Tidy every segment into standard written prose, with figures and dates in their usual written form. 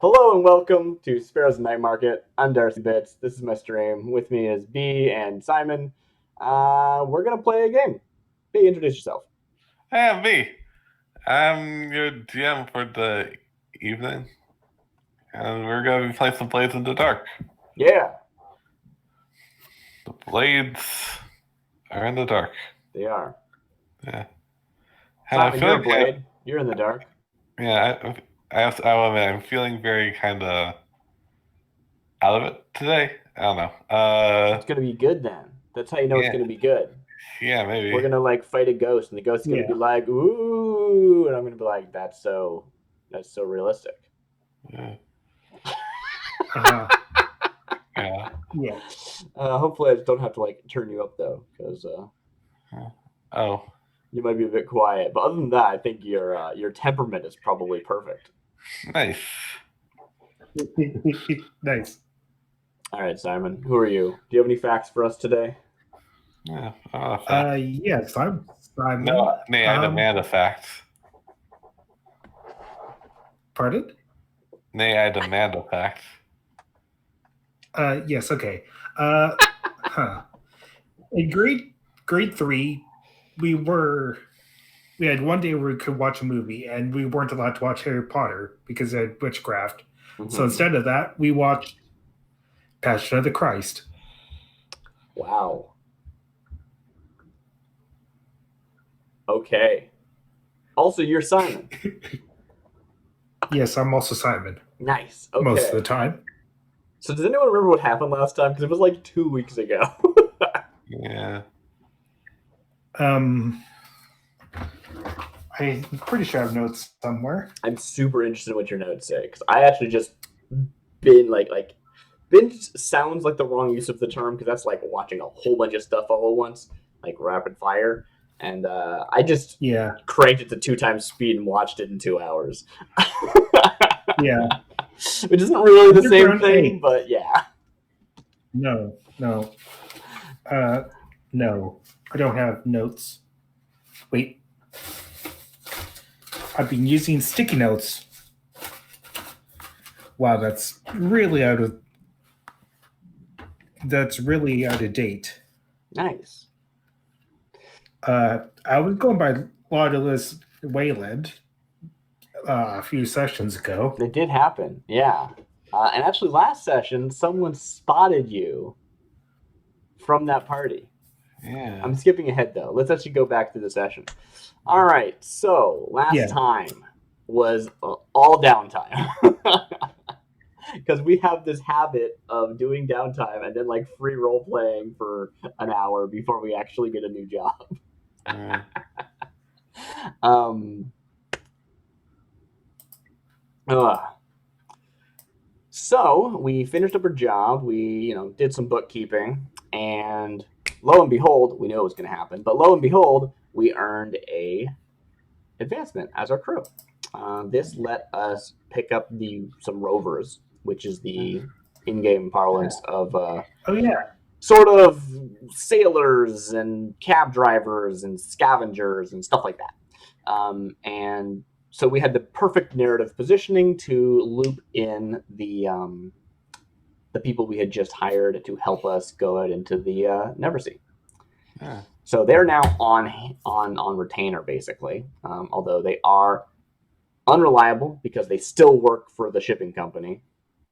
Hello and welcome to Sparrows of Nightmarket. I'm DarcyBits. This is my stream. With me is B and Simon. We're gonna play a game. B, introduce yourself. Hey, I'm me. I'm your GM for the evening, and we're going to be playing some Blades in the Dark. Yeah, The Blades are in the dark. they are. Yeah. Simon, you're a blade. You're in the dark. Yeah, I admit, I'm feeling very kind of out of it today. I don't know. It's gonna be good then. That's how you know it's Yeah, gonna be good. yeah, maybe. We're gonna fight a ghost, and the ghost's gonna be like, "Ooh," and I'm gonna be like, "That's so realistic." Yeah. Uh-huh. Yeah. Yeah. Hopefully, I just don't have to turn you up though, because Oh. you might be a bit quiet. But other than that, I think your temperament is probably perfect. Nice. Nice. All right, Simon, who are you? Do you have any facts for us today? Yeah. Yes, I'm Simon. No, I demand a fact. Pardon? Nay, I demand a fact. Yes, okay. In grade 3, we had one day where we could watch a movie, and we weren't allowed to watch Harry Potter because of witchcraft. Mm-hmm. So instead of that, we watched Passion of the Christ. Wow. Okay. Also, you're Simon. Yes, I'm also Simon. Nice. Okay. Most of the time. So does anyone remember what happened last time? Because it was 2 weeks ago. Yeah. I'm pretty sure I have notes somewhere. I'm super interested in what your notes say, because I actually just binge sounds like the wrong use of the term, because that's like watching a whole bunch of stuff all at once, like rapid fire. And I just cranked it to 2 times speed and watched it in 2 hours. Yeah. Which isn't really the same thing, but yeah. No. No. I don't have notes. Wait. I've been using sticky notes. Wow, that's really out of date. Nice. I was going by Lauderless Wayland a few sessions ago. It did happen, yeah. And actually, last session, someone spotted you from that party. Yeah. I'm skipping ahead, though. Let's actually go back to the session. All right, so last time was all downtime. Because we have this habit of doing downtime and then free role playing for an hour before we actually get a new job. So we finished up our job. We did some bookkeeping, and lo and behold, we knew it was going to happen. But lo and behold, we earned a advancement as our crew. This let us pick up some rovers, which is the in-game parlance of sort of sailors and cab drivers and scavengers and stuff like that. And so we had the perfect narrative positioning to loop in the people we had just hired to help us go out into the Neversea. Yeah. So they're now on retainer, basically, although they are unreliable because they still work for the shipping company,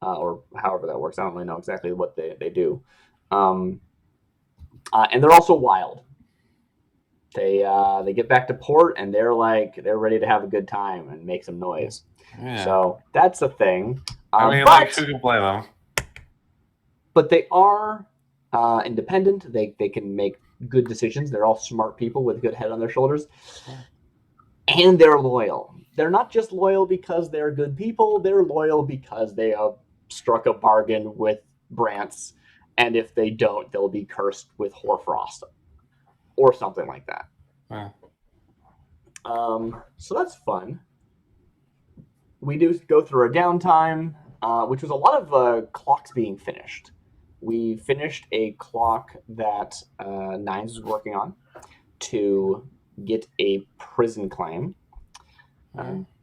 or however that works. I don't really know exactly what they do. And they're also wild. They get back to port and they're ready to have a good time and make some noise. Yeah. So that's a thing. Who can blame them? But they are independent. They can make good decisions. They're all smart people with a good head on their shoulders. And they're loyal. They're not just loyal because they're good people. They're loyal because they have struck a bargain with Brant's. And if they don't, they'll be cursed with Hoarfrost. Or something like that. So that's fun. We do go through our downtime, which was a lot of clocks being finished. We finished a clock that Nines was working on to get a prison claim,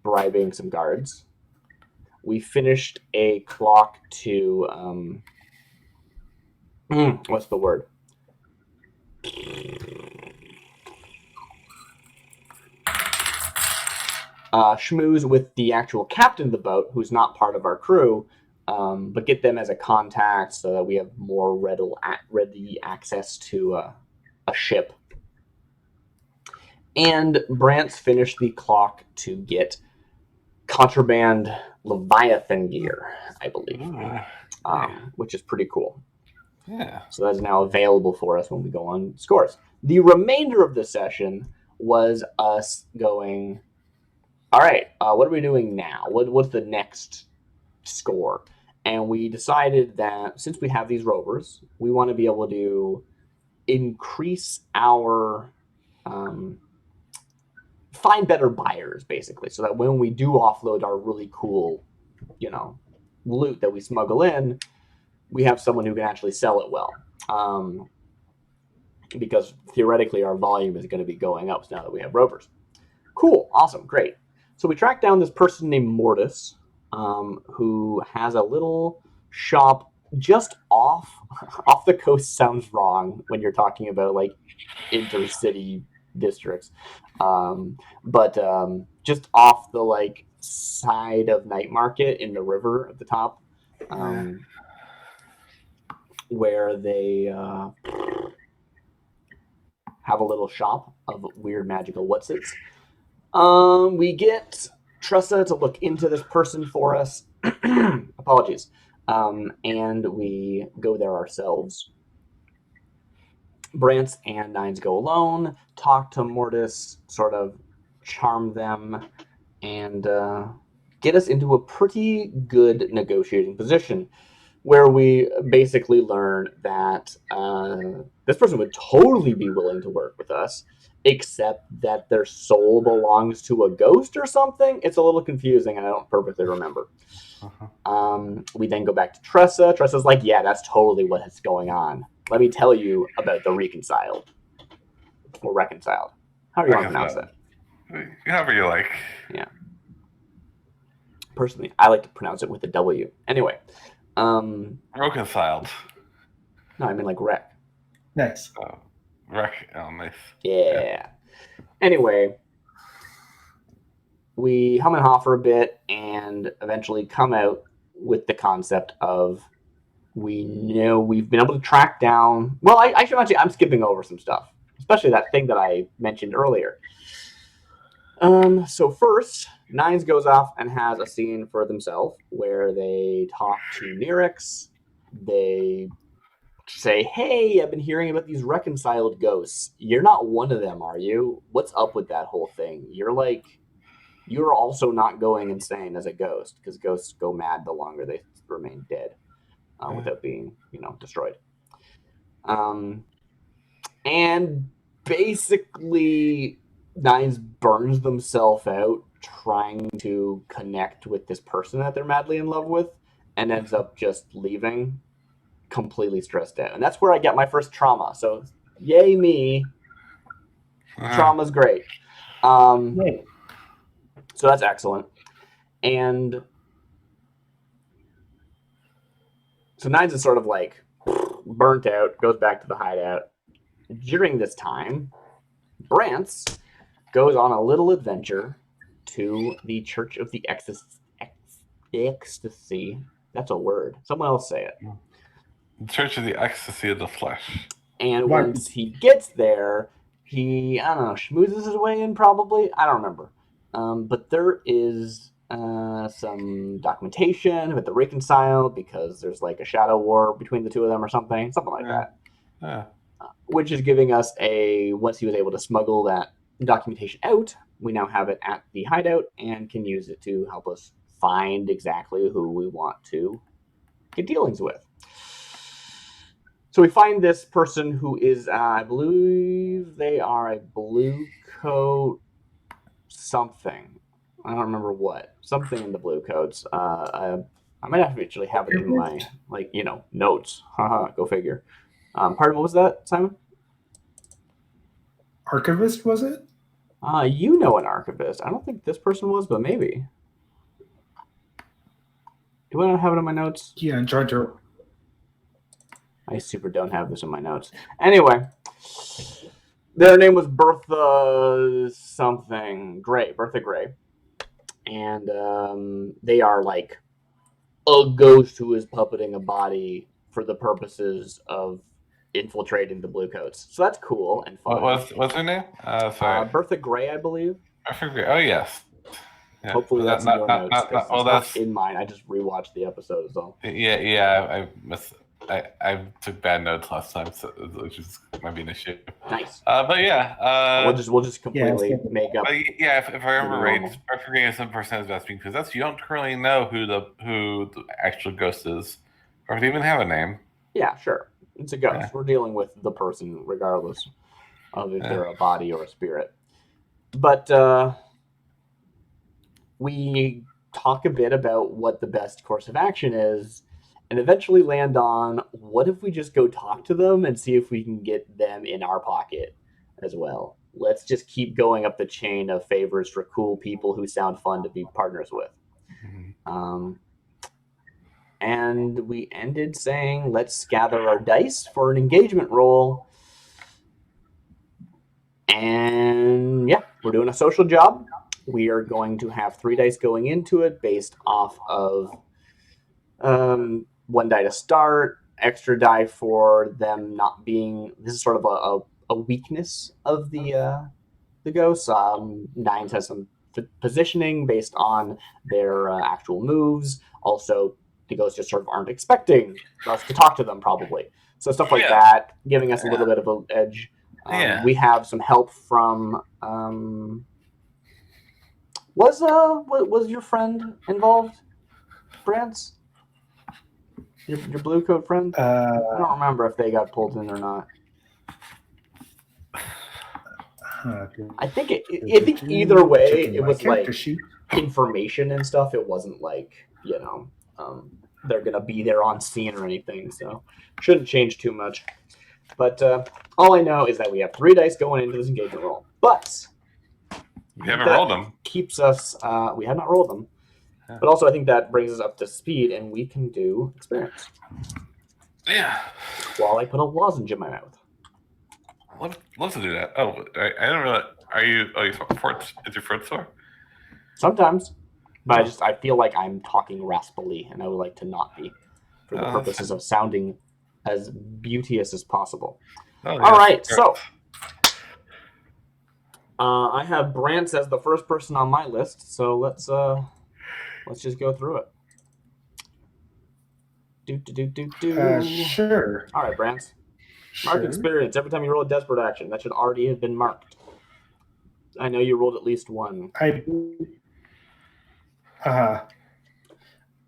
bribing some guards. we finished a clock to what's the word? Schmooze with the actual captain of the boat, who's not part of our crew, but get them as a contact so that we have more ready access to a ship. And Brant's finished the clock to get contraband Leviathan gear, I believe, which is pretty cool. Yeah. So that's now available for us when we go on scores. The remainder of the session was us going, all right, what are we doing now? What's the next score? And we decided that since we have these rovers, we want to be able to increase our find better buyers, basically, so that when we do offload our really cool, loot that we smuggle in, we have someone who can actually sell it well. Because theoretically our volume is going to be going up now that we have rovers. Cool, awesome, great. So we tracked down this person named Mortis, who has a little shop just off the coast. Sounds wrong when you're talking about like intercity districts, but just off the like side of Nightmarket in the river at the top, where they have a little shop of weird magical whatsits. We get Tressa to look into this person for us. Apologies. And we go there ourselves. Brant and Nines go alone, talk to Mortis, sort of charm them, and get us into a pretty good negotiating position, where we basically learn that this person would totally be willing to work with us, except that their soul belongs to a ghost or something. It's a little confusing, and I don't perfectly remember. We then go back to Tressa. Tressa's like, yeah, that's totally what's going on. Let me tell you about the reconciled. Or reconciled. How do you want to pronounce that? However you like. Yeah. Personally, I like to pronounce it with a W. Anyway. Reconciled. No, I mean like wreck. Nice. Oh, nice. Yeah. Anyway, we hum and haw for a bit and eventually come out with the concept of we know we've been able to track down. Well, I'm skipping over some stuff, especially that thing that I mentioned earlier. So first, Nines goes off and has a scene for themselves where they talk to Nirix. They say, hey, I've been hearing about these reconciled ghosts. You're not one of them, are you? What's up with that whole thing? You're also not going insane as a ghost, because ghosts go mad the longer they remain dead without being, destroyed. And basically, Nines burns themselves out trying to connect with this person that they're madly in love with, and ends up just leaving completely stressed out. And that's where I get my first trauma. So, yay me. Trauma's great. So that's excellent. And so Nines is sort of like burnt out, goes back to the hideout. During this time, Brant goes on a little adventure to the Church of the Ecstasy. That's a word. Someone else say it. Church of the Ecstasy of the Flesh. And once he gets there, he, schmoozes his way in probably. I don't remember. But there is some documentation with the reconciled, because there's like a shadow war between the two of them or something like that. Yeah. Which is giving us once he was able to smuggle that documentation out, we now have it at the hideout and can use it to help us find exactly who we want to get dealings with. So we find this person who is, I believe they are a blue coat something. I don't remember what. Something in the blue coats. I might actually have it in my, notes. Haha, go figure. Pardon, what was that, Simon? Archivist, was it? You know an archivist. I don't think this person was, but maybe. Do I not have it in my notes? Yeah, I'm trying to. I super don't have this in my notes. Anyway, their name was Bertha something Gray, Bertha Gray, and they are like a ghost who is puppeting a body for the purposes of infiltrating the Bluecoats. So that's cool and fun. What's her name? Sorry. Bertha Gray, I believe. I forget. Oh, yes. Yeah. Hopefully that's in your notes. Well, It's that's not in mine. I just rewatched the episode, so. yeah. I took bad notes last time, so which might be an issue. Nice. But yeah. We'll just completely make up. Yeah, if I remember right, normal. I forget some percent is best being possessed. You don't currently know who the actual ghost is, or if they even have a name. Yeah, sure. It's a ghost. Yeah. We're dealing with the person, regardless of if they're a body or a spirit. But we talk a bit about what the best course of action is, and eventually land on what if we just go talk to them and see if we can get them in our pocket as well. Let's just keep going up the chain of favors for cool people who sound fun to be partners with. Mm-hmm. And we ended saying, let's gather our dice for an engagement roll. And yeah, we're doing a social job. We are going to have 3 dice going into it based off of 1 die to start, extra die for them not being. This is sort of a weakness of the ghosts. Nines has some positioning based on their actual moves. Also, the ghosts just sort of aren't expecting us to talk to them, probably. So stuff like that, giving us a little bit of an edge. We have some help from. Was your friend involved, Brance? Your blue coat friend? I don't remember if they got pulled in or not. I think either way, it was like information and stuff. It wasn't like, they're going to be there on scene or anything. So shouldn't change too much. But all I know is that we have 3 dice going into this engagement roll. But we haven't rolled them. Keeps us, we have not rolled them. Yeah. But also I think that brings us up to speed and we can do experience. Yeah. While I put a lozenge in my mouth. Love to do that. Oh, I don't really. Are you? Oh, is your throat sore? Sometimes, but I feel like I'm talking raspily, and I would like to not be, for the purposes of sounding as beauteous as possible. Oh, all right, so I have Brance as the first person on my list. So let's just go through it. Sure. All right, Brance. Mark experience. Every time you roll a desperate action, that should already have been marked. I know you rolled at least 1.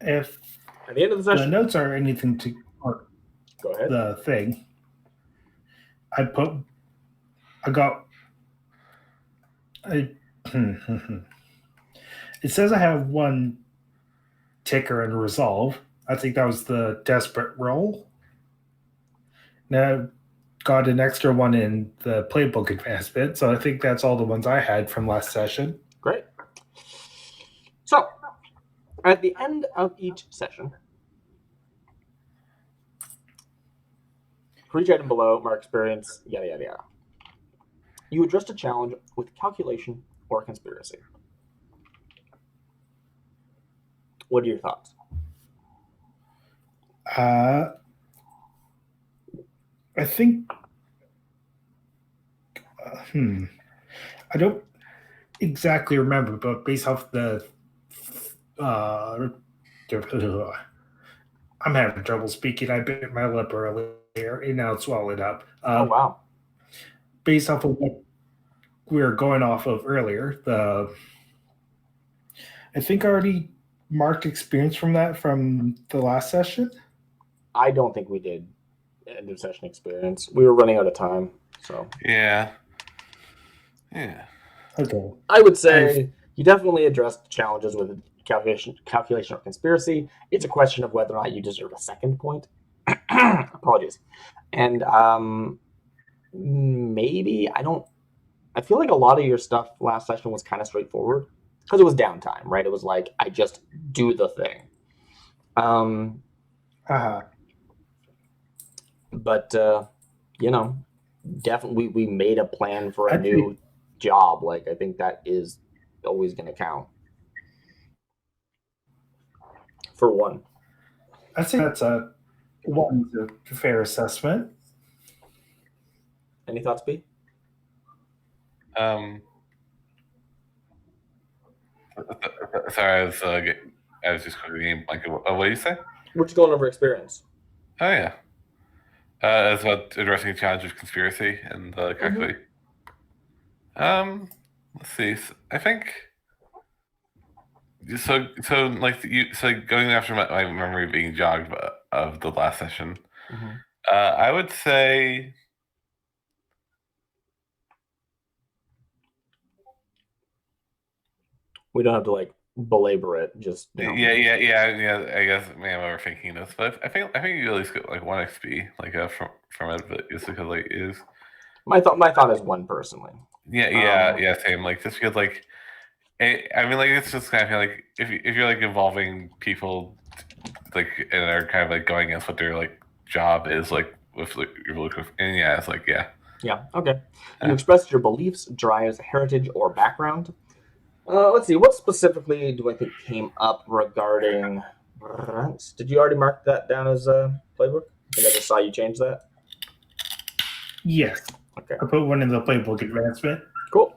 If at the end of the session, the notes are anything to go ahead. The thing, it says I have 1 ticker and resolve. I think that was the desperate roll. Now, got an extra 1 in the playbook advancement, so I think that's all the ones I had from last session. Great. So, at the end of each session, for each item below, mark experience, yada, yada, yada, you addressed a challenge with calculation or conspiracy. What are your thoughts? I think I don't exactly remember, but based off the I'm having trouble speaking. I bit my lip earlier and now it's swallowed up. Oh wow. Based off of what we were going off of earlier, I think I already marked experience from the last session. I don't think we did end of session experience. We were running out of time, so yeah. Okay. I would say you definitely addressed challenges with calculation or conspiracy. It's a question of whether or not you deserve a second point. Apologies. And maybe I feel like a lot of your stuff last session was kind of straightforward because it was downtime, right? It was like I just do the thing. Um, Uh-huh. but definitely we made a plan for a I new think job. Like, I think that is always going to count for one. I think that's a fair assessment. Any thoughts, B? Um, sorry, I was just quickly blanking. What did you say? We're just going over experience. Oh yeah, it's about addressing a challenge of conspiracy and correctly. Let's see. I think so. Like going after my memory being jogged of the last session. Mm-hmm. I would say. We don't have to like belabor it. Just Yeah. I guess maybe I'm overthinking this, but I think you at least get like 1 XP from it, but just because like is my thought is one personally. yeah, same. Like just because like I mean like it's just kind of like if you're like involving people like and are kind of like going against what their like job is like with like and yeah, it's like yeah. Yeah. Okay. You expressed your beliefs, drives, heritage, or background. Let's see. What specifically do I think came up regarding? Did you already mark that down as a playbook? I think I just saw you change that. Yes. Okay. I put one in the playbook advancement. Cool.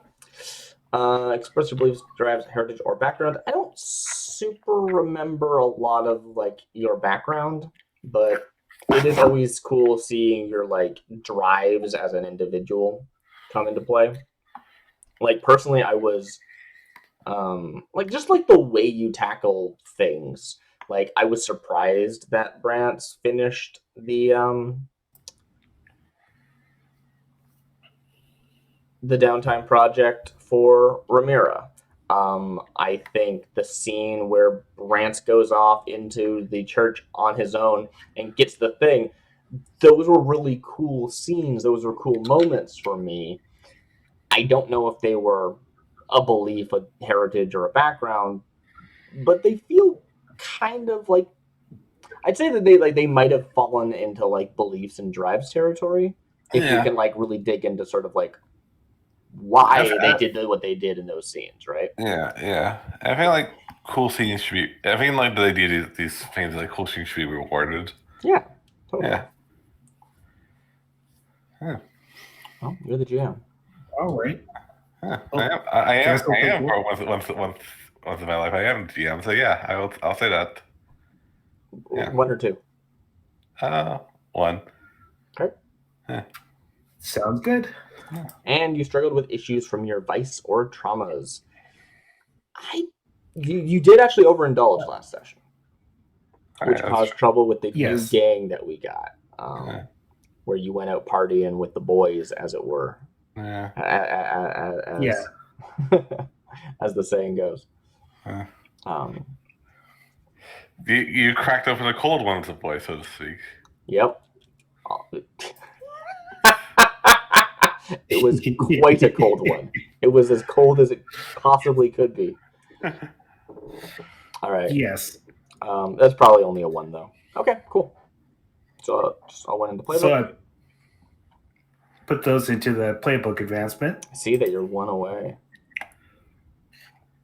Express your beliefs, drives, heritage, or background. I don't super remember a lot of like your background, but it is always cool seeing your like drives as an individual come into play. Like personally, I was like just like the way you tackle things. Like I was surprised that Brant's finished the downtime project for Ramira. I think the scene where Brant goes off into the church on his own and gets the thing, those were really cool scenes. Those were cool moments for me. I don't know if they were a belief, a heritage, or a background, but they feel kind of like I'd say that they might have fallen into like beliefs and drives territory if you Yeah. can like really dig into sort of like why they did what they did in those scenes, right? Yeah. I feel like cool scenes should be. I think like the idea of these things like cool scenes should be rewarded. Yeah, totally. Yeah. Well, you're the GM. All right. Yeah. Oh, I am cool. for once in my life I am GM. So yeah, I'll say that. Yeah. One or two. One. Okay. Yeah. Sounds good. And you struggled with issues from your vice or traumas. You did actually overindulge last session, which caused trouble with the new gang that we got, where you went out partying with the boys, as it were. Yeah. As the saying goes. You cracked open a cold one with the boy, so to speak. Yep. It was quite a cold one. It was as cold as it possibly could be. All right. Yes. That's probably only a 1, though. Okay, cool. So I'll went into playbook. So I put those into the playbook advancement. I see that you're 1 away.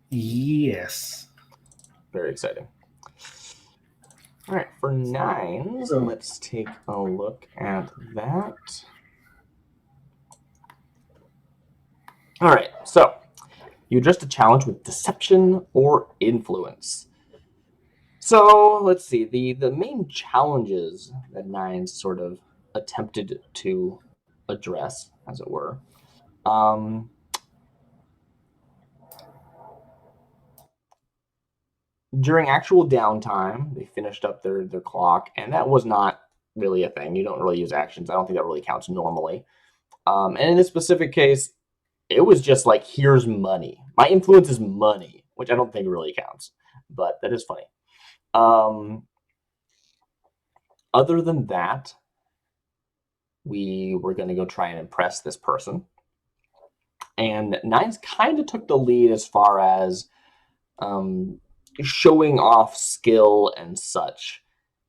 Yes. Very exciting. All right, for 9s, let's take a look at that. All right, so you addressed a challenge with deception or influence. So let's see, the main challenges that 9s sort of attempted to address, as it were, during actual downtime, they finished up their clock, and that was not really a thing. You don't really use actions. I don't think that really counts normally. And in this specific case, it was just like, here's money. My influence is money, which I don't think really counts, but that is funny. Other than that, we were going to go try and impress this person. And 9s kind of took the lead as far as showing off skill and such.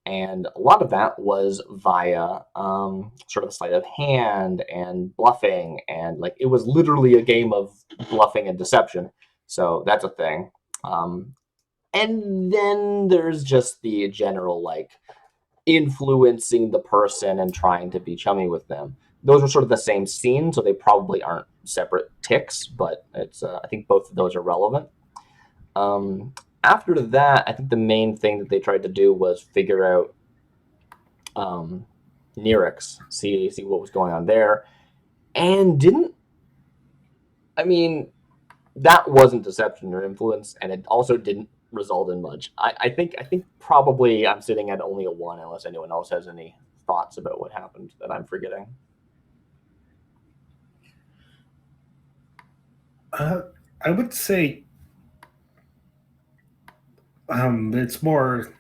And a lot of that was via sort of sleight of hand and bluffing, and like it was literally a game of bluffing and deception. So that's a thing. And then there's just the general like influencing the person and trying to be chummy with them. Those are sort of the same scene, so they probably aren't separate ticks, but it's I think both of those are relevant. After that, I think the main thing that they tried to do was figure out Nirix, see what was going on there, and didn't. I mean, that wasn't deception or influence, and it also didn't result in much. I think probably I'm sitting at only a 1, unless anyone else has any thoughts about what happened that I'm forgetting. I would say it's more.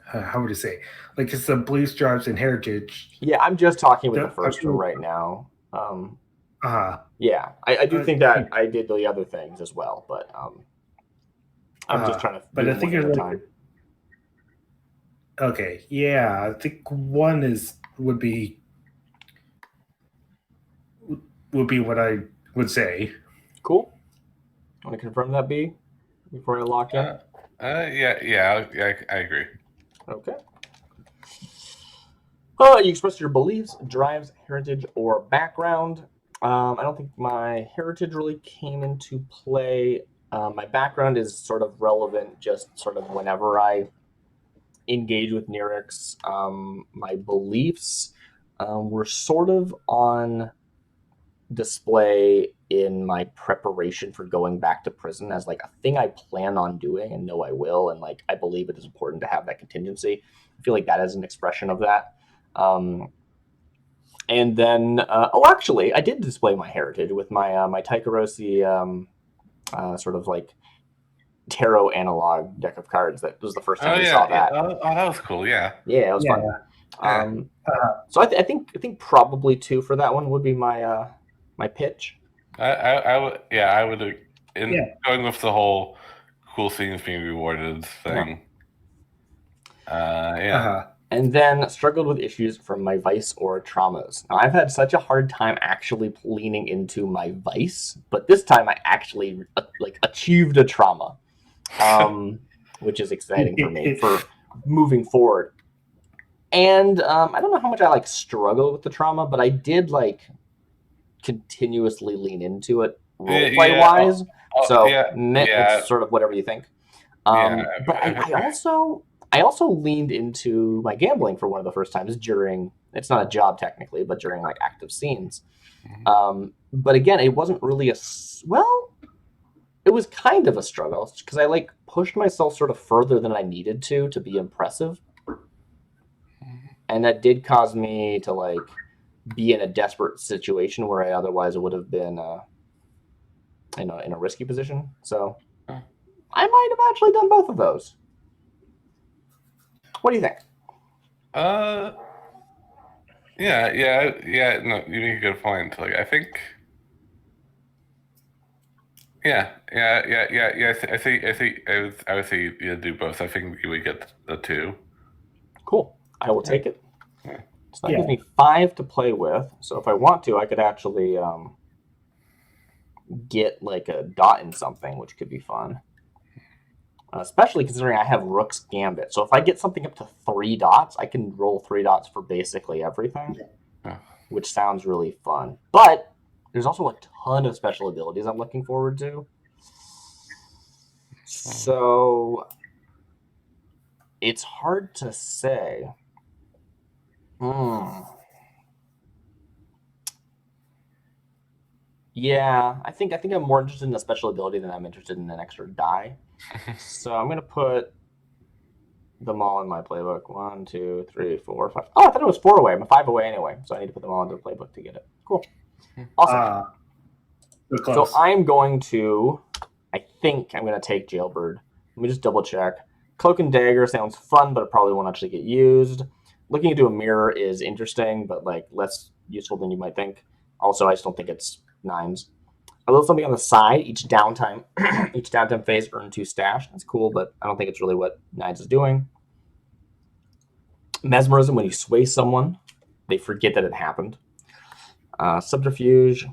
How would you say? Like it's the beliefs, drives, and heritage. Yeah, I'm just talking with the first one right now. Yeah, I do think that I did the other things as well, but I'm just trying to. But I think at you're like. time. Okay, yeah, I think one would be what I would say. Cool. Want to confirm that, B, before I lock in? I agree. Okay. You express your beliefs, drives, heritage, or background. I don't think my heritage really came into play. My background is sort of relevant just sort of whenever I engage with Nirix. My beliefs were sort of on display in my preparation for going back to prison as like a thing I plan on doing and know I will, and like I believe it is important to have that contingency. I feel like that is an expression of that. And then actually I did display my heritage with my my Taikarosi sort of like tarot analog deck of cards. That was the first time we saw that. That was cool. Yeah, it was fun. So I think probably 2 for that one would be my my pitch. I would going with the whole cool things being rewarded thing. And then struggled with issues from my vice or traumas. Now, I've had such a hard time actually leaning into my vice, but this time I actually like achieved a trauma, which is exciting for me for moving forward. And I don't know how much I like struggled with the trauma, but I did like continuously lean into it roleplay wise. It's sort of whatever you think. But I also leaned into my gambling for one of the first times during, it's not a job technically, but during like active scenes. But again, it wasn't really it was kind of a struggle because I like pushed myself sort of further than I needed to be impressive. And that did cause me to like be in a desperate situation where I otherwise would have been in a risky position. So I might have actually done both of those. What do you think? No, you make a good point. Like, I think, I would say you do both. I think you would get the 2. Cool. I will take it. So that gives me 5 to play with. So if I want to, I could actually get like a dot in something, which could be fun. Especially considering I have Rook's Gambit. So if I get something up to 3 dots, I can roll 3 dots for basically everything, which sounds really fun. But there's also a ton of special abilities I'm looking forward to. So it's hard to say. Yeah, I think I'm more interested in a special ability than I'm interested in an extra die. So I'm gonna put them all in my playbook. 1, 2, 3, 4, 5. Oh, I thought it was 4 away. I'm 5 away anyway, so I need to put them all into the playbook to get it. Cool. Awesome. So I'm going to. I think I'm gonna take Jailbird. Let me just double check. Cloak and Dagger sounds fun, but it probably won't actually get used. Looking into a mirror is interesting, but like less useful than you might think. Also, I just don't think it's 9s. A little something on the side. Each downtime phase earn 2 stash. That's cool, but I don't think it's really what Nines is doing. Mesmerism, when you sway someone, they forget that it happened. Subterfuge,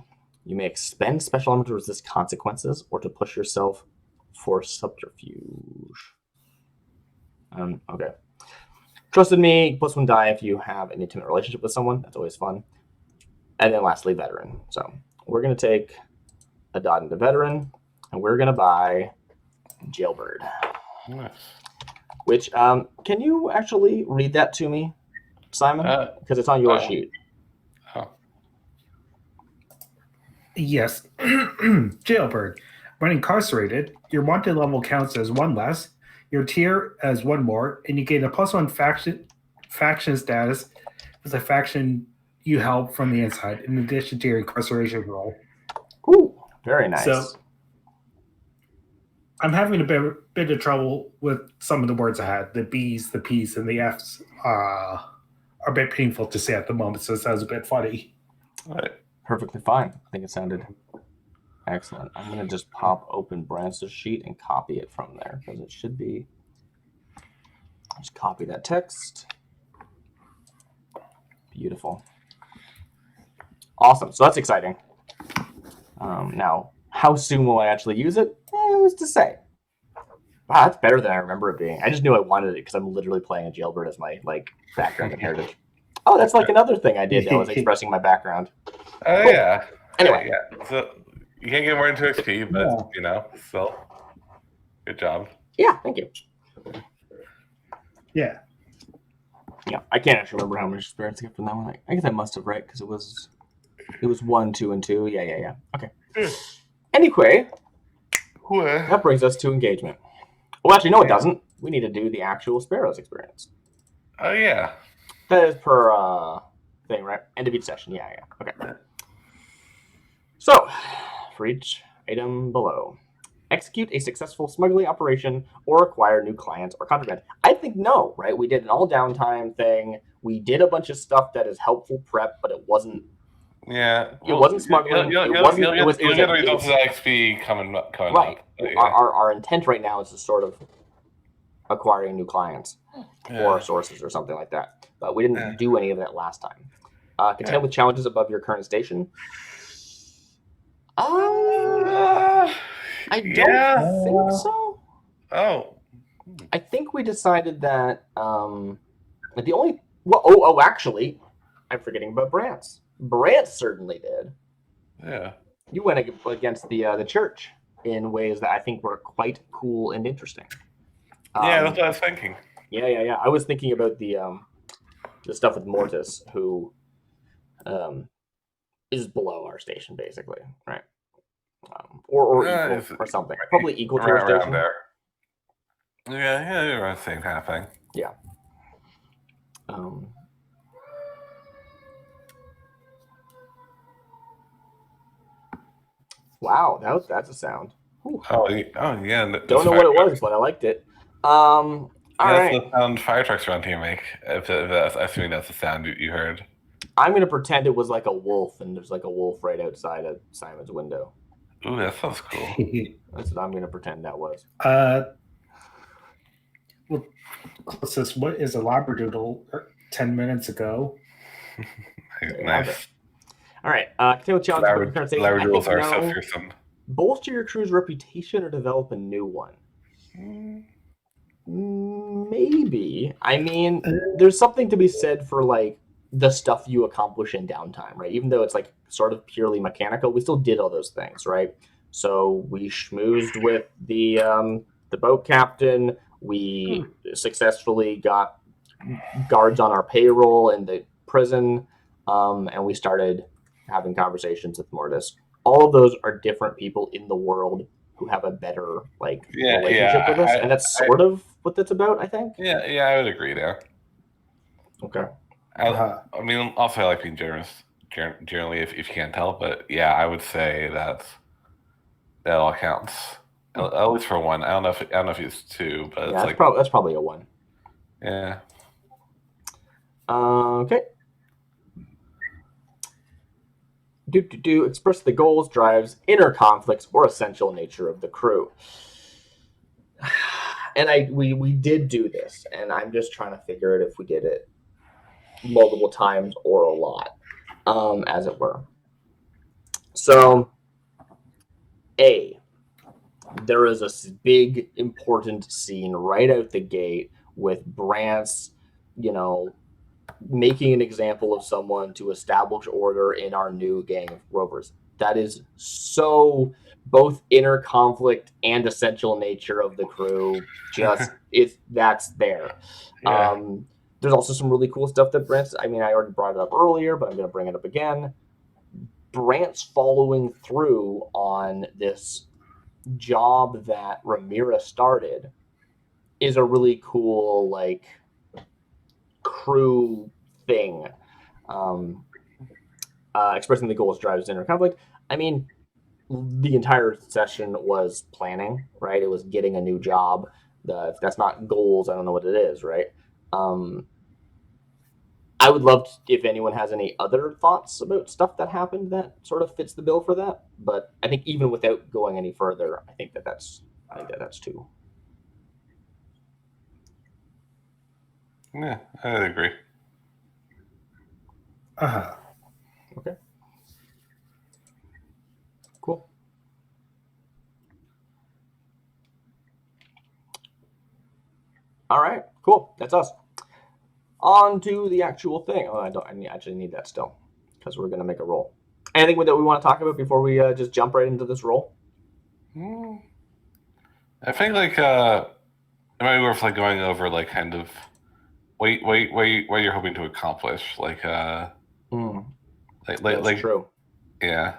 you may expend special element to resist consequences or to push yourself for subterfuge. Okay. Trusted me, +1 die if you have an intimate relationship with someone. That's always fun. And then lastly, veteran. So we're going to take a dot into veteran, and we're going to buy Jailbird. Nice. Which, can you actually read that to me, Simon? Because it's on your sheet. Oh. Yes. Jailbird. When incarcerated, your wanted level counts as 1 less, your tier as 1 more, and you gain a +1 faction status as a faction you help from the inside, in addition to your incarceration roll. Ooh, very nice. So I'm having a bit of trouble with some of the words I had. The B's, the P's, and the F's are a bit painful to say at the moment, so it sounds a bit funny. Right. Perfectly fine. I think it sounded excellent. I'm going to just pop open Brance's sheet and copy it from there, because it should be... Just copy that text. Beautiful. Awesome. So that's exciting. Now, how soon will I actually use it? Who's to say? Wow, that's better than I remember it being. I just knew I wanted it because I'm literally playing a Jailbird as my background and heritage. Oh, that's another thing I did that was expressing my background. Oh, cool. Yeah. Anyway. Yeah. So you can't get more into XP, but, still, good job. Yeah, thank you. Yeah. Yeah, I can't actually remember how much experience I got from that one. I guess I must have, right? Because it was 1, 2, and 2. Yeah. Okay. Anyway, that brings us to engagement. Well, actually, no, it doesn't. We need to do the actual Sparrows experience. Oh, yeah. That is per thing, right? End of each session. Yeah. Okay. So, for each item below, execute a successful smuggling operation or acquire new clients or contraband. I think no, right? We did an all downtime thing. We did a bunch of stuff that is helpful prep, but it wasn't. Yeah. It wasn't smuggling. You'll get the results of that XP coming right. up. Yeah. Our intent right now is to sort of acquiring new clients or sources or something like that. But we didn't do any of that last time. Contend with challenges above your current station. I don't think so. Oh. I think we decided that the only... actually, I'm forgetting about Brant's. Brant certainly did. Yeah. You went against the church in ways that I think were quite cool and interesting. Yeah, that's what I was thinking. Yeah. I was thinking about the stuff with Mortis, who is below our station, basically, right? Or equal, or something. Probably equal to our station. There. Yeah, around the same kind of thing. Yeah. Wow, that's a sound. Whew. Oh yeah. Don't know what it was, but I liked it. All right. That's the sound fire trucks around here make. Assuming that's the sound you heard. I'm going to pretend it was like a wolf, and there's like a wolf right outside of Simon's window. Ooh, that sounds cool. That's what I'm going to pretend that was. Well, closest, what is a labradoodle 10 minutes ago? Nice. All right. Continue with challenge. Labradoodles are so fearsome. Bolster your crew's reputation or develop a new one? Maybe. I mean, there's something to be said for like the stuff you accomplish in downtime, right? Even though it's like sort of purely mechanical, we still did all those things, right? So we schmoozed with the boat captain. We successfully got guards on our payroll in the prison, and we started having conversations with Mortis. All of those are different people in the world who have a better relationship with us, and that's sort of what that's about, I think. Yeah, I would agree there. Okay. I mean, also I like being generous, generally, if you can't tell, but yeah, I would say that all counts. At least for one. I don't know if it's 2, but yeah, it's that's probably a 1. Yeah. Okay. Express the goals, drives, inner conflicts, or essential nature of the crew. And we did do this, and I'm just trying to figure out if we did it multiple times or a lot, as it were. So, A, there is a big important scene right out the gate with Brant's, making an example of someone to establish order in our new gang of rovers. That is so both inner conflict and essential nature of the crew. That's there. Yeah. There's also some really cool stuff that Brant's. I already brought it up earlier, but I'm going to bring it up again. Brant's following through on this job that Ramira started is a really cool crew thing. Expressing the goals drives inner conflict. The entire session was planning, right? It was getting a new job. If that's not goals, I don't know what it is, right? I would love if anyone has any other thoughts about stuff that happened that sort of fits the bill for that. But I think even without going any further, I think that's two. Yeah, I agree. Okay. Cool. All right. Cool. That's us. On to the actual thing. Oh, I actually need that still because we're going to make a roll. Anything that we want to talk about before we just jump right into this roll? I think it might be worth going over kind of what you're hoping to accomplish. That's true. Yeah.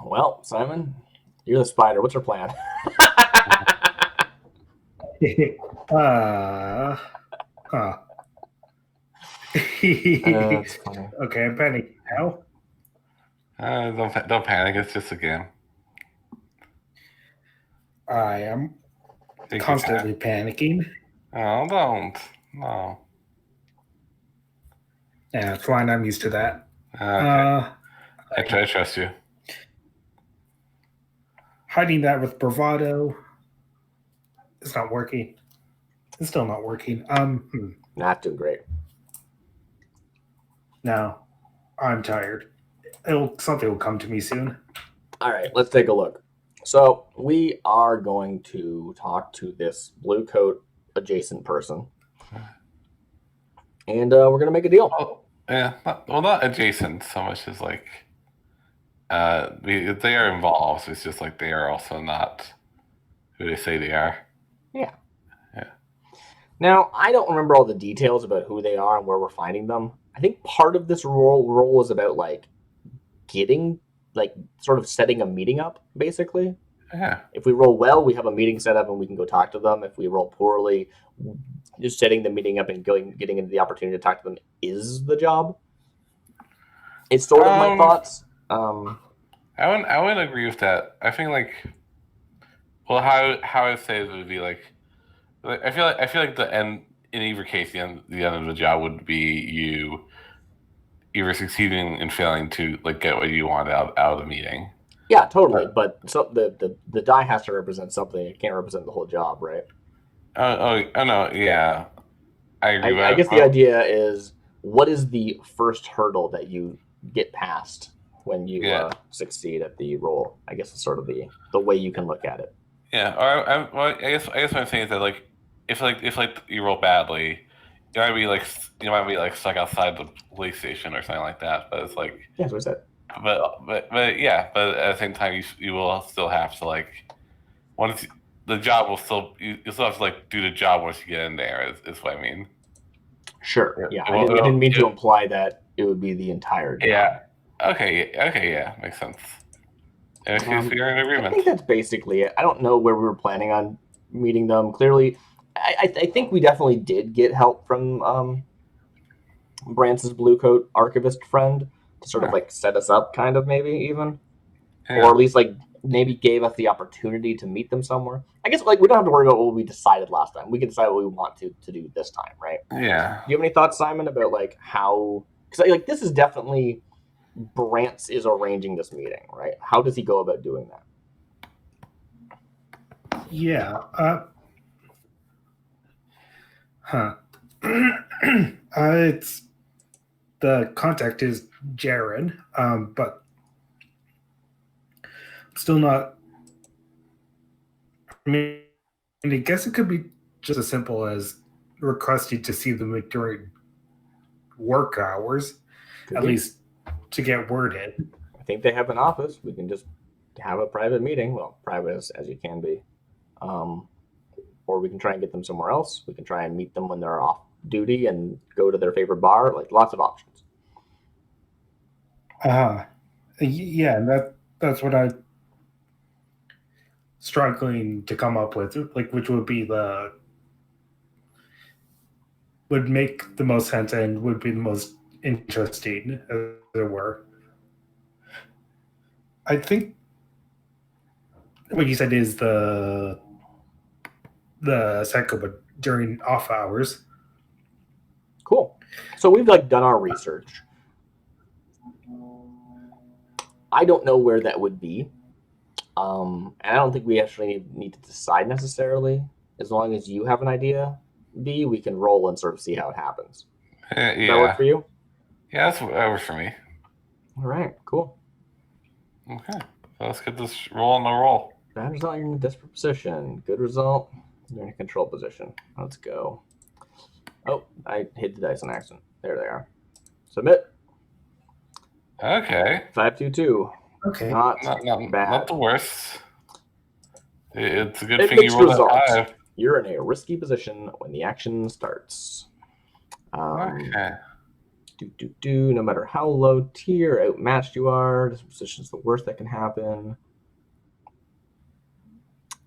Well, Simon, you're the spider. What's your plan? That's funny. Okay, I'm panicking now. Don't panic. It's just a game. I am constantly panicking. Oh, don't. No. Yeah, it's fine. I'm used to that. Okay. I trust you. Hiding that with bravado. It's not working. It's still not working. Not doing great. No, I'm tired. Something will come to me soon. All right, let's take a look. So we are going to talk to this blue coat adjacent person, and we're going to make a deal. Oh, yeah. Not adjacent so much as they are involved. It's just they are also not who they say they are. Yeah. Now, I don't remember all the details about who they are and where we're finding them. I think part of this role is about getting sort of setting a meeting up, basically. Yeah. If we roll well, we have a meeting set up and we can go talk to them. If we roll poorly, just setting the meeting up and getting into the opportunity to talk to them is the job. It's sort of my thoughts. I would agree with that. I think how I say it would be I feel like the end in either case the end of the job would be you either succeeding and failing to get what you want out of the meeting. Yeah, totally. But so the die has to represent something. It can't represent the whole job, right? Oh no, yeah. I agree. I guess the idea is, what is the first hurdle that you get past when you succeed at the roll? I guess it's sort of the way you can look at it. Yeah, or I guess what I'm saying is that if you roll badly, you might be stuck outside the police station or something like that. But it's yeah, that's what I said. But yeah, but at the same time, you will still have to once the job will still you still have to do the job once you get in there. Is what I mean. Sure. Yeah, I didn't mean to imply that it would be the entire job. Yeah. Okay. Yeah, makes sense. In case you're in agreement. I think that's basically it. I don't know where we were planning on meeting them. Clearly, I think we definitely did get help from Brance's blue coat archivist friend to sort of set us up, kind of, maybe even, or at least maybe gave us the opportunity to meet them somewhere. I guess we don't have to worry about what we decided last time. We can decide what we want to do this time, right? Yeah. Do you have any thoughts, Simon, about how? because like this is definitely Brantz is arranging this meeting, right? How does he go about doing that? Yeah. It's the contact is Jared, but still not. I mean, I guess it could be just as simple as requesting to see them during work hours, Could at be. least to get word in. I think they have an office. We can just have a private meeting. Well, private as you can be. Or we can try and get them somewhere else. We can try and meet them when they're off duty and go to their favorite bar. Like lots of options. Yeah, that's what I'm struggling to come up with, like which would make the most sense and would be the most interesting, as it were. I think what you said is the cycle, but during off hours. Cool. So we've like done our research. I don't know where that would be. And I don't think we actually need to decide necessarily. As long as you have an idea, B, we can roll and sort of see how it happens. Does that work for you? Yeah, that works for me. All right, cool. Okay, so let's get this roll on the roll. Bad result, you're in a desperate position. Good result, you're in a control position. Let's go. Oh, I hit the dice on accident. There they are. Submit. Okay. 522. Okay. Not bad. Not the worst. It's a good It thing you rolled results. that 5. You're in a risky position when the action starts. Okay. No matter how low tier outmatched you are, this position is the worst that can happen.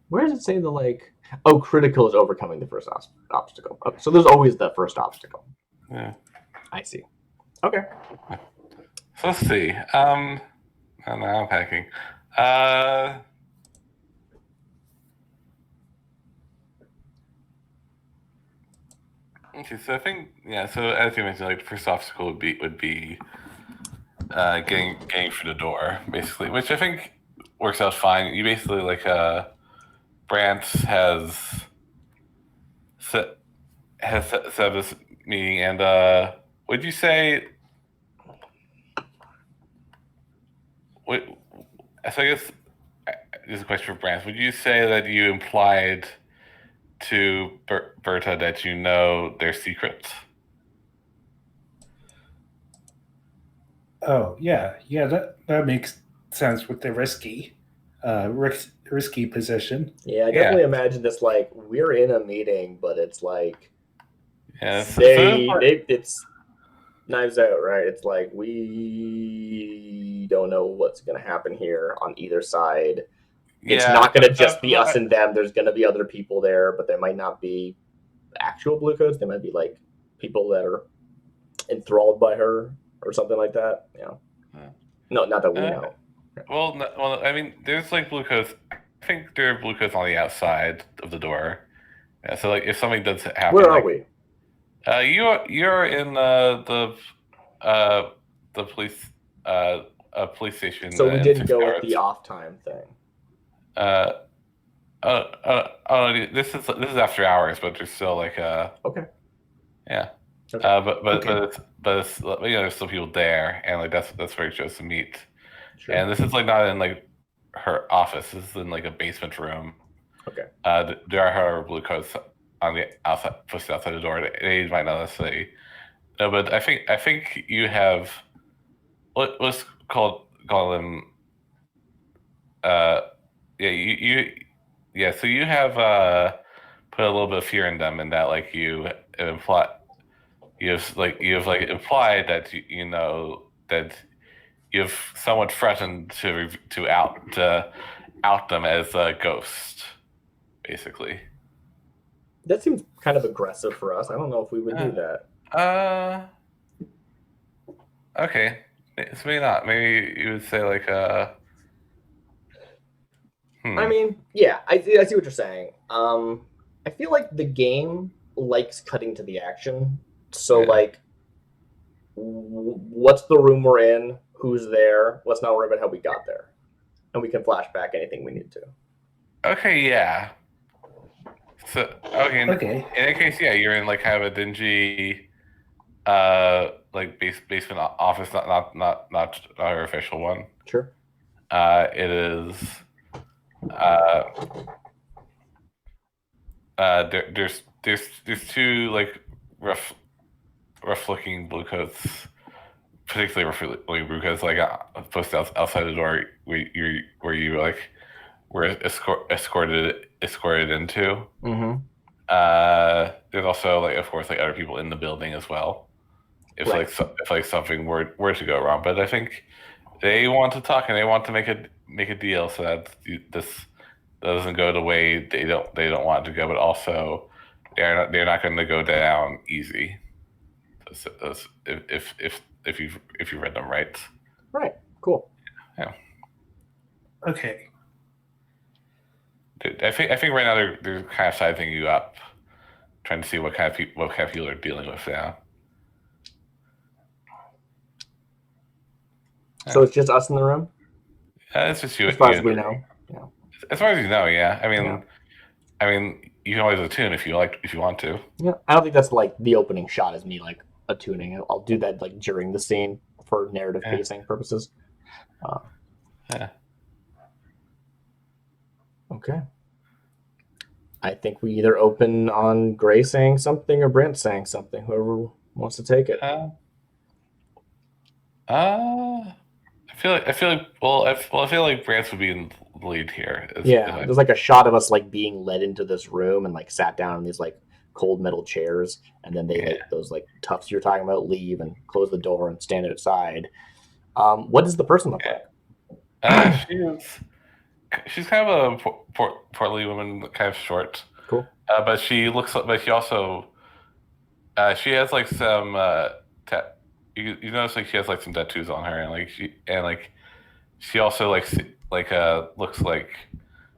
Where does it say the like? Oh, critical is overcoming the first obstacle. Okay, so there's always the first obstacle. Yeah. I see. Okay. So let's see. Oh, no, I'm packing. Okay, so I think So as you mentioned, like the first obstacle would be getting through the door, basically, which I think works out fine. You basically like Brant has set this meeting, and would you say? So I guess this is a question for Brant. Would you say that you implied to Berta that you know their secrets? Oh yeah, that makes sense with the risky position. Yeah, I definitely imagine this like we're in a meeting, but it's like it's Knives Out, right? It's like we don't know what's going to happen here on either side. It's not going to just be us and them. There's going to be other people there, but there might not be actual blue coats. They might be like people that are enthralled by her or something like that. Yeah. No, not that we know. Well, I mean, there's like blue coats. I think there are blue coats on the outside of the door. Yeah, so like if something does happen, where are we? You're in the police police station. So we didn't go with the off time thing. This is after hours, but there's still like okay. Yeah. Okay. But it's there's still people there, and like that's where he chose to meet. Sure. And this is like not in like her office. This is in like a basement room. Okay. There are however blue coats on the outside, pushed outside the door. They might not necessarily. No, but I think you have. Let's call them. So you have put a little bit of fear in them, in that like you have implied that you know that you've somewhat threatened to out them as a ghost, basically. That seems kind of aggressive for us. I don't know if we would do that. Okay. So maybe not. Maybe you would say like I mean, yeah, I see what you're saying. I feel like the game likes cutting to the action. So like what's the room we're in, who's there. Let's not worry about how we got there, and we can flash back anything we need to. Okay, yeah. So okay, Okay. in that case, yeah, you're in like kind of a dingy, like basement office, not our official one. Sure. It is. Uh, there's two like rough looking blue coats, particularly rough looking blue coats, like posted outside the door where you like were escorted into. Mm-hmm. There's also like of course like other people in the building as well. If Right. if like something were to go wrong, but I think they want to talk and they want to make a deal so that this doesn't go the way they don't want it to go, but also they're not going to go down easy. If you read them right. Right. Cool. Yeah. Okay. I think right now they're kind of sizing you up, trying to see what kind of people are dealing with now. So it's just us in the room, It's just you. as far as we know. Yeah. As far as you know, yeah. Yeah. I mean, you can always attune if you want to. Yeah. I don't think that's like the opening shot is me like attuning. I'll do that like during the scene for narrative pacing purposes. Yeah. Okay. I think we either open on Gray saying something or Brent saying something. Whoever wants to take it. I feel like well, I feel like Brance would be in the lead here. Yeah, there's like a shot of us like being led into this room and like sat down in these like cold metal chairs, and then they like those like toughs you're talking about leave and close the door and stand outside. What does the person look like? She's kind of a portly woman, kind of short. Cool. But she looks, but she also she has like some you notice like she has like some tattoos on her, and she also looks like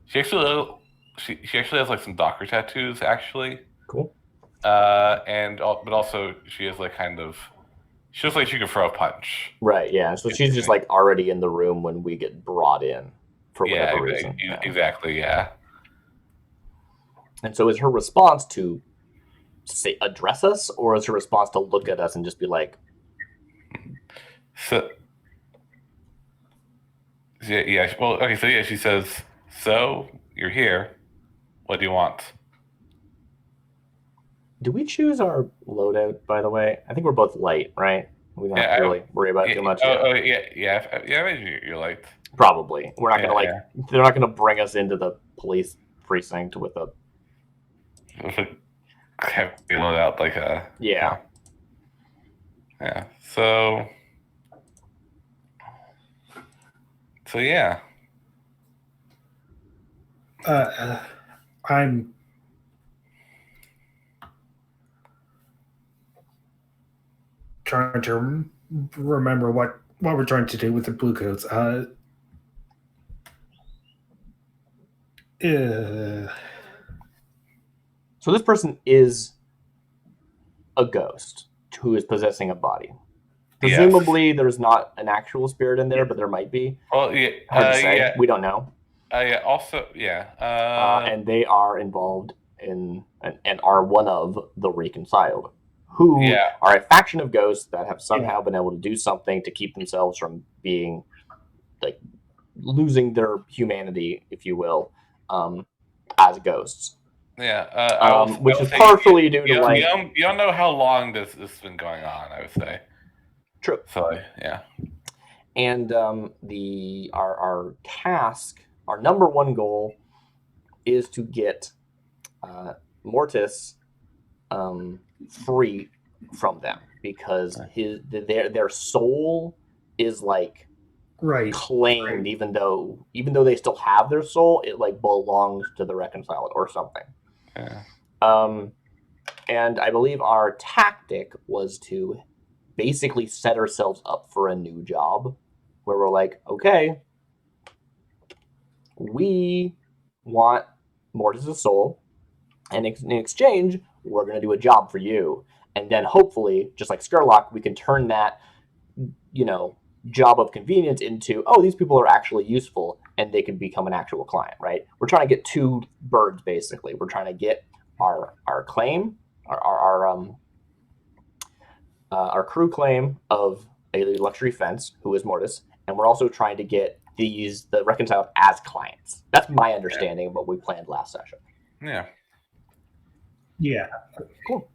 she actually has like some Docker tattoos actually. Cool. But also she is like kind of she looks like she could throw a punch. Right. Yeah. So she's just like already in the room when we get brought in for whatever reason. Exactly. Yeah. And so is her response to say address us, or is her response to look at us and just be like, so yeah. Well, okay. So yeah, she says, "So you're here. What do you want?" Do we choose our loadout, by the way? I think we're both light, right? We don't have to really worry about it too much. You're light. Probably. We're not gonna they're not gonna bring us into the police precinct with a loadout like a yeah. So yeah. I'm trying to remember what we're trying to do with the blue coats. So this person is a ghost who is possessing a body. Presumably, there's not an actual spirit in there, but there might be. Well, yeah, hard to say. We don't know. Also, and they are involved in and are one of the Reconciled, who are a faction of ghosts that have somehow been able to do something to keep themselves from being like losing their humanity, if you will, as ghosts. Yeah, which is partially due to like you don't know how long this has been going on. I would say. True. So yeah. And our task, our number one goal, is to get Mortis free from them, because their soul is like claimed, even though they still have their soul, it like belongs to the Reconciled or something. Yeah. And I believe our tactic was to basically set ourselves up for a new job where we're like, okay, we want Mortis' soul, and in exchange, we're going to do a job for you. and then hopefully, just like Skurlock, we can turn that, job of convenience into, oh, these people are actually useful, and they can become an actual client, right? We're trying to get two birds, basically. We're trying to get our claim, our crew claim of a luxury fence, who is Mortis, and we're also trying to get the reconciled as clients. That's my understanding of what we planned last session. Yeah. Yeah. Cool.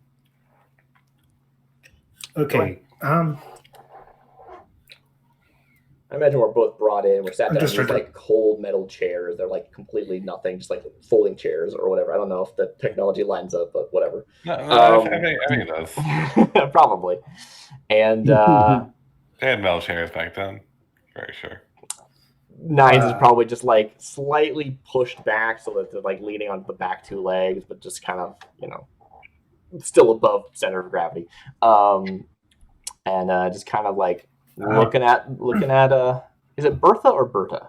Okay. I imagine we're both brought in. We're sat down in just these trying to- like cold metal chairs. They're like completely nothing, just like folding chairs or whatever. I don't know if the technology lines up, but whatever. No, I think it does. Probably. And They had metal chairs back then. Very sure. Nines is probably just like slightly pushed back so that they're like leaning on the back two legs, but just kind of, still above center of gravity. And just kind of like looking at is it Bertha or Berta?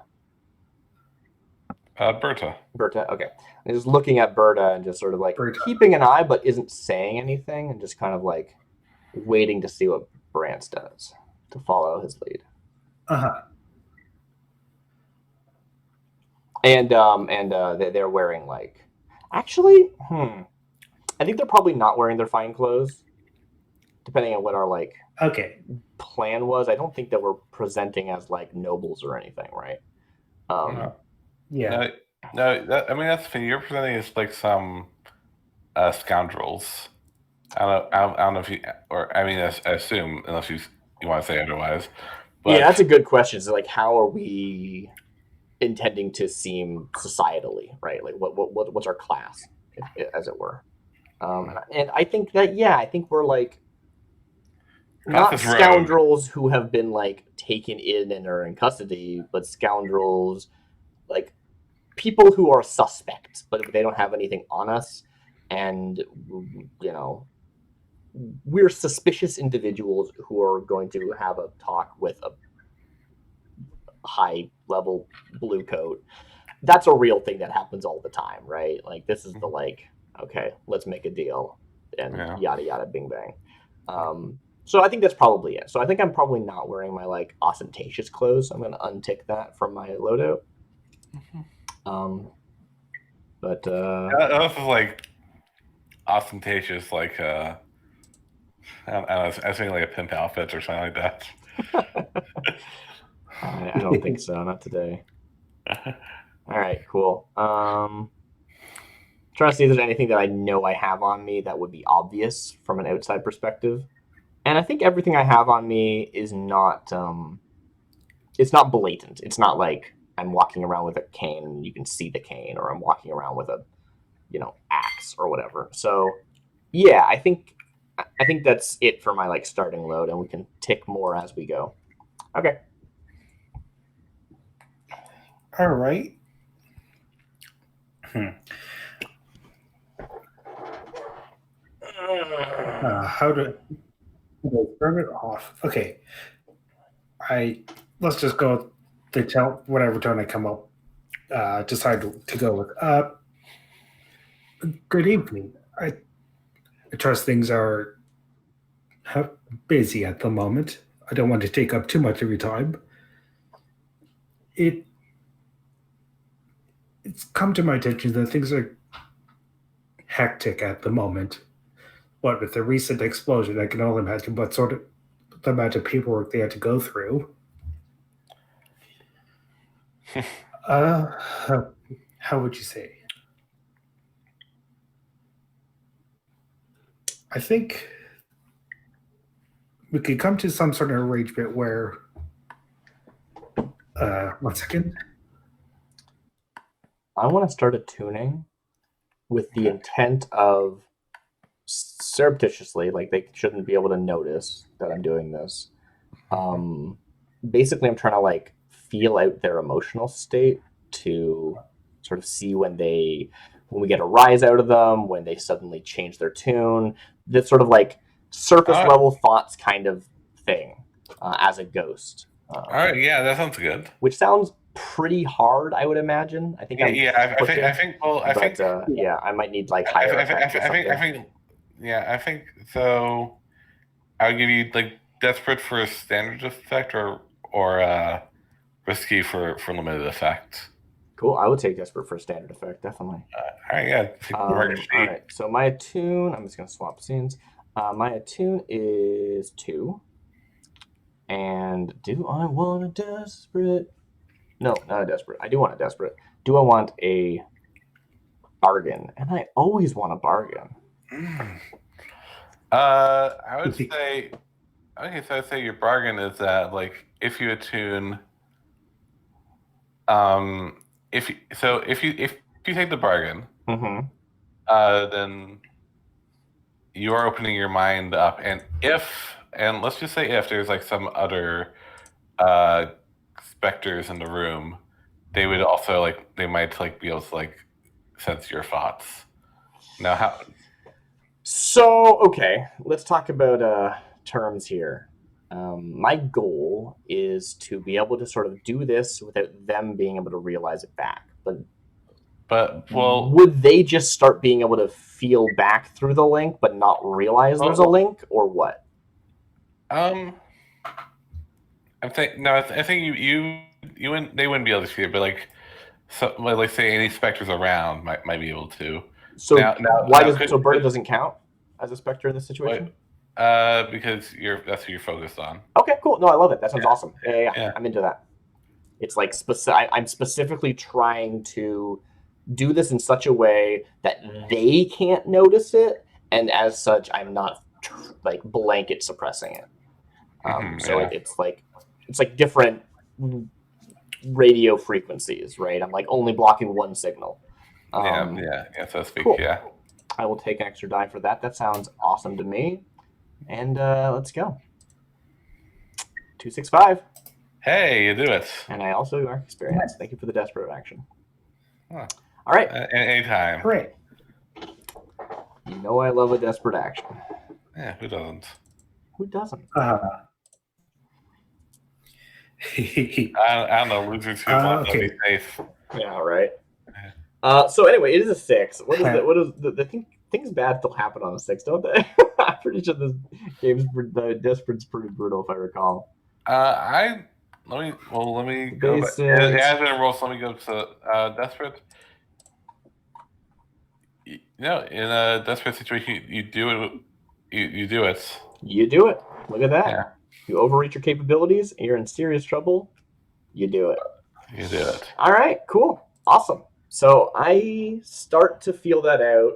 Berta. Berta, okay. And just looking at Berta and just sort of like Berta. keeping an eye but isn't saying anything, and just kind of like waiting to see what Brance does to follow his lead. Uh-huh. And they're wearing like, actually, I think they're probably not wearing their fine clothes, depending on what our like plan was. I don't think that we're presenting as like nobles or anything, right? Yeah. No, that's the thing. You're presenting as like some scoundrels. I don't know if you, or I mean, I assume, unless you want to say otherwise. But, yeah, that's a good question. So, like, how are we intending to seem societally, right? Like, what's our class, as it were? And I think that, I think we're like not scoundrels who have been like taken in and are in custody, but scoundrels like people who are suspect, but they don't have anything on us, and we're suspicious individuals who are going to have a talk with a high level blue coat. That's a real thing that happens all the time, right? Like, this is the like, okay, let's make a deal, and yada yada bing bang. So I think that's probably it. So I think I'm probably not wearing my like ostentatious clothes. I'm going to untick that from my loadout. But that was like ostentatious, like I don't know, I was thinking like a pimp outfit or something like that. I don't think so. Not today. All right, cool. Trying to see if there's anything that I know I have on me that would be obvious from an outside perspective. And I think everything I have on me is not it's not blatant. It's not like I'm walking around with a cane and you can see the cane, or I'm walking around with a axe or whatever. So yeah, I think that's it for my like starting load, and we can tick more as we go. Okay. All right. How to turn it off? Okay. Let's just go to tell whatever tone I come up. Decide to go with. Good evening. I trust things are busy at the moment. I don't want to take up too much of your time. It's come to my attention that things are hectic at the moment. What with the recent explosion, I can only imagine what sort of the amount of paperwork they had to go through. How would you say? I think we could come to some sort of arrangement where 1 second. I want to start a tuning with the intent of surreptitiously, like they shouldn't be able to notice that I'm doing this. Basically, I'm trying to like feel out their emotional state to sort of see when we get a rise out of them, when they suddenly change their tune, this sort of like surface level thoughts kind of thing as a ghost. All right, yeah, that sounds good. Which sounds pretty hard, I would imagine. I think I think I might need like higher effects or something. I think Yeah, I think so. I would give you like desperate for a standard effect or risky for limited effect. Cool. I would take desperate for a standard effect, definitely. All right, yeah. Take the marker All sheet. right. So my attune. I'm just gonna swap scenes. My attune is 2. And do I want a desperate? No, not a desperate. I do want a desperate. Do I want a bargain? And I always want a bargain. I would say, okay, so I'd say your bargain is that like if you attune, if you take the bargain, Mm-hmm. then you are opening your mind up, and let's just say if there's like some other uh specters in the room, they would also like they might like be able to like sense your thoughts. Now, how? So, okay, let's talk about terms here. My goal is to be able to sort of do this without them being able to realize it back. But Well, would they just start being able to feel back through the link but not realize there's a link, or what? I think no, I think you wouldn't, they wouldn't be able to see it, but like so like say any specters around might be able to. So Now, so Berta doesn't count as a specter in this situation? Because that's who you're focused on. Okay, cool. No, I love it. That sounds awesome. Yeah. Yeah. I'm into that. It's like I'm specifically trying to do this in such a way that they can't notice it, and as such, I'm not like blanket suppressing it. It's like different radio frequencies, right? I'm like only blocking one signal. Yeah, so to speak. Cool. Yeah. I will take an extra die for that. That sounds awesome to me. And let's go. 265. Hey, you do it. And I also mark experience. Thank you for the desperate action. Huh. All right. Anytime. Great. You know I love a desperate action. Yeah, who doesn't? Who doesn't? I don't know, losers who want to be safe. Yeah, right. So anyway, it is a 6. What is the things bad still happen on a 6, don't they? I'm pretty sure this game's the desperate's pretty brutal if I recall. Let me go back. It has been a roll, so let me go to desperate. You know, in a desperate situation, you do it. You do it. You do it. Look at that. Yeah. You overreach your capabilities, and you're in serious trouble. You do it. You do it. All right. Cool. Awesome. So I start to feel that out.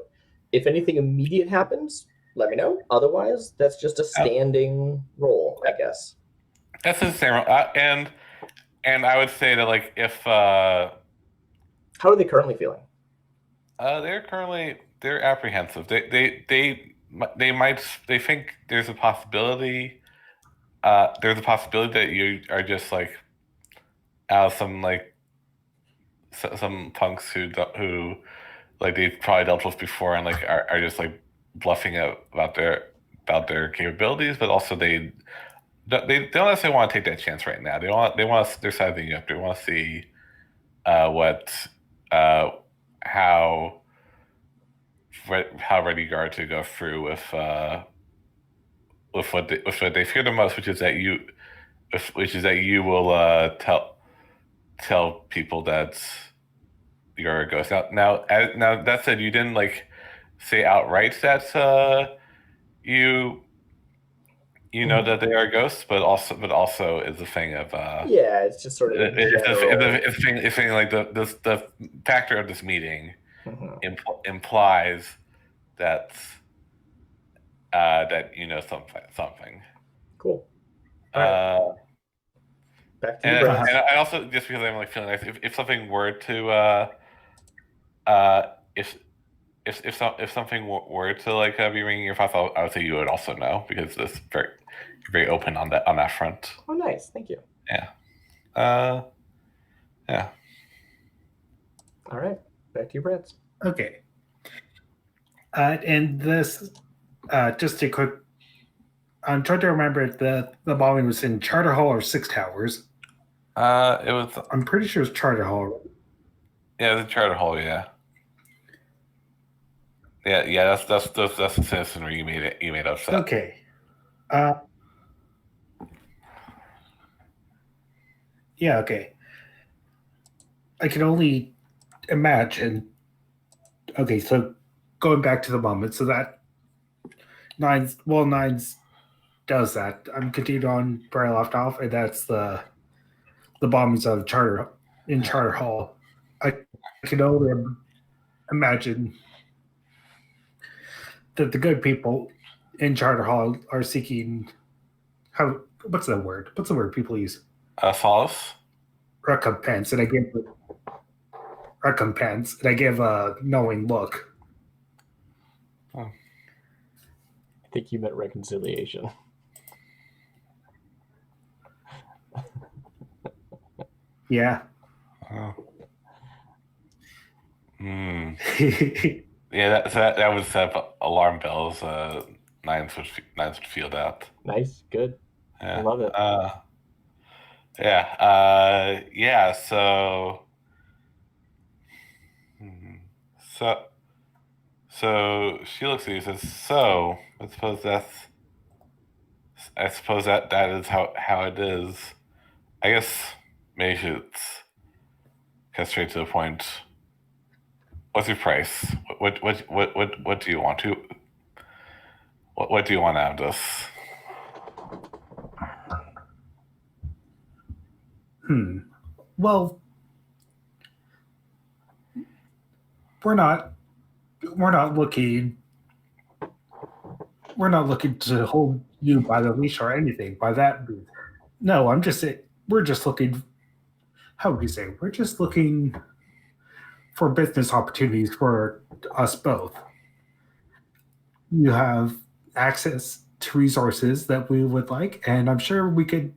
If anything immediate happens, let me know. Otherwise, that's just a standing roll, I guess. That's the same. And I would say that like if how are they currently feeling? They're apprehensive. They think there's a possibility. There's a possibility that you are just like some punks who like they've probably dealt with before and like are just like bluffing about their capabilities, but also they don't necessarily want to take that chance right now. They're sizing you up. They want to see how ready you are to go through with what they fear the most, which is that you will tell people that you're a ghost. Now that said, you didn't like say outright that you know that they are ghosts, but also is a thing of it's just sort of it's a thing like the factor of this meeting implies that that you know something. Cool. All right. Back to you, and I also, just because I'm like feeling nice, if something were to if something were to like be ringing your thoughts, I would say you would also know, because it's very open on that front. Oh, nice. Thank you. Yeah. Yeah. All right. Back to you, Brad. Okay. And this, just a quick. I'm trying to remember if the bombing was in Charter Hall or Six Towers. It was. I'm pretty sure it's Charter Hall. Yeah, the Charter Hall. Yeah. Yeah. That's the citizenry you made upset. Okay. Yeah, okay. I can only imagine. Okay, so going back to the moment, so that Nines does that. I'm continuing on where I left off, and that's the bombings of Charter Hall. I can only imagine that the good people in Charter Hall are seeking what's the word? What's the word people use? Solace. Recompense, and I give a knowing look. I think you meant reconciliation. Yeah. Oh. Yeah, that would set up alarm bells. Nines would field out. Nice, good. Yeah. I love it. Yeah. So. So she looks at you and says, "So I suppose that is how it is. I guess maybe it's get straight to the point. What's your price? What do you want to? What do you want out of this?" Well, we're not looking to hold you by the leash or anything by that. No, we're just looking. How would you say? We're just looking for business opportunities for us both. You have access to resources that we would like, and I'm sure we could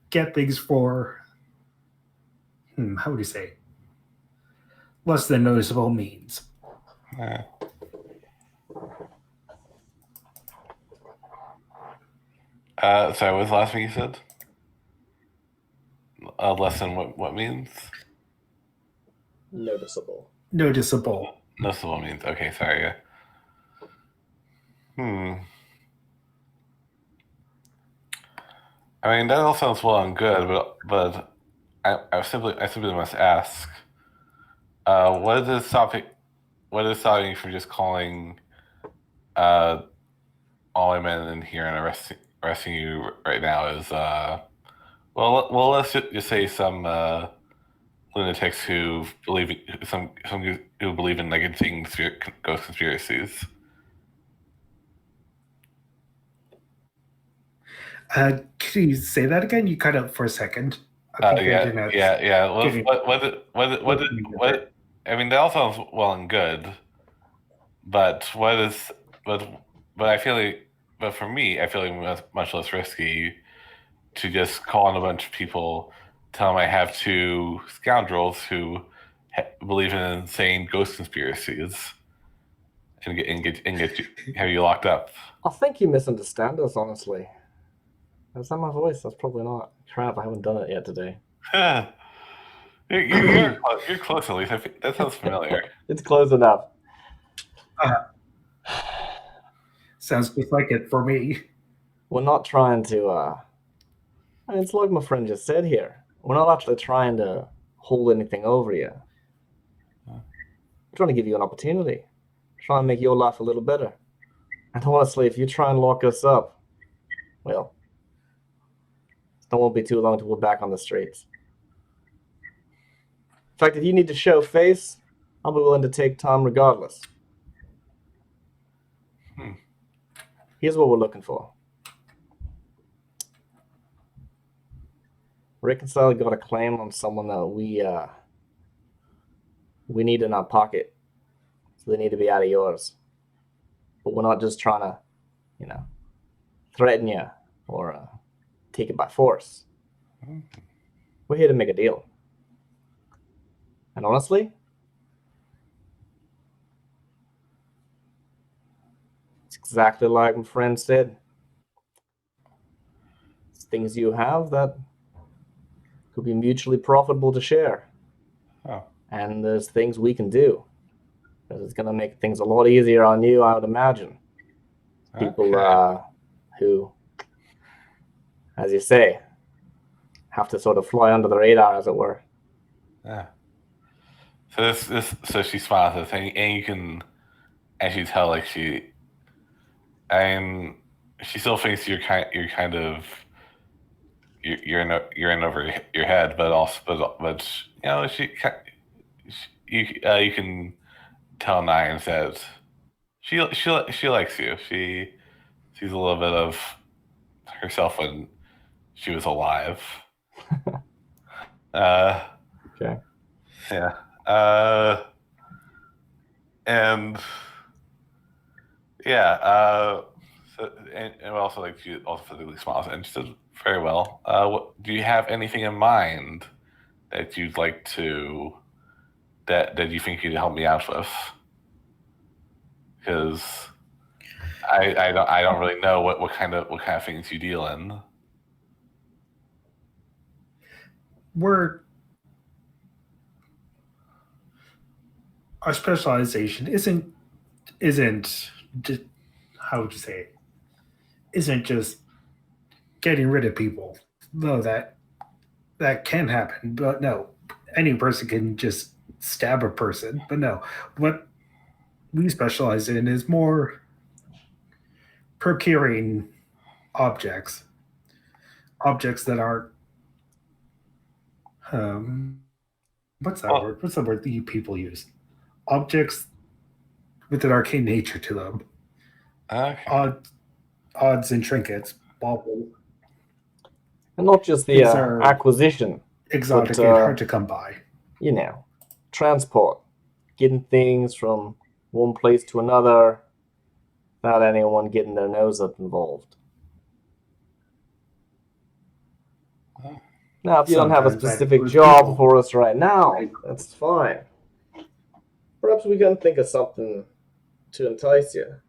get things for how would you say, less than noticeable means. Yeah. Sorry, what was the last thing you said? Less than what means? Noticeable. Noticeable means okay. Sorry. Yeah. I mean, that all sounds well and good, but I simply must ask, what is stopping you from just calling all my men in here and arresting you right now? Is well, let's just say some lunatics who believe who believe in negating ghost conspiracies. Can you say that again? You cut out for a second. Yeah. What? I mean, that all sounds well and good, but I feel like, but for me, I feel like it's much less risky to just call on a bunch of people, tell them I have two scoundrels who believe in insane ghost conspiracies, and have you locked up. I think you misunderstand us, honestly. Is that my voice? That's probably not. Crap, I haven't done it yet today. You're close, at least. That sounds familiar. It's close enough. Sounds just like it for me. We're not trying to, I mean, it's like my friend just said here. We're not actually trying to hold anything over you. We're trying to give you an opportunity. Try and make your life a little better. And honestly, if you try and lock us up, well, it won't be too long till we're back on the streets. In fact, if you need to show face, I'll be willing to take time regardless. Here's what we're looking for. Rick and Sally got a claim on someone that we need in our pocket. So they need to be out of yours. But we're not just trying to, threaten you or take it by force. We're here to make a deal. And honestly, it's exactly like my friend said. It's things you have that could be mutually profitable to share. Oh. And there's things we can do because it's going to make things a lot easier on you, I would imagine. People who, as you say, have to sort of fly under the radar, as it were. Yeah. So she smiles at this, and you can actually tell, like, she still thinks you're kind of you're in over your head, but also but you know you can tell Nine says she likes you. She sees a little bit of herself when she was alive. Okay. Yeah. And yeah. So, and also, like, she also physically smiles, and she says, "Very well. Do you have anything in mind that you'd like to that you think you'd help me out with? Because I don't really know what kind of things you deal in." Our specialization isn't just, how would you say it? Isn't just getting rid of people. No, that can happen, but no, any person can just stab a person. But no, what we specialize in is more procuring objects that aren't what's that word? What's the word that you people use? Objects with an arcane nature to them. Okay. Odds and trinkets, baubles. And not just the acquisition. Exotic and hard to come by. You know, transport. Getting things from one place to another without anyone getting their nose up involved. Now, if you don't have a specific job for us right now, that's fine. Perhaps we can think of something to entice you.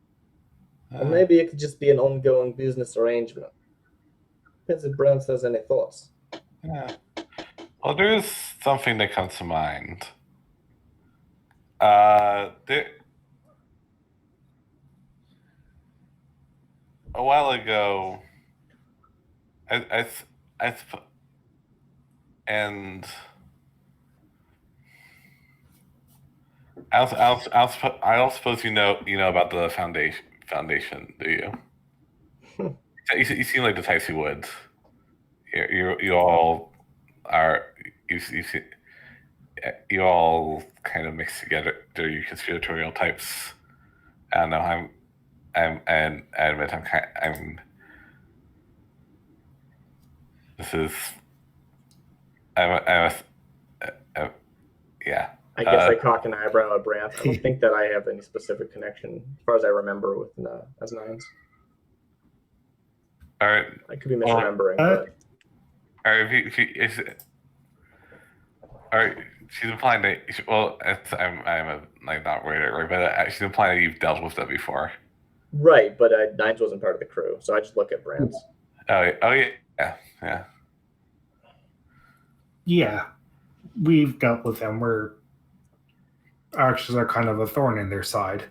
Or maybe it could just be an ongoing business arrangement. Depends if Brent has any thoughts. Yeah. Well, there is something that comes to mind. A while ago, I don't suppose you know about the foundation, do you? You seem like the types who would. You all are you all kind of mix together. You conspiratorial types. I don't know. I admit yeah. I guess I cock an eyebrow at Brant. I don't think that I have any specific connection, as far as I remember, with as Nines. All right. I could be misremembering. But... All right. All right. She's implying that. Well, I'm not worried, right? But she's implying that you've dealt with that before. Right, but Nines wasn't part of the crew, so I just look at Brant. Oh yeah. Yeah, we've dealt with them. Our actions are kind of a thorn in their side.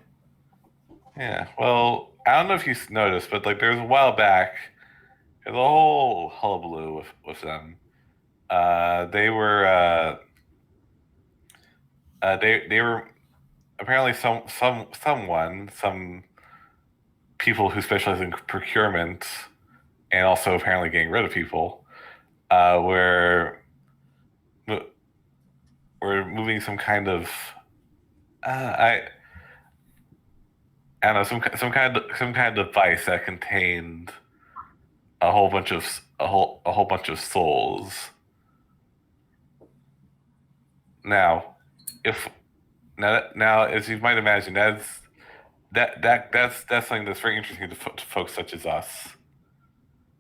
Yeah, well, I don't know if you noticed, but like there was a while back, there's a whole hullabaloo with them. They were apparently some people who specialize in procurement and also apparently getting rid of people were moving some kind of I don't know, some kind of device that contained a whole bunch of souls. Now, as you might imagine, that's something that's very interesting to folks such as us.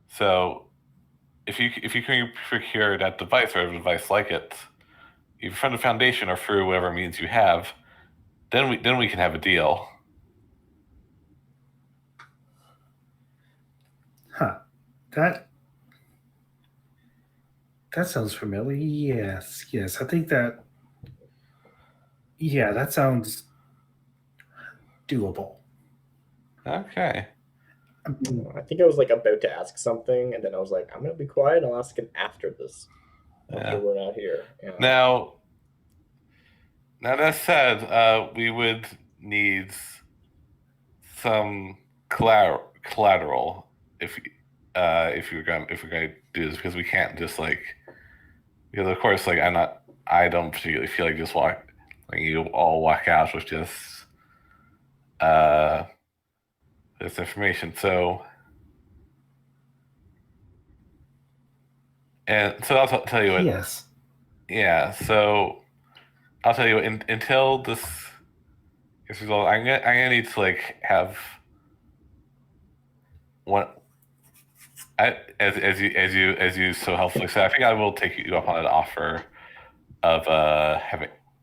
So, if you can procure that device or a device like it, either from the foundation or through whatever means you have, then we can have a deal. Huh. That sounds familiar. Yes. I think that. Yeah, that sounds doable. Okay. I think I was like about to ask something, and then I was like, I'm gonna be quiet. I'll ask it after this. After Yeah. we're not here. Yeah. Now that said, we would need some collateral if we're gonna do this, because we can't just like, because of course, like I don't particularly feel like just you all walk out with just uh this information. So tell you what. Yes. Yeah. So I'll tell you what, until this gets resolved, I'm gonna need to like have one. As you so helpfully said, I think I will take you up on an offer of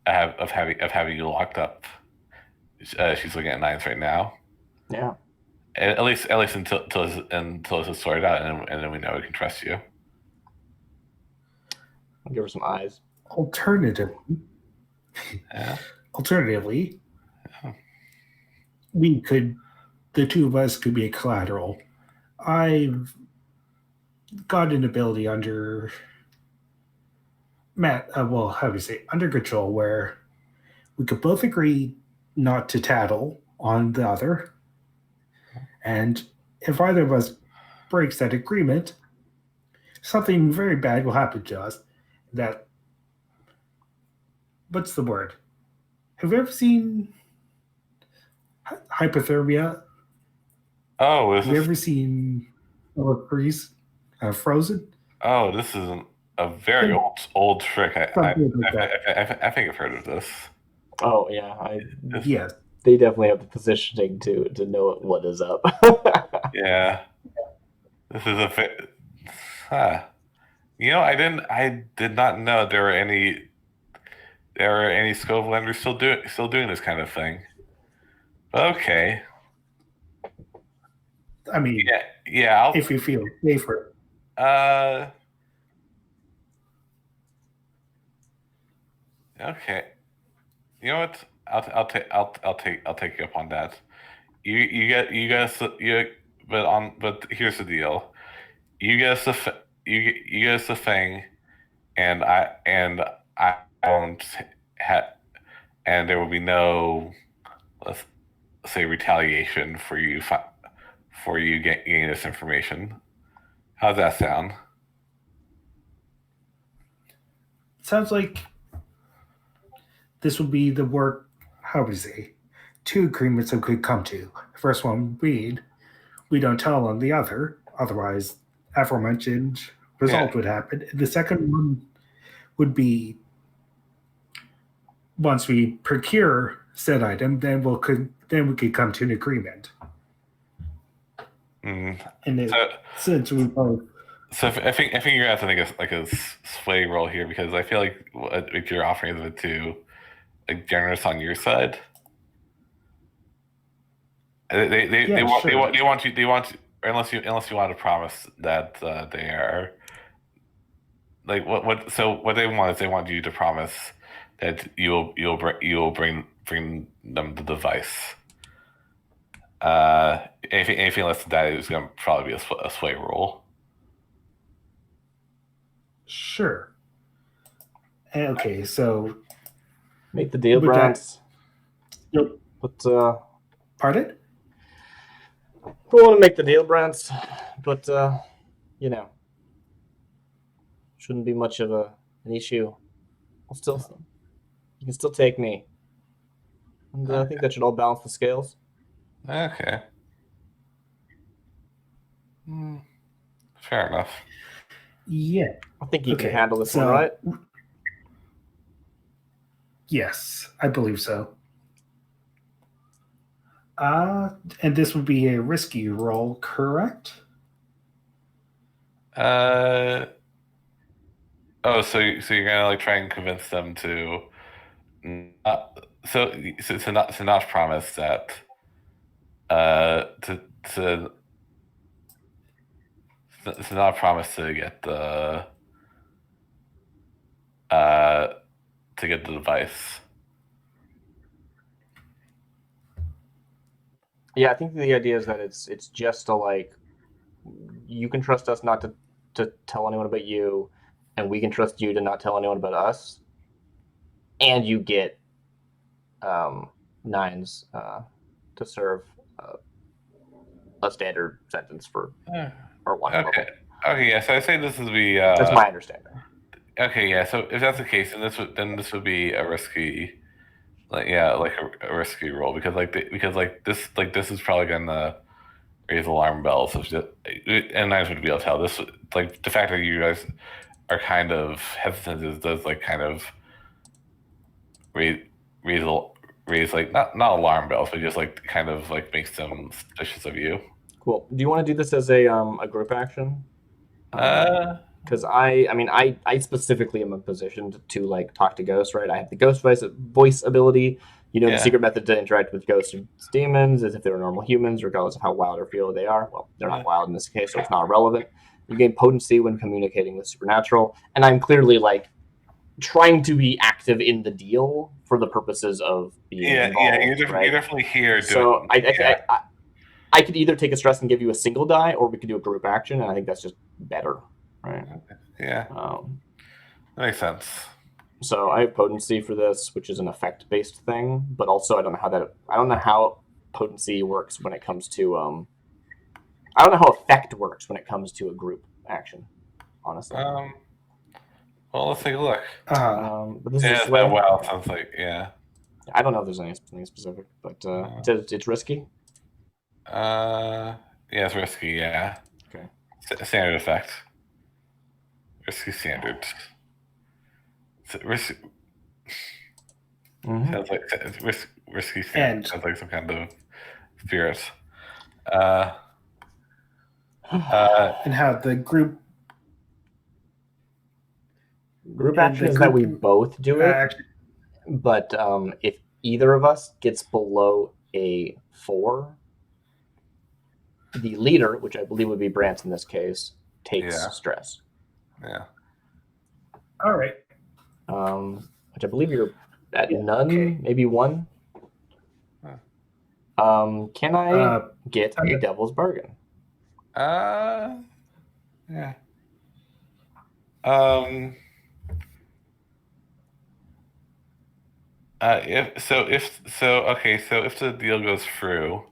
having you locked up. She's looking at 9s right now. Yeah. At least until it's sorted out, and then we know we can trust you. I'll give her some eyes. Alternatively, Yeah. The two of us could be a collateral. I've got an ability under under control, where we could both agree not to tattle on the other. And if either of us breaks that agreement, something very bad will happen to us. What's the word? Have you ever seen hypothermia? Oh, Have you ever seen freeze? Frozen? Oh, this is a very old trick. I think I've heard of this. Oh yeah, Yes. They definitely have the positioning to know what is up. Yeah, this is huh. I did not know there were any Scove lenders still doing this kind of thing. Okay. I mean, yeah. if you feel safer. Okay. You know what? I'll take you up on that. But here's the deal. You get us the thing, and I won't have, and there will be no, let's say, retaliation for you getting this information. How's that sound? Sounds like this would be the work. How would you say? Two agreements that could come to. The first one we don't tell on the other, otherwise aforementioned result would happen. And the second one would be, once we procure said item, then we could come to an agreement. Mm. And since we both. So I think you're gonna have to think of like a sway role here, because I feel like what you're offering is a bit too like generous on your side. They want you, unless you want to promise that they are like what they want is they want you to promise that you'll bring them the device. Anything less than that is going to probably be a sway rule. Sure. Okay, so make the deal, Browns. Yep. But pardon? We want to make the deal, Browns, but shouldn't be much of an issue. You can still take me, and I think that should all balance the scales. Okay. Fair enough. Yeah. I think you can handle this one, right? Yes, I believe so. And this would be a risky roll, correct? So you're gonna like try and convince them to not promise that to not promise to get the device. Yeah, I think the idea is that it's just to like you can trust us not to tell anyone about you, and we can trust you to not tell anyone about us, and you get nines to serve uh, a standard sentence for or one Okay. level. Okay. Yeah. So I say this would be. That's my understanding. Okay. Yeah. So if that's the case, then this would be a risky. Like like a risky roll because this is probably gonna raise alarm bells. And I would be able to tell this like the fact that you guys are kind of hesitant does like kind of raise raise raise like not alarm bells but just like kind of like makes them suspicious of you. Cool. Do you want to do this as a group action? Because I specifically am in position to like talk to ghosts, right? I have the ghost voice ability. You know, the Yeah. secret method to interact with ghosts and demons is if they're normal humans, regardless of how wild or feral they are. Well, they're not wild in this case, so it's not relevant. You gain potency when communicating with supernatural, and I'm clearly like trying to be active in the deal for the purposes of being involved. You're definitely here. So I could either take a stress and give you a single die, or we could do a group action, and I think that's just better, right? Yeah, that makes sense. So I have potency for this, which is an effect-based thing, but also I don't know how potency works when it comes to I don't know how effect works when it comes to a group action, honestly. Well, let's take a look. But this is wow, sounds like I don't know if there's anything specific, but it's risky. Yeah, it's risky. Yeah. Okay. Standard effect. Risky standard. Risky. Mm-hmm. Sounds like risky standard. And sounds like some kind of spirit. And how the group action is that we both do it, but if either of us gets below a 4, the leader, which I believe would be Brant in this case, takes stress. Yeah. All right. Which I believe you're at none, maybe 1. Can I get a devil's bargain? Yeah. If if the deal goes through,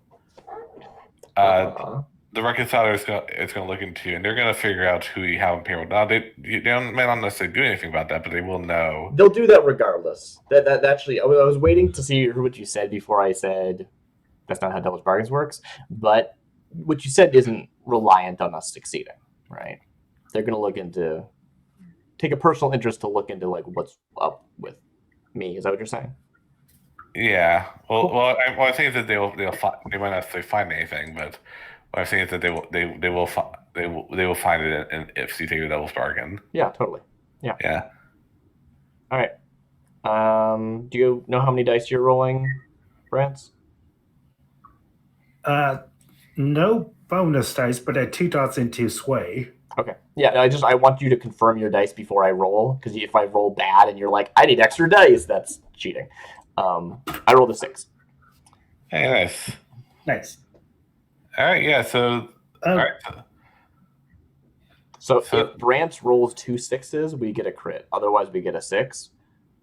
the reconciler is going to look into you, and they're going to figure out who you have on payroll. Now they may not necessarily do anything about that, but they will know. They'll do that regardless. That actually, I was waiting to see what you said before I said that's not how devil's bargains works. But what you said isn't reliant on us succeeding, right? They're going to take a personal interest to look into like what's up with me. Is that what you're saying? Yeah. I think that they might not necessarily find anything, but what I'm saying is that they will find it if you take the devil's bargain. Yeah, totally. Yeah. Yeah. All right. Do you know how many dice you're rolling, Brant? No bonus dice, but I had 2 dots into sway. Okay. Yeah, I want you to confirm your dice before I roll, because if I roll bad and you're like, I need extra dice, that's cheating. I rolled a 6. Hey, Nice. All right. Yeah. So. All right. So if Brant rolls 2 6s, we get a crit. Otherwise, we get a 6.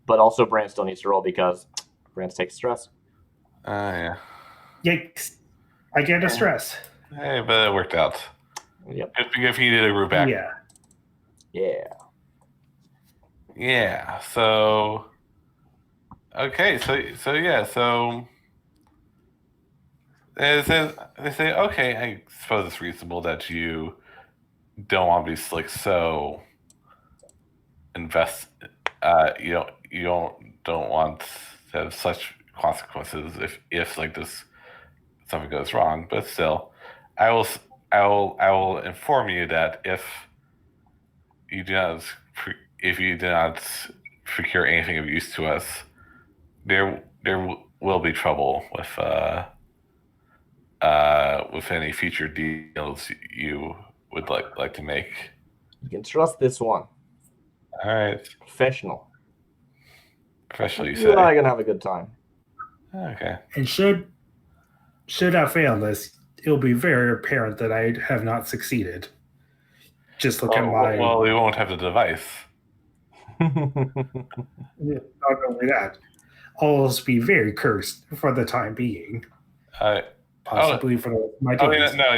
But also, Brant still needs to roll because Brant takes stress. Yeah. Yikes. I get a stress. Hey, but it worked out. Yep. If he did a group action. Yeah. Yeah. So. Okay. So yeah. So. They say, okay, I suppose it's reasonable that you don't want to be like so invest. You don't want to have such consequences if like this something goes wrong. But still, I will inform you that if you do not procure anything of use to us, there will be trouble with any future deals you would like to make. You can trust this one. All right. Professional. Professional, you say? You're not gonna have a good time. Okay. And should should I fail this, it'll be very apparent that I have not succeeded. Just look at my. Well, we won't have the device. Not only that, I'll also be very cursed for the time being. Uh, Possibly for my I mean, days. no,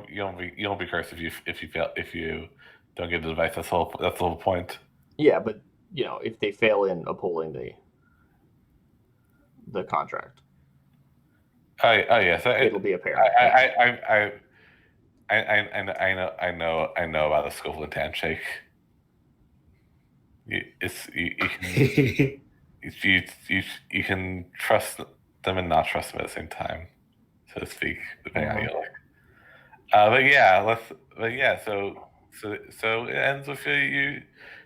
you won't be cursed if you don't get the device. That's the whole point. Yeah, but if they fail in upholding the contract, Yes, it'll be apparent. I know about the Scotland handshake. You can trust them and not trust them at the same time, so to speak, depending on how you like. So it ends with you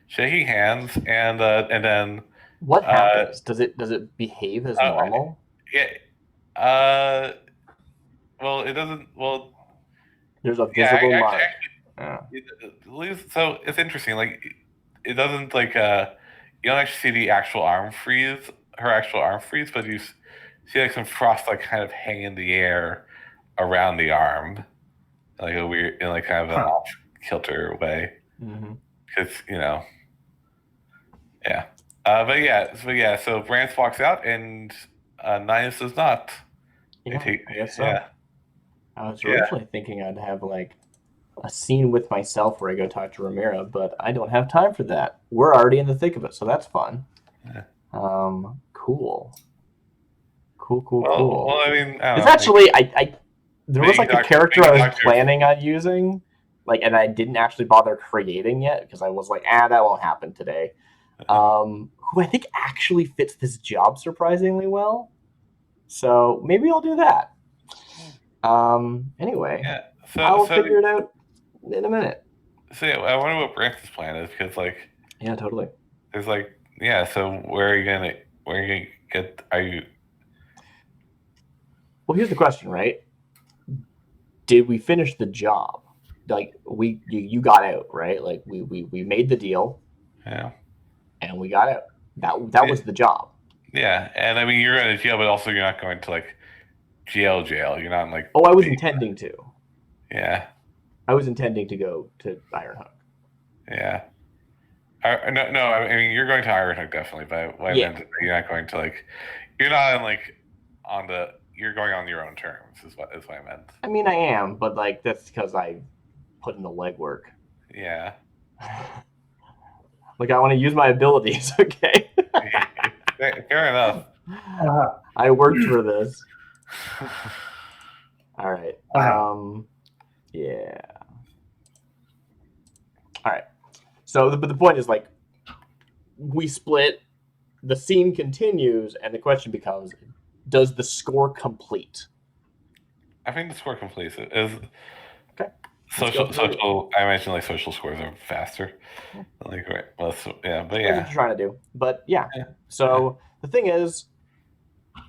shaking hands, and then What happens? Does it behave as normal? Yeah. Well, it doesn't. Well, there's a visible mark. So it's interesting. Like, it doesn't you don't actually see the actual arm freeze, her actual arm freeze, but you see like some frost kind of hang in the air around the arm, like a weird, in kind of an off kilter way. Because yeah. So Brance walks out, and Ninus does not. Yeah, I guess so. Yeah. I was originally thinking I'd have a scene with myself where I go talk to Ramira, but I don't have time for that. We're already in the thick of it, so that's fun. Yeah. Cool. Well, I mean, it's actually there was a character I was planning on using, and I didn't actually bother creating yet because I was like, that won't happen today. Who I think actually fits this job surprisingly well. So maybe I'll do that. Anyway, I'll figure it out in a minute. So I wonder what Brance's plan is, because yeah, totally. There's so where are you gonna get? Are you? Well, here's the question, right? Did we finish the job? You got out, right? We made the deal. Yeah. And we got out. That was the job. Yeah, and I mean, you're going to jail, but also you're not going to jail. You're not I was intending to. Yeah. I was intending to go to Ironhook. Yeah. No. I mean, you're going to Ironhook definitely, but you're not going to you're not on the. You're going on your own terms. Is what I meant. I mean, I am, but that's because I put in the legwork. Yeah. I want to use my abilities, okay? Fair enough. I worked for this. All right. Yeah. All right. So the point is we split, the scene continues, and the question becomes, does the score complete? I think the score completes it. Is okay. Social. I imagine social scores are faster. Right. Well, but yeah. That's what you're trying to do. But yeah. So the thing is,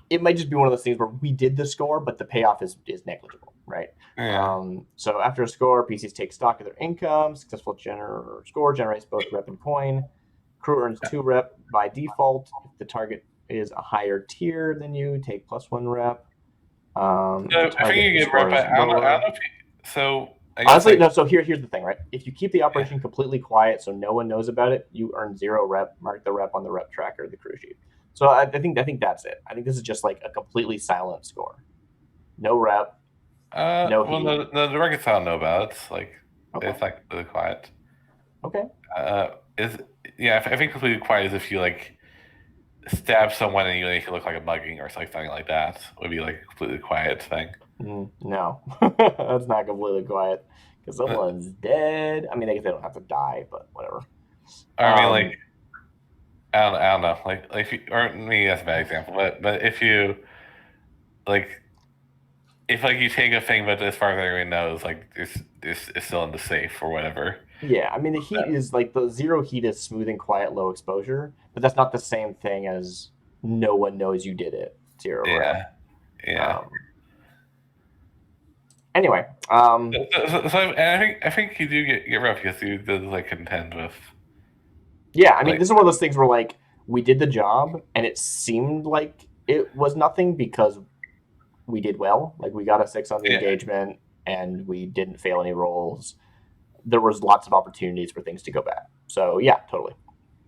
it might just be one of those things where we did the score, but the payoff is negligible, right? Yeah. So after a score, PCs take stock of their income. Successful score generates both rep and coin. Crew earns 2 rep by default. If the target is a higher tier than you, take +1 rep. I think you get rep. I don't know if so. Honestly, no. So here's the thing, right? If you keep the operation completely quiet, so no one knows about it, you earn 0 rep. Mark the rep on the rep tracker of the crew sheet. So I think that's it. I think this is just a completely silent score. No rep. No heat. Well, the records I don't know about. It's it's really quiet. Okay. I think completely quiet is if you stab someone and you make it look like a mugging or something like that. Would be a completely quiet thing. No, that's not completely quiet because someone's dead. I mean, I guess they don't have to die, but whatever. I mean, I don't know. If you, or maybe that's a bad example, but if you if you take a thing, but as far as everyone knows, it's still in the safe or whatever. Yeah, I mean the heat is the 0 heat is smooth and quiet, low exposure, but that's not the same thing as no one knows you did it. 0. Yeah. Yeah. Anyway, so I think you do get rep because you did contend with. Yeah, I mean this is one of those things where we did the job and it seemed like it was nothing because we did well. Like we got a 6 on the Yeah. engagement, and we didn't fail any rolls. There was lots of opportunities for things to go bad. So yeah, totally.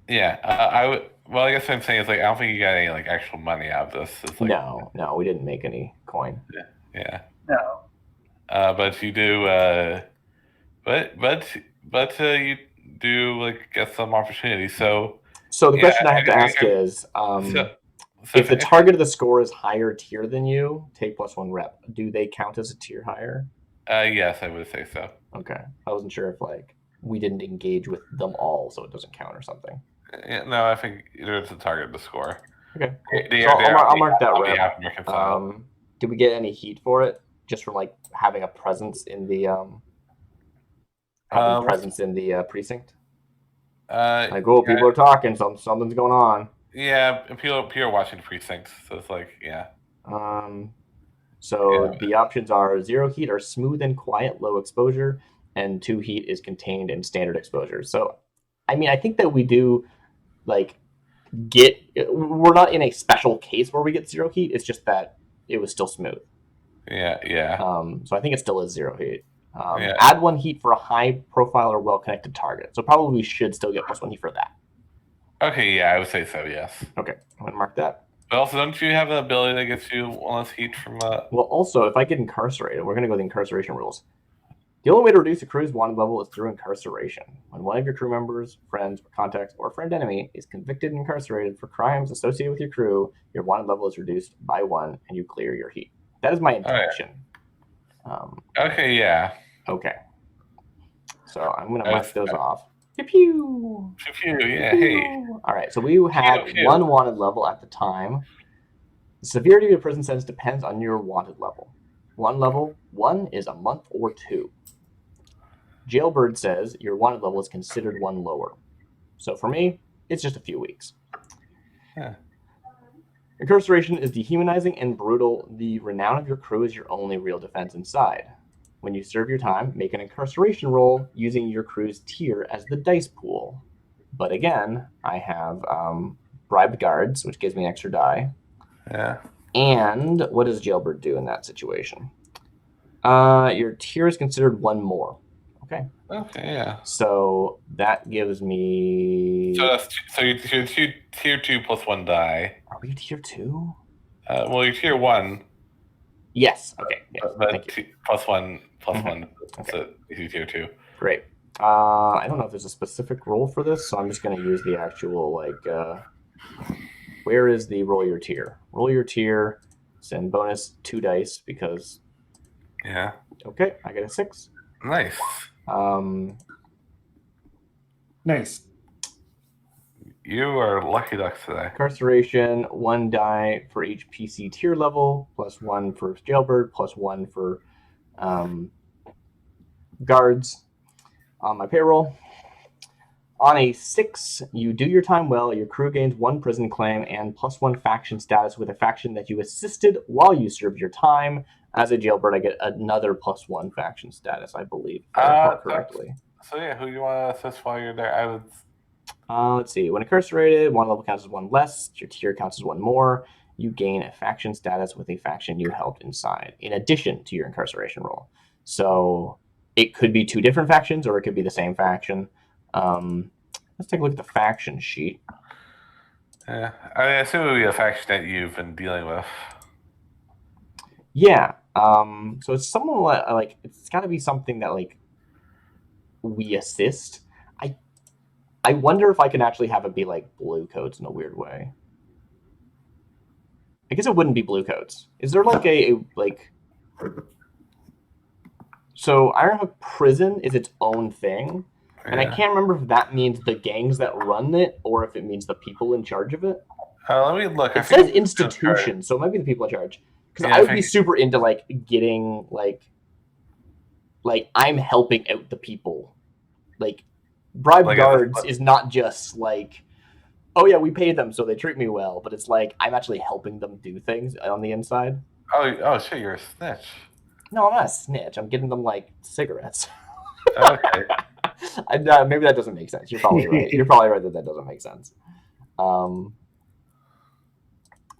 Yeah, I would. Well, I guess what I'm saying is like I don't think you got any like actual money out of this. It's like No, we didn't make any coin. yeah, No. but you do. But you do like get some opportunities. So So the yeah, question I have to ask is, so if the target of the score is higher tier than you, take +1 rep. Do they count as a tier higher? yes, I would say so. Okay, I wasn't sure if like we didn't engage with them all, so it doesn't count or something. Yeah, no, I think there's a target of the score. Okay, cool. They So are I'll mark that on rep. behalf of reconciled. Did we get any heat for it? Just from like having a presence in the precinct? Like, oh, people are talking, something's going on. Yeah, and people are watching the precincts, so it's like, yeah. So the options are 0 heat or smooth and quiet, low exposure, and 2 heat is contained and standard exposure. So, I mean, I think that we do like we're not in a special case where we get 0 heat. It's just that it was still smooth. Yeah. So I think it still is 0 heat. Yeah. Add 1 heat for a high profile or well connected target. So probably we should still get +1 heat for that. Okay, yeah, I would say so, yes. Okay, I'm gonna mark that. But also, don't you have an ability that gets you 1 less heat from Well, also, if I get incarcerated, we're gonna go with the incarceration rules. The only way to reduce a crew's wanted level is through incarceration. When one of your crew members, friends, or contacts, or friend enemy is convicted and incarcerated for crimes associated with your crew, your wanted level is reduced by 1, and you clear your heat. That is my intention. Okay, yeah. Okay. So I'm gonna mark those off. Pew pew. Pew pew, yeah, hey. All right. So we had Pew, pew. 1 wanted level at the time. The severity of your prison sentence depends on your wanted level. Level 1 is a month or 2. Jailbird says your wanted level is considered 1 lower. So for me, it's just a few weeks. Yeah. Incarceration is dehumanizing and brutal. The renown of your crew is your only real defense inside. When you serve your time, make an incarceration roll using your crew's tier as the dice pool. But again, I have bribed guards, which gives me an extra die. Yeah. And what does Jailbird do in that situation? Your tier is considered 1 more. Okay. Okay, yeah. So that gives me. So you're tier 2 plus 1 die. Are we tier 2? Well, you're tier 1. Yes. Okay. Yes. But plus 1 plus 1. Okay. So you're tier 2. Great. I don't know if there's a specific role for this, so I'm just going to use the actual where is the roll your tier? Roll your tier. Send bonus 2 dice because. Yeah. Okay, I get a 6. Nice. Nice. You are lucky ducks today. Incarceration, 1 die for each PC tier level, plus 1 for Jailbird, plus 1 for guards on my payroll. On a 6, you do your time well. Your crew gains 1 prison claim and plus 1 faction status with a faction that you assisted while you served your time. As a Jailbird, I get another plus 1 faction status, I believe, if I recall correctly. So yeah, who do you want to assist while you're there? I would. Let's see. When incarcerated, 1 level counts as 1 less. Your tier counts as 1 more. You gain a faction status with a faction you helped inside, in addition to your incarceration roll. So it could be 2 different factions, or it could be the same faction. Let's take a look at the faction sheet. Yeah, I assume it would be a faction that you've been dealing with. Yeah. So it's someone like it's got to be something that like we assist. I wonder if I can actually have it be like blue coats in a weird way. I guess it wouldn't be blue coats. Is there like a like? So Ironhook Prison is its own thing, and I can't remember if that means the gangs that run it or if it means the people in charge of it. Let me look. It says institution, so it might be the people in charge. Because I would be super into like getting like I'm helping out the people. Like bribe guards is not just like, oh yeah, we paid them so they treat me well, but it's like I'm actually helping them do things on the inside. Oh shit, you're a snitch. No, I'm not a snitch. I'm getting them like cigarettes. Okay. Maybe that doesn't make sense. You're probably right. You're probably right that doesn't make sense.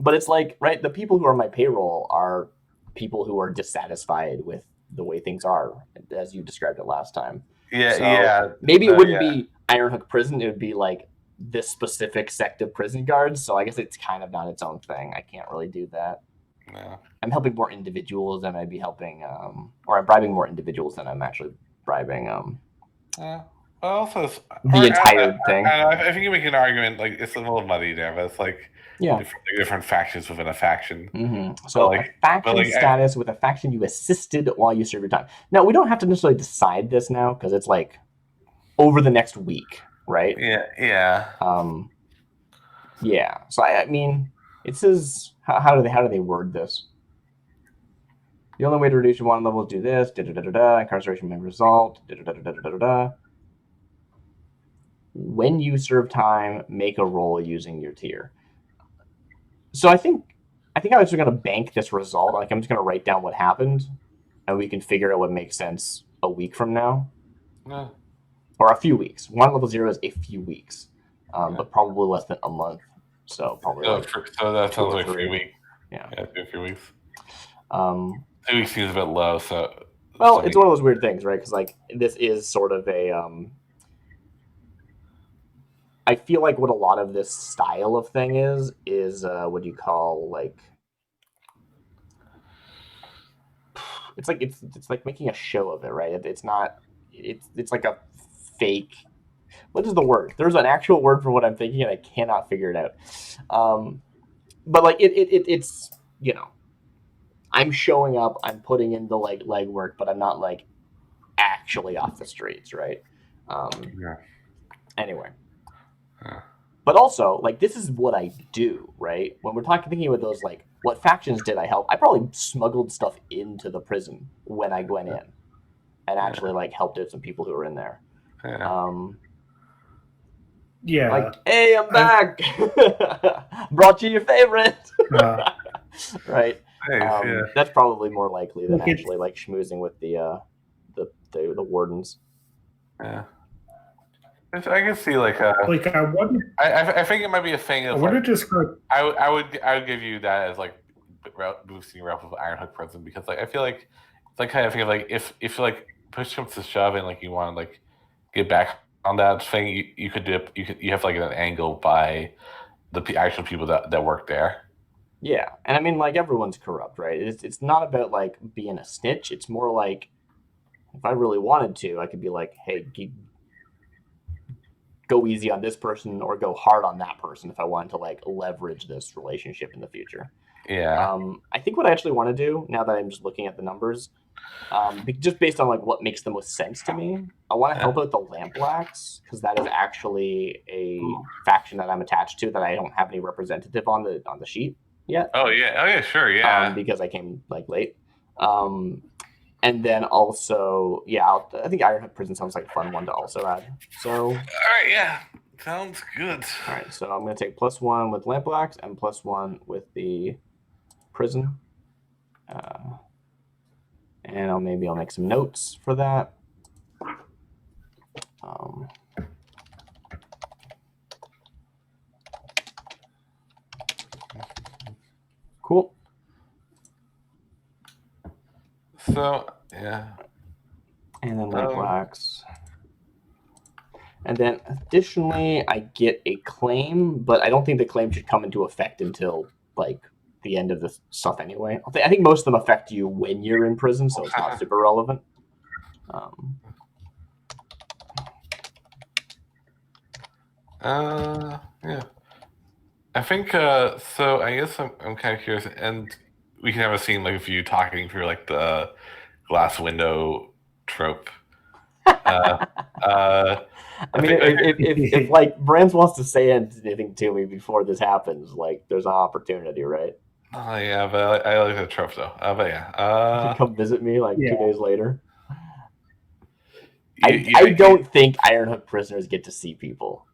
But it's like, right, the people who are on my payroll are people who are dissatisfied with the way things are, as you described it last time. Yeah, So yeah. maybe it wouldn't be Ironhook Prison. It would be like this specific sect of prison guards. So I guess it's kind of not its own thing. I can't really do that. No. I'm helping more individuals than I'd be helping, or I'm bribing more individuals than I'm actually bribing. Well, also, The entire thing. I think you make an argument like it's a little muddy there, but it's like Yeah. different factions within a faction. Mm-hmm. So But, a faction status with a faction you assisted while you serve your time. Now we don't have to necessarily decide this now because it's like over the next week, right? Yeah, yeah. Yeah. So I mean, it says how do they word this? The only way to reduce your one level is do this. Da da da da da. Incarceration may result. Da da da da da da da. When you serve time, make a roll using your tier. So I think I was just gonna bank this result. Like I'm just gonna write down what happened, and we can figure out what makes sense a week from now, or a few weeks. 1 level 0 is a few weeks, but probably less than a month. So probably. So that sounds like 3 weeks. Yeah, 3 weeks. 2 weeks seems a bit low. So well, it's one of those weird things, right? Because like this is sort of a. I feel like what a lot of this style of thing is what do you call like? It's like making a show of it, right? It's not. It's like a fake. What is the word? There's an actual word for what I'm thinking, and I cannot figure it out. But like it's I'm showing up, I'm putting in the like legwork, but I'm not like actually off the streets, right? Anyway. But also, like, this is what I do, right? When we're thinking about those, like, what factions did I help? I probably smuggled stuff into the prison when I went in, and actually like helped out some people who were in there. Yeah. Like, hey, I'm back. Brought you your favorite. Right. Nice, that's probably more likely than actually like schmoozing with the wardens. Yeah. I can see like I wonder. I think it might be a thing of. I wonder just. I would give you that as like boosting your of Ironhook Prison because like I feel like it's like kind of thing of like if like push comes to shove and like you want to like get back on that thing you could do it, you have like an angle by the actual people that work there. Yeah, and I mean like everyone's corrupt, right? It's not about like being a snitch. It's more like if I really wanted to, I could be like, hey, go easy on this person or go hard on that person if I wanted to like leverage this relationship in the future. Yeah. I think what I actually want to do now that I'm just looking at the numbers, just based on like what makes the most sense to me, I want to help out the Lampblacks because that is actually a faction that I'm attached to that I don't have any representative on the sheet yet. Oh yeah, sure, yeah. Because I came like late. And then also, I think Ironhook Prison sounds like a fun one to also add. So, all right, yeah, sounds good. All right, so I'm going to take +1 with Lampblacks and +1 with the prison, and I'll make some notes for that. Cool. So yeah, and then Lampblacks. And then additionally, I get a claim, but I don't think the claim should come into effect until like the end of the stuff anyway. I think most of them affect you when you're in prison, so it's not super relevant. Yeah. I think so. I guess I'm kind of curious, and we can have a scene like of you talking through like the glass window trope. I mean, if like Brands wants to say anything to me before this happens, like there's an opportunity, right? Oh yeah, but I like the trope though. But yeah, come visit me like 2 days later. I don't think Ironhook prisoners get to see people.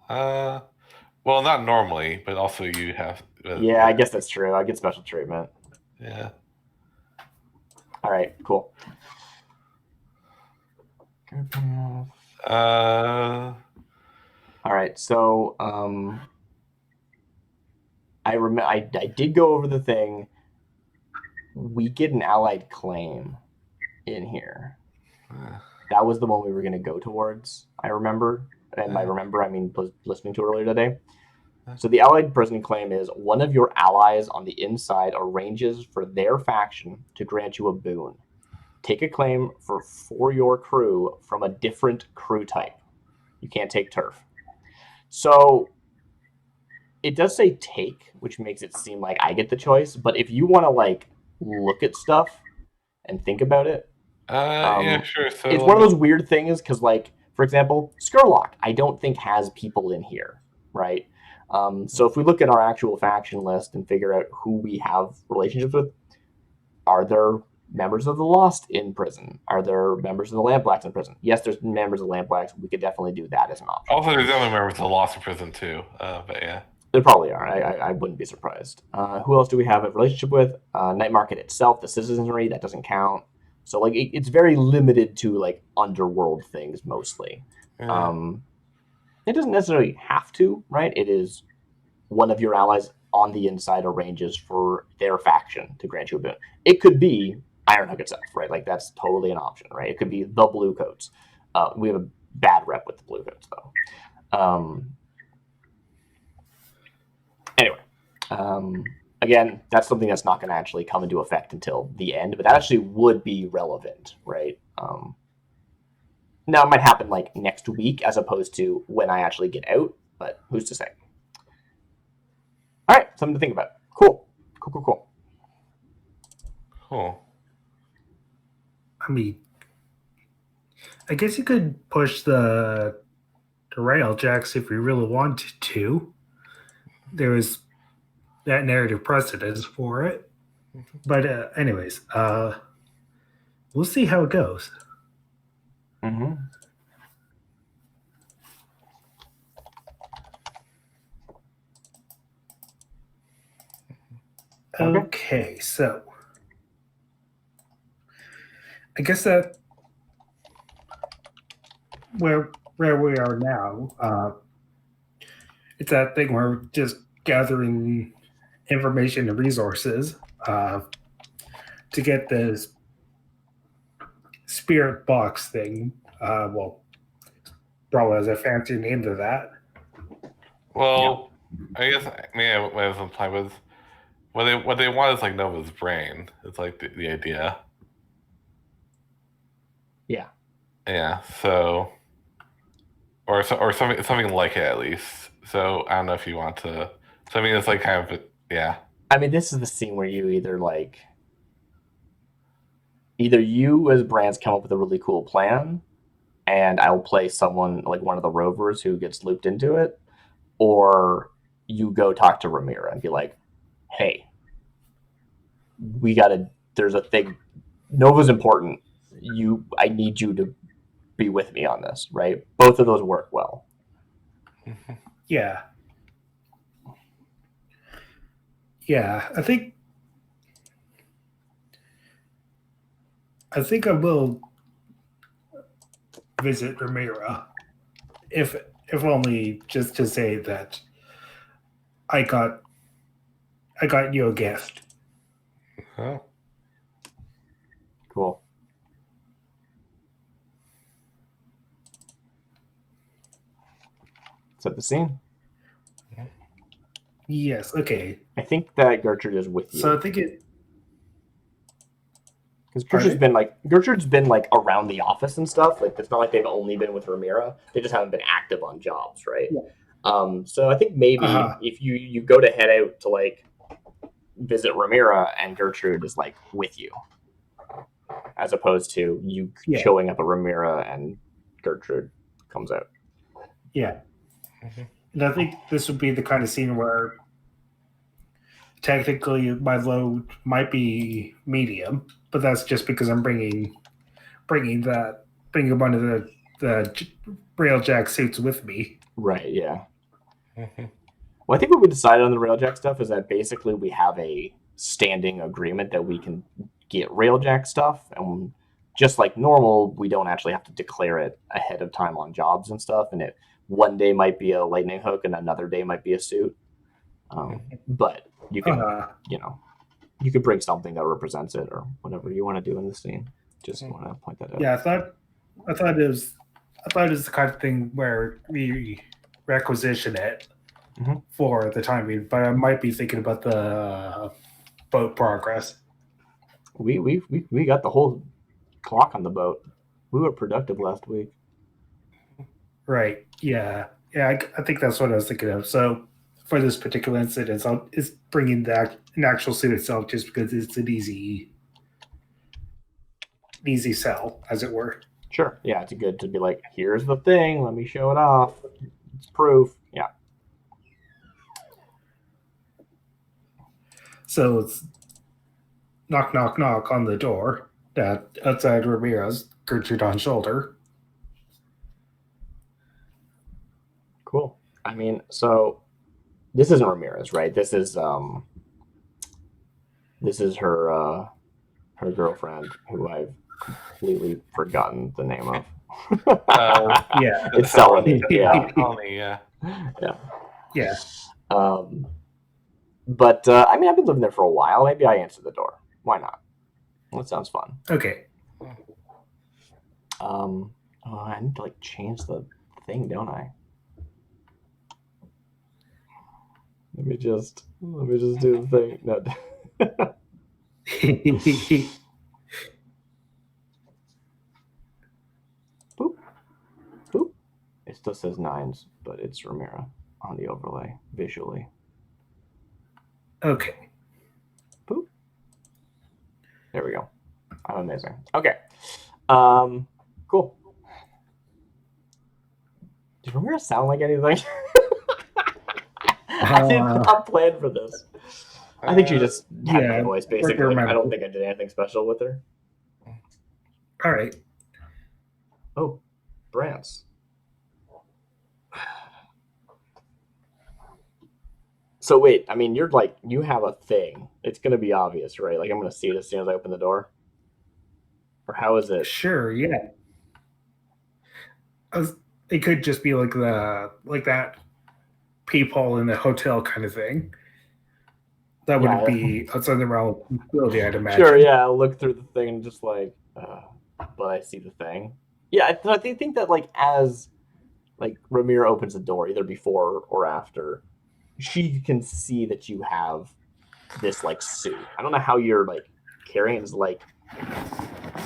Well, not normally, but also you have. Yeah, I guess that's true. I get special treatment. Yeah. All right. Cool. All right. So, I did go over the thing. we get an allied claim in here. That was the one we were going to go towards, I remember. And by remember, I mean listening to earlier today. So the allied prison claim is one of your allies on the inside arranges for their faction to grant you a boon. Take a claim for your crew from a different crew type. You can't take turf. So it does say take, which makes it seem like I get the choice. But if you want to like look at stuff and think about it, yeah, sure. So it's one of those weird things because, like, for example, Skurlock, I don't think has people in here, right? So if we look at our actual faction list and figure out who we have relationships with, are there members of the Lost in prison? Are there members of the Lampblacks in prison? Yes, there's members of the Lampblacks. We could definitely do that as an option. Also, there's other members of the Lost in prison too. But yeah. There probably are. I wouldn't be surprised. Who else do we have a relationship with? Nightmarket itself, the citizenry, that doesn't count. So like it's very limited to like underworld things mostly. Yeah. It doesn't necessarily have to, right? It is one of your allies on the inside arranges for their faction to grant you a boon. It could be Ironhook itself, right? Like that's totally an option, right? It could be the Bluecoats. We have a bad rep with the Bluecoats though. Anyway, again, that's something that's not going to actually come into effect until the end, but that actually would be relevant, right? Now, it might happen like next week as opposed to when I actually get out, but who's to say? All right, something to think about. Cool. I mean, I guess you could push the Railjacks if you really wanted to. There was that narrative precedence for it. But anyways, we'll see how it goes. Mm-hmm. Okay, so I guess that where we are now, it's that thing where we're just gathering information and resources to get this spirit box thing. Well, probably has a fancy name to that. Well, yeah. I guess what I was implying was what they want is like Nova's brain. It's like the idea. Yeah. Yeah. So, or something like it at least. So I don't know if you want to. So I mean, it's like kind of yeah. I mean, this is the scene where you either you as Brands come up with a really cool plan, and I'll play someone like one of the rovers who gets looped into it, or you go talk to Ramira and be like, hey, there's a thing. Nova's important. I need you to be with me on this, right? Both of those work well. Yeah. Yeah, I think I will visit Ramira, if only just to say that I got you a gift. Oh. Cool. Set the scene. Yes. Okay. I think that Gertrude is with you. So I think it. Because Gertrude's been like around the office and stuff. Like it's not like they've only been with Ramira. They just haven't been active on jobs, right? Yeah. So I think maybe if you go to head out to like visit Ramira and Gertrude is like with you, as opposed to you showing up at Ramira and Gertrude comes out. Yeah. Mm-hmm. And I think this would be the kind of scene where technically my load might be medium, but that's just because I'm bringing one of the Railjack suits with me. Right. Yeah. Well, I think what we decided on the Railjack stuff is that basically we have a standing agreement that we can get Railjack stuff, and just like normal, we don't actually have to declare it ahead of time on jobs and stuff. And it one day might be a lightning hook, and another day might be a suit. But you can, you could bring something that represents it or whatever you want to do in the scene. Just want to point that out. Yeah, I thought it was the kind of thing where we requisition it for the time being, but I might be thinking about the boat progress. We got the whole clock on the boat. We were productive last week. Right. Yeah. Yeah. I think that's what I was thinking of. So for this particular incident, it's bringing an actual suit itself just because it's an easy sell, as it were. Sure. Yeah, it's good to be like, here's the thing. Let me show it off. It's proof. Yeah. So it's knock, knock, knock on the door. That outside Ramirez, Gertrude on shoulder. Cool. I mean, so this isn't Ramirez, right? This is her girlfriend, who I've completely forgotten the name of. Yeah, it's Selene. Yeah. Yeah. But I mean, I've been living there for a while. Maybe I answer the door. Why not? That sounds fun. Okay. I need to like change the thing, don't I? Let me just do the thing. No. Boop. Boop. It still says 9s, but it's Ramira on the overlay visually. Okay. Boop. There we go. I'm amazing. Okay. Cool. Did Ramira sound like anything? I did not plan for this. I think she just had my voice, basically. I don't think I did anything special with her. All right. Oh, Brance. So wait, I mean, you have a thing. It's going to be obvious, right? Like, I'm going to see it as soon as I open the door. Or how is it? Sure, yeah. It could just be like that peephole in the hotel kind of thing. That wouldn't be outside the realm of possibility, I'd imagine. Sure, yeah. I'll look through the thing and just like, but I see the thing. Yeah, I think that like as like Ramira opens the door, either before or after, she can see that you have this like suit. I don't know how you're like carrying it. It's like,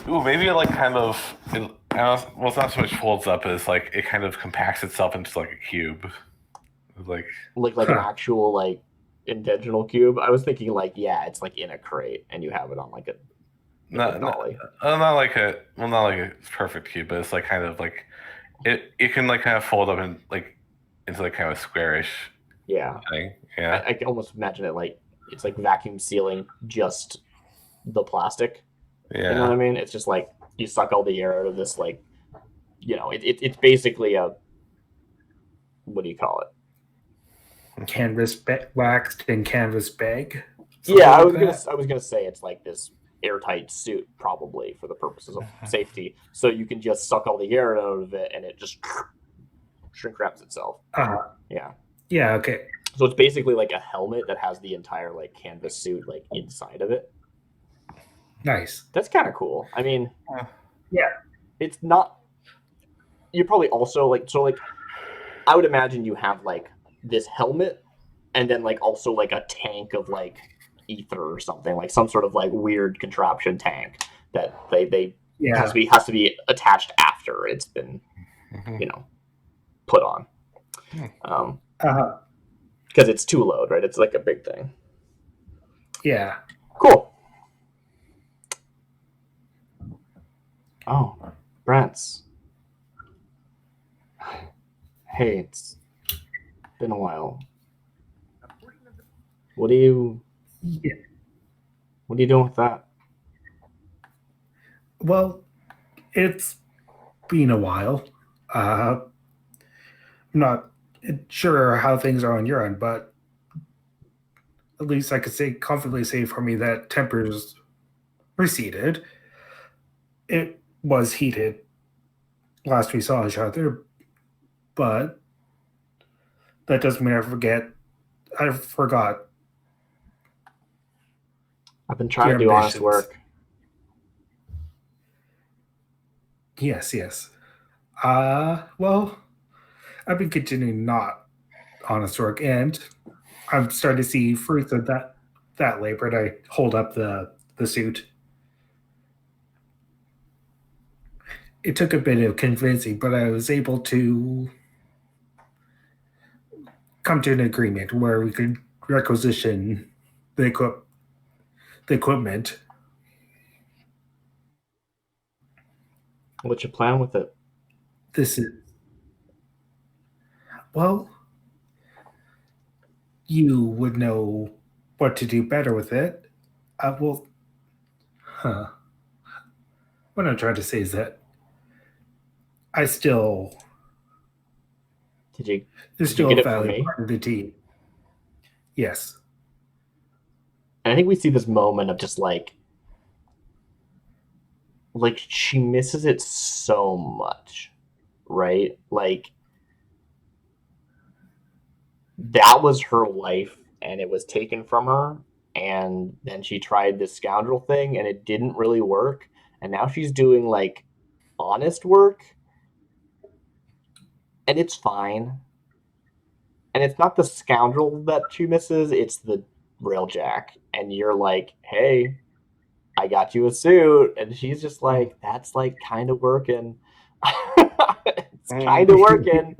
ooh, maybe it like kind of. Well, it's not so much folds up as like it kind of compacts itself into like a cube, like an actual like intentional cube. I was thinking like, yeah, it's like in a crate and you have it on like a dolly. Not like a perfect cube, but it's like kind of like it can like kind of fold up and like into like kind of a squarish thing. Yeah, I can almost imagine it like it's like vacuum sealing just the plastic. Yeah, you know what I mean? It's just like you suck all the air out of this, like, you know, it's basically a, what do you call it? Canvas waxed in canvas bag. Yeah, I was gonna say it's like this airtight suit, probably for the purposes of safety, so you can just suck all the air out of it and it just shrink wraps itself. Yeah. Yeah. Okay. So it's basically like a helmet that has the entire like canvas suit like inside of it. Nice. That's kind of cool. I mean, yeah, it's not. You're probably also like, so like, I would imagine you have like this helmet and then like also like a tank of like ether or something, like some sort of like weird contraption tank that they has to be attached after it's been put on. Because it's two load, right? It's like a big thing. Yeah. Cool. Oh, Brents. Hey, it's been a while. What are you doing with that? Well, it's been a while. I'm not sure how things are on your end, but at least I could confidently say for me that tempers receded. It was heated last we saw each other, but that doesn't mean I forgot. I've been trying your to do honest ambitions. work. Yes. Well, I've been continuing not honest work, and I'm starting to see fruits of that labor. And I hold up the suit. It took a bit of convincing, but I was able to come to an agreement where we could requisition the equipment. What's your plan with it? This is well, you would know what to do better with it. Well, huh. What I'm trying to say is that I still Did you there's did you still get a it from valuable me? part of the team. Yes. And I think we see this moment of just like she misses it so much, right? Like that was her life and it was taken from her, and then she tried this scoundrel thing and it didn't really work, and now she's doing like honest work and it's fine. And it's not the scoundrel that she misses, it's the railjack. And you're like, hey, I got you a suit. And she's just like, that's like kind of working. It's kind of working.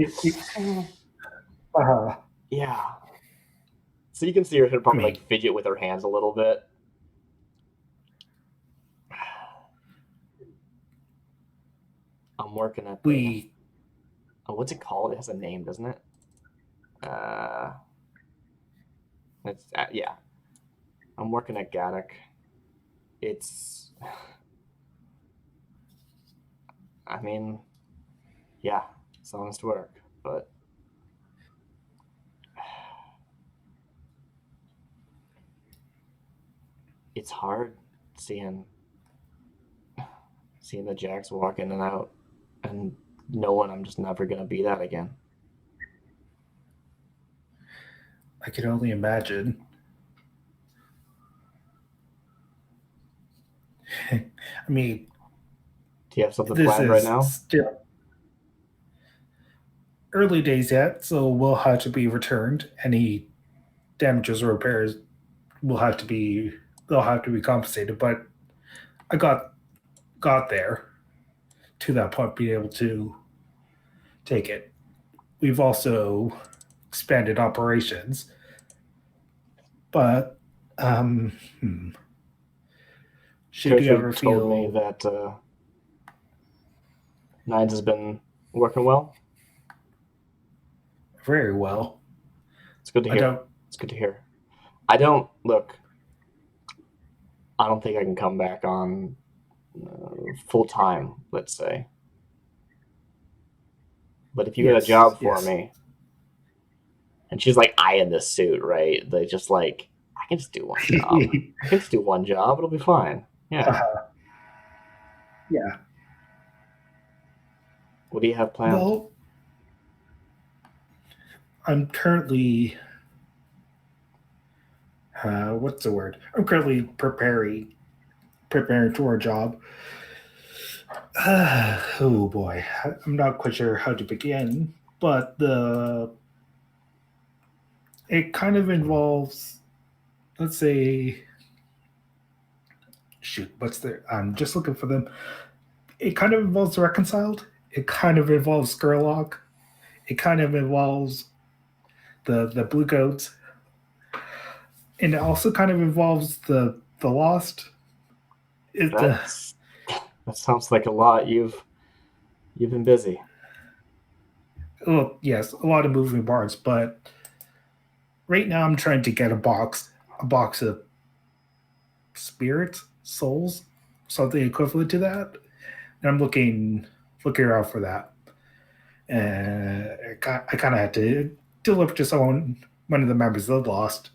uh, Yeah. So you can see her I probably mean, like fidget with her hands a little bit. I'm working at the we what's it called? It has a name, doesn't it? Uh, it's yeah. I'm working at Gaddock. It's, I mean, yeah, it's honest work, but it's hard seeing the Jacks walk in and out, and knowing I'm just never gonna be that again. I can only imagine. I mean, Do you have something this planned right is now? still early days yet, so will have to be returned. Any damages or repairs will have to be they'll have to be compensated. But I got there to that point, being able to take it. We've also expanded operations, but hmm, should you Gertrude ever told me feel that Nines has been working well. very well, It's good to I hear. don't. It's good to hear. I don't look. I don't think I can come back on full time. Let's say, but if you get a job for Yes. me, and she's like eyeing this suit, right? They just like, I can just do one job. I can just do one job. It'll be fine. Yeah. Yeah. What do you have planned? Well, I'm currently what's the word? I'm currently preparing for a job. Oh boy, I'm not quite sure how to begin, but the it kind of involves, let's say, shoot, what's the? I'm just looking for them. It kind of involves reconciled. It kind of involves Skurlock. It kind of involves the blue coats, and it also kind of involves the lost. It That's that sounds like a lot. You've been busy. well, yes, a lot of moving parts, but right now I'm trying to get a box of spirits, souls, something equivalent to that, and I'm looking around for that. And I kind of had to deliver to one of the members of the Lost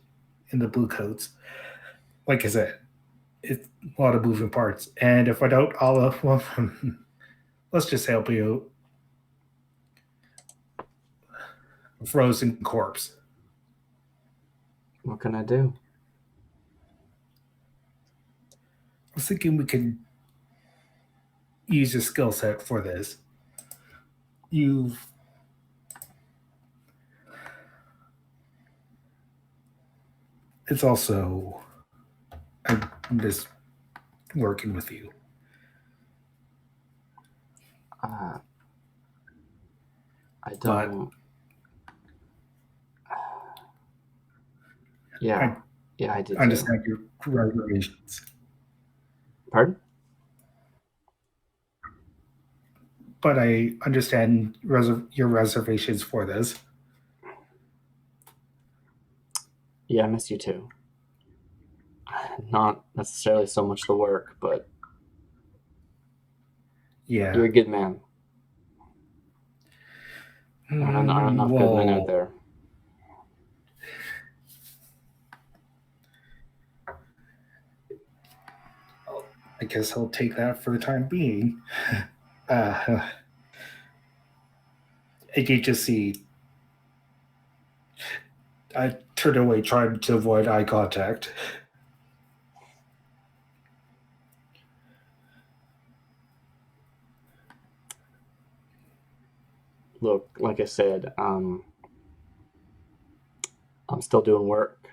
in the blue coats. Like I said, it's a lot of moving parts, and if I don't, well, let's just help you a frozen corpse. What can I do? was thinking we could use your skill set for this. It's also I miss working with you. I don't. Yeah, I did. I understand your reservations, Pardon? but I understand your reservations for this. Yeah, I miss you too. Not necessarily so much the work, but Yeah, you're a good man. Aren't enough good men out there. I guess I'll take that for the time being. I can just see. I turned away, trying to avoid eye contact. Look, like I said, I'm still doing work.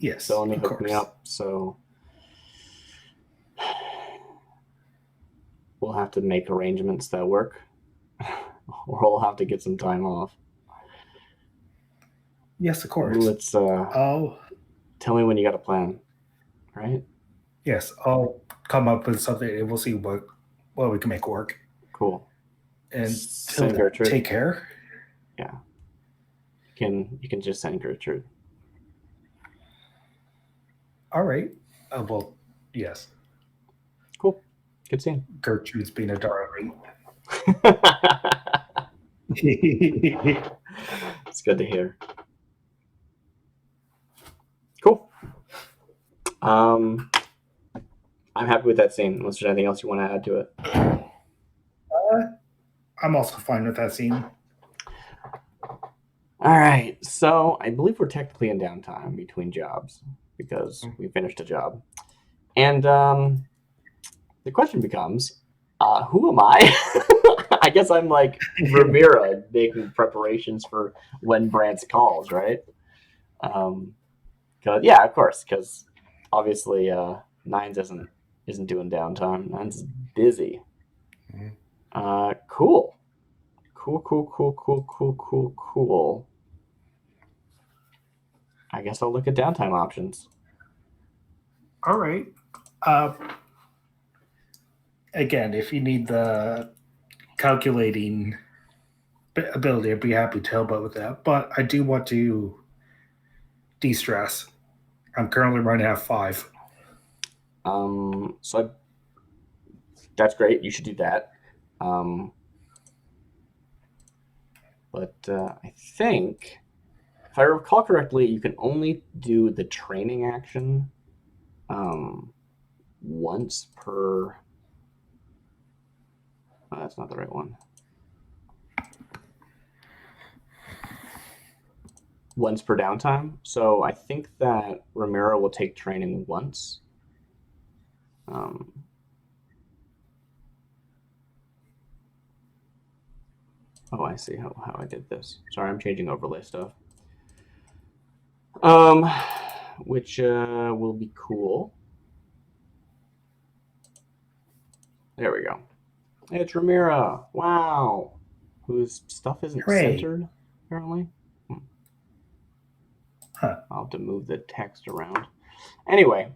Yes, So let me of hook course. me up. So we'll have to make arrangements that work, or we'll have to get some time off. Yes, of course. Let's tell me when you got a plan, right? Yes, I'll come up with something and we'll see what we can make work. Cool. And send Gertrude. Take care. Yeah. You can just send Gertrude. All right. Well, yes. Cool. Good seeing. Gertrude's being a darling. It's good to hear. Cool. I'm happy with that scene. Unless there's anything else you want to add to it. I'm also fine with that scene. All right. So I believe we're technically in downtime between jobs because we finished a job. And the question becomes, who am I? I guess I'm like Ramira making preparations for when Brant's calls, right? Yeah, of course, because obviously Nines isn't doing downtime. Nines is busy. Cool. I guess I'll look at downtime options. All right. Again, if you need the calculating ability, I'd be happy to help out with that. But I do want to de-stress. I'm currently running at 5. That's great. You should do that. But I think, if I recall correctly, you can only do the training action once per. Oh, that's not the right one. Once per downtime. So I think that Ramiro will take training once. Oh, I see how I did this. Sorry, I'm changing overlay stuff. Which will be cool. There we go. It's Ramira. Wow. Whose stuff isn't centered, apparently. Huh. I'll have to move the text around. Anyway,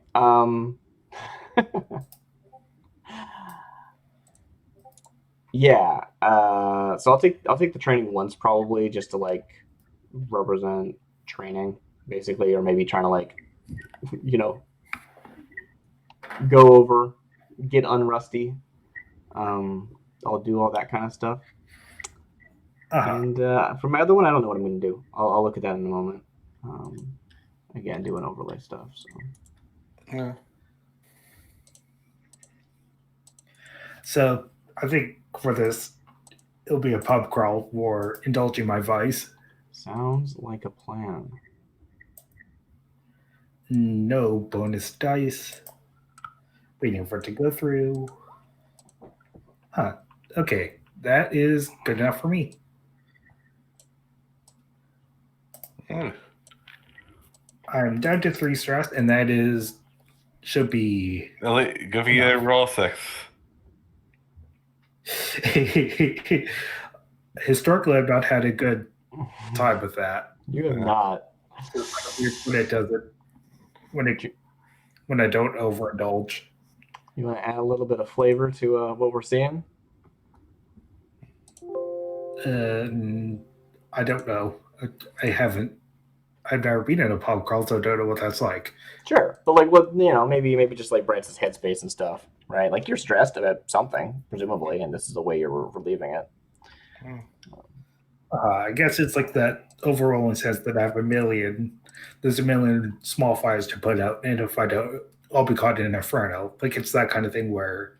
yeah. So I'll take the training once probably just to like represent training basically, or maybe trying to like go over, get unrusty. I'll do all that kind of stuff. And for my other one, I don't know what I'm going to do. I'll look at that in a moment. Again, doing overlay stuff. So. Yeah. So I think for this, it'll be a pub crawl for indulging my vice. Sounds like a plan. No bonus dice. Waiting for it to go through. Huh. Okay. That is good enough for me. Mm. I'm down to 3 stress, and that should be Give me a roll 6. Historically, I've not had a good time with that. You have not. When it does it, when I don't overindulge. You want to add a little bit of flavor to what we're seeing? I don't know. I haven't. I've never been in a pub crawl, so I don't know what that's like. Sure, but like what maybe just like Brance's headspace and stuff, right? Like you're stressed about something, presumably, and this is the way you're relieving it. I guess it's like that overall sense that I have there's a million small fires to put out, and if I don't, I'll be caught in an inferno. Like it's that kind of thing where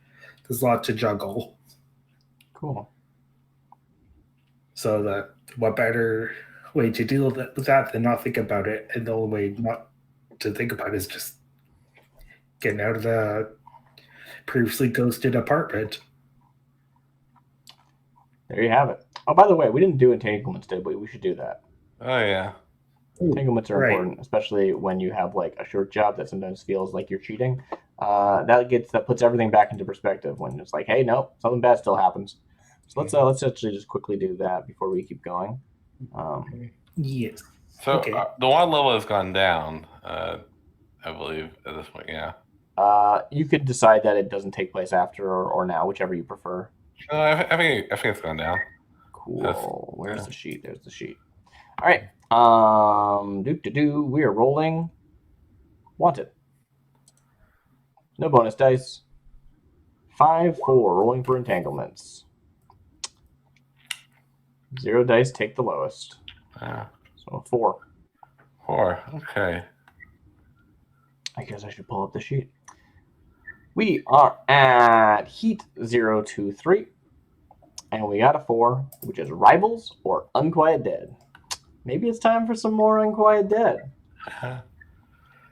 there's a lot to juggle. Cool. So what better way to deal with that than not think about it, and the only way not to think about it is just getting out of the previously ghosted apartment. There you have it. Oh, by the way, we didn't do entanglements, did we? We should do that. Oh yeah. Entanglements are important, especially when you have like a short job that sometimes feels like you're cheating. That puts everything back into perspective when it's like, hey, no, something bad still happens. So let's actually just quickly do that before we keep going. Yes. So Okay. The one level has gone down, I believe, at this point. Yeah. You could decide that it doesn't take place after or now, whichever you prefer. No, I think it's gone down. Cool. Where's the sheet? There's the sheet. All right. We are rolling wanted. No bonus dice. 5, 4. Rolling for entanglements. 0 dice. Take the lowest. So 4. 4. Okay. I guess I should pull up the sheet. We are at heat 023. And we got a 4, which is Rivals or Unquiet Dead. Maybe it's time for some more Unquiet Dead.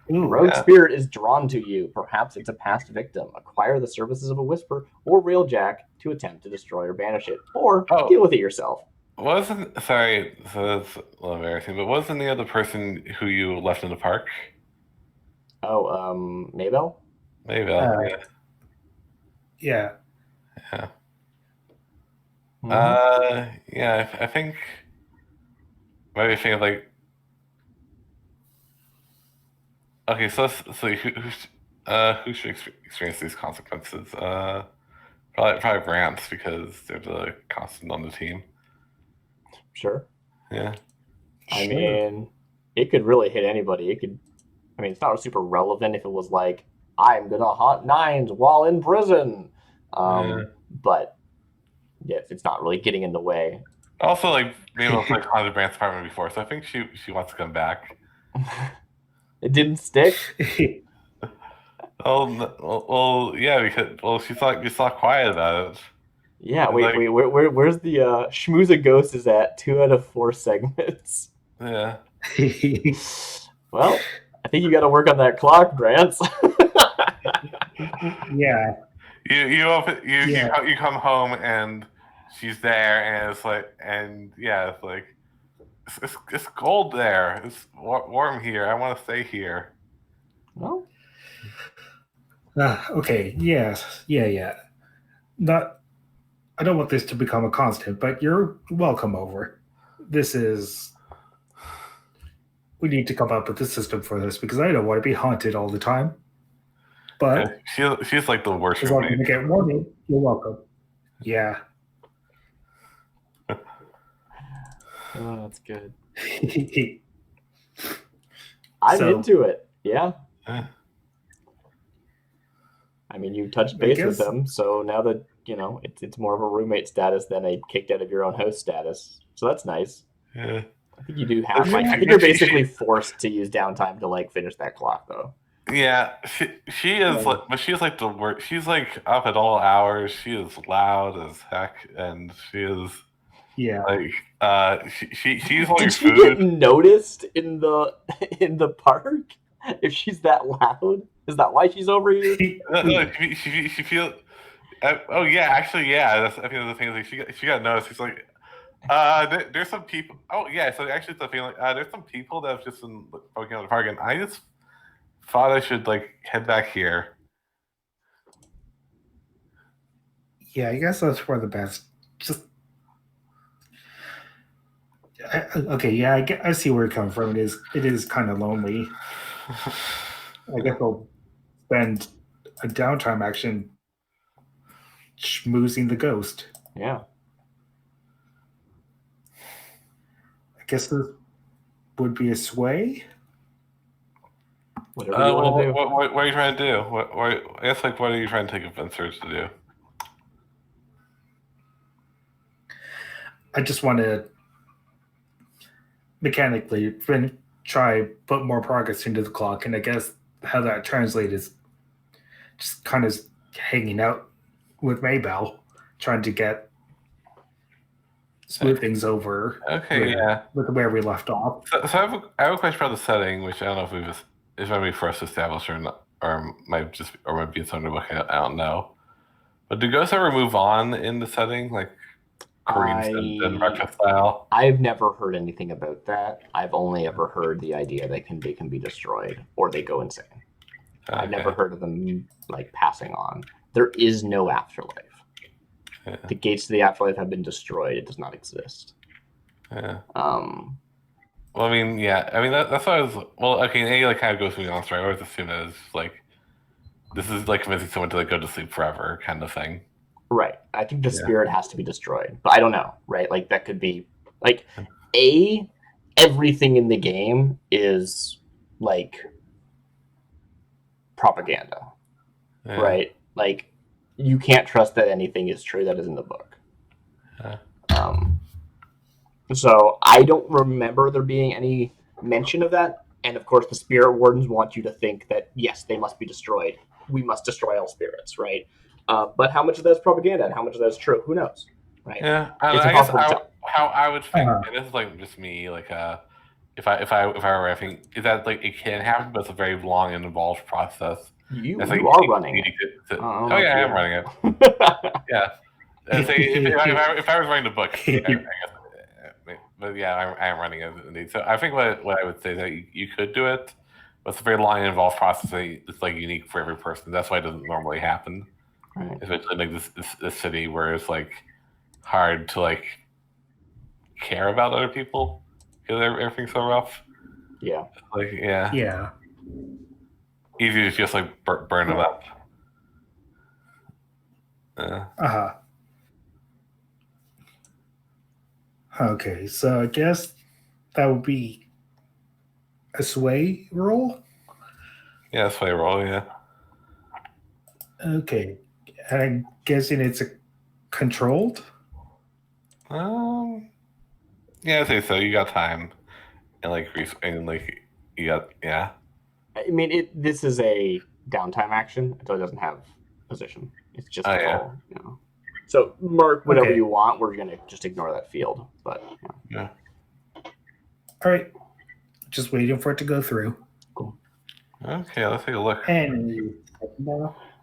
Rogue Spirit is drawn to you. Perhaps it's a past victim. Acquire the services of a Whisper or Railjack to attempt to destroy or banish it. Or deal with it yourself. Sorry, so that's a little embarrassing, but wasn't the other person who you left in the park? Oh, Maybell? Maybell, yeah. Yeah. Yeah, I think maybe think of like. Okay, so who should experience these consequences? Probably Brant, because they're the constant on the team. Sure. Yeah. I mean, it could really hit anybody. It's not super relevant if it was like, I'm gonna haunt nines while in prison. But yeah, it's not really getting in the way. Also, like Mabel's like haunted Brant's apartment before, so I think she wants to come back. It didn't stick. Well, yeah, because she's not quiet about it. Yeah, wait, where's the Schmooza Ghost is at 2 out of 4 segments. Yeah. Well, I think you got to work on that clock, Brance. Yeah. You come home and she's there, and it's cold there. It's warm here. I want to stay here. No. Okay. Yes. Yeah. I don't want this to become a constant, but you're welcome over. We need to come up with a system for this because I don't want to be haunted all the time. But she's like the worst. As long as you get warning, you're welcome. Yeah. Oh, that's good. I'm into it. Yeah. I mean, you touched base with them, so now that it's more of a roommate status than a kicked out of your own house status. So that's nice. Yeah. I think you do have. I think you're basically forced to use downtime to like finish that clock, though. Yeah, she is, but she's like the worst. She's like up at all hours. She is loud as heck, and she is. Yeah. Like she's all Did she get noticed in the park? If she's that loud, is that why she's over here? No, she feels. Oh yeah, actually yeah. That's I think the thing is like she got noticed. She's like, there's some people. Oh yeah, so actually it's a feeling. There's some people that have just been poking out the park, and I just thought I should like head back here. Yeah, I guess that's for the best. Just okay. Yeah, I see where you're coming from. It is kind of lonely. I guess I'll spend a downtime action schmoozing the ghost. Yeah. I guess this would be a sway. Whatever you want to do. What are you trying to do? I guess like what are you trying to convince her to do? I just want to mechanically try put more progress into the clock, and I guess how that translates is just kind of hanging out with Maybell, trying to get smooth things over. Okay, with where we left off. So I have a question about the setting, which I don't know if it's maybe for us to establish or not, or might be something to look at. I don't know. But do ghosts ever move on in the setting, like Korean and breakfast style? I've never heard anything about that. I've only ever heard the idea they can be destroyed or they go insane. Okay. I've never heard of them like passing on. There is no afterlife. Yeah. The gates to the afterlife have been destroyed. It does not exist. Yeah. Well, I mean, yeah. I mean, that's why I was. Well, okay. And like kind of goes through the answer. I always assume that it's like this is like convincing someone to like go to sleep forever, kind of thing. Right. I think the spirit has to be destroyed, but I don't know. Right. Like that could be like everything in the game is like propaganda. Yeah. Right. Like you can't trust that anything is true that is in the book. Yeah. So I don't remember there being any mention of that. And of course, the spirit wardens want you to think that, yes, they must be destroyed. We must destroy all spirits, right? But how much of that is propaganda and how much of that is true? Who knows, right? Yeah, I guess how I would think, and this is like just me, like if I were rapping, is that like it can happen, but it's a very long and involved process. You are running it. Oh yeah, I am running it. Yeah. If I was writing the book, I guess. But yeah, I am running it indeed. So I think what I would say is that you could do it, but it's a very long and involved process. It's like unique for every person. That's why it doesn't normally happen. Right. Especially like this city where it's like hard to like care about other people because everything's so rough. Yeah. Like yeah. Yeah. Easy to just like burn them up. Okay, so I guess that would be a sway roll? Yeah, sway roll, yeah. Okay. And I'm guessing it's a controlled? Yeah, I'd say so. You got time. And you got yeah. I mean this is a downtime action, so it doesn't have position. It's just all, you know. So mark whatever you want. We're gonna just ignore that field, but yeah. All right, just waiting for it to go through. Cool. Okay, let's take a look. And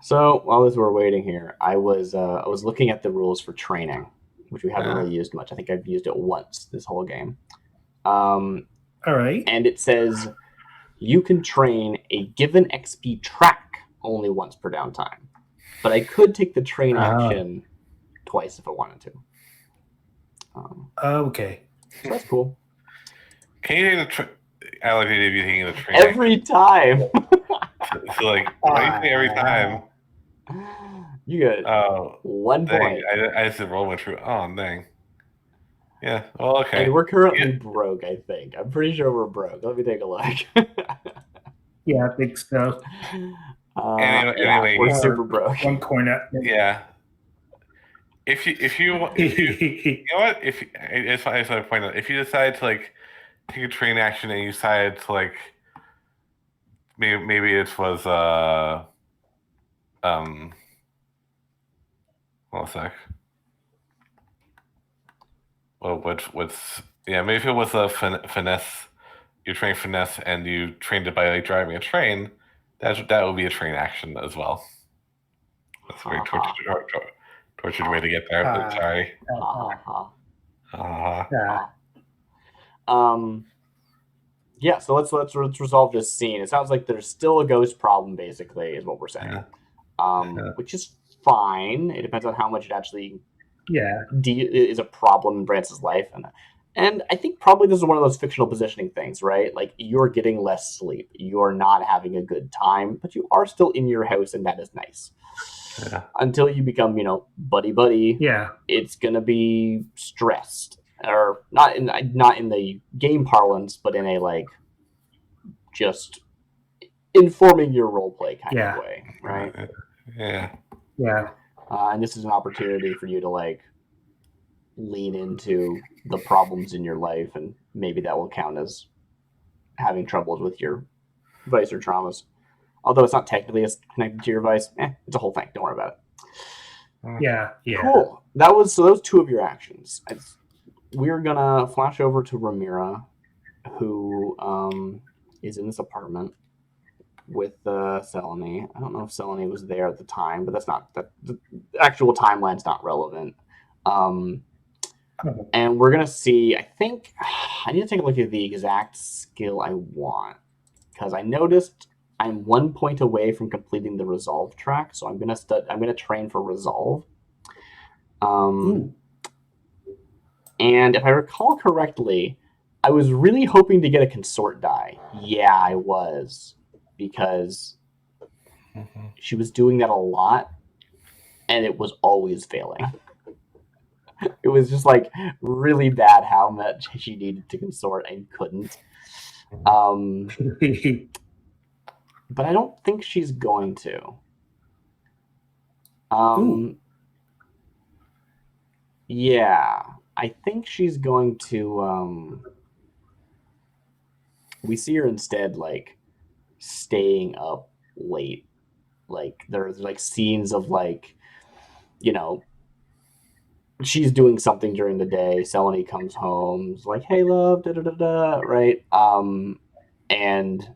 so while we're waiting here, I was looking at the rules for training, which we haven't really used much. I think I've used it once this whole game. All right, and it says you can train a given XP track only once per downtime, but I could take the train action twice if I wanted to. Okay. So that's cool. Can you take the I like the idea of you taking the train every time. So like every time. You got 1 point. I just roll went through. Oh dang. Yeah. Well, okay. And we're currently broke, I think. I'm pretty sure we're broke. Let me take a look. Yeah, I think so. Anyway, we're super broke. 1 coin up. Yeah. If you you know what, I just want to point out, if you decide to like take a train action and you decide to like maybe it was hold on a sec. Well, maybe if it was a finesse you train finesse and you trained it by like driving a train, that would be a train action as well. That's a very tortured way to get there. But sorry. Yeah. Yeah, so let's resolve this scene. It sounds like there's still a ghost problem, basically, is what we're saying. Which is fine. It depends on how much it actually is a problem in Brance's life, and I think probably this is one of those fictional positioning things, right? Like you're getting less sleep, you're not having a good time, but you are still in your house, and that is nice. Yeah. Until you become, buddy. Yeah. It's gonna be stressed, or not in the game parlance, but in a like just informing your roleplay kind of way, right? Yeah. And this is an opportunity for you to like lean into the problems in your life, and maybe that will count as having troubles with your vice or traumas. Although it's not technically as connected to your vice, it's a whole thing. Don't worry about it. Yeah. Cool. Those two of your actions. We're gonna flash over to Ramira, who is in this apartment with Selene. I don't know if Selene was there at the time, but that's not the actual timeline's not relevant. And we're gonna see. I think I need to take a look at the exact skill I want, because I noticed I'm 1 point away from completing the resolve track, so I'm gonna train for resolve. And if I recall correctly, I was really hoping to get a consort die. Yeah, I was, because she was doing that a lot, and it was always failing. It was just like really bad how much she needed to consort and couldn't. But I don't think she's going to. Yeah, I think she's going to. We see her instead like staying up late. Like there's like scenes of like, she's doing something during the day. Selene comes home, is like, "Hey, love," da da da da, right? And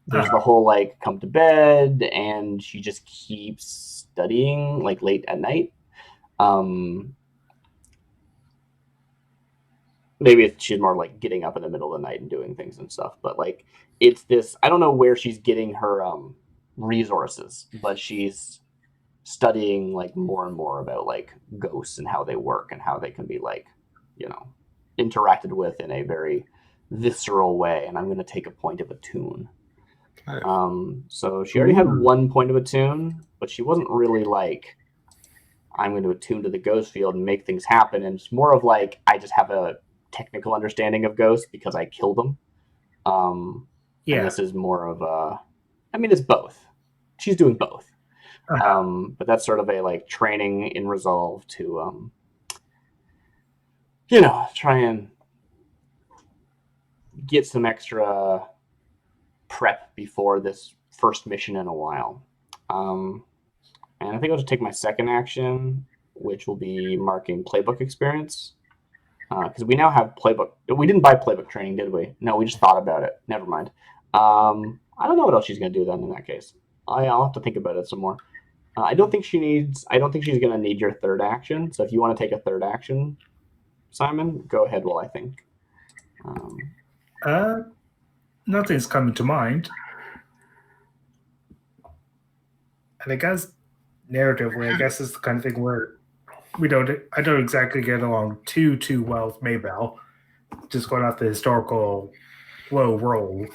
there's the whole like come to bed, and she just keeps studying like late at night. Maybe she's more like getting up in the middle of the night and doing things and stuff, but like it's this. I don't know where she's getting her resources, but she's studying like more and more about like ghosts and how they work and how they can be like, interacted with in a very visceral way. And I'm going to take a point of attune. So she already had 1 point of attune, but she wasn't really like, I'm going to attune to the ghost field and make things happen. And it's more of like, I just have a technical understanding of ghosts because I killed them. And this is more of it's both. She's doing both. But that's sort of a like training in resolve to try and get some extra prep before this first mission in a while. And I think I'll just take my second action, which will be marking playbook experience, because we now have playbook. We didn't buy playbook training, did we? No, we just thought about it. Never mind. I don't know what else she's going to do then in that case. I'll have to think about it some more. I don't think she's going to need your third action. So if you want to take a third action, Simon, go ahead while I think. Nothing's coming to mind. And I guess narratively, I guess it's the kind of thing where I don't exactly get along too well with Maybell. Just going off the historical low roll.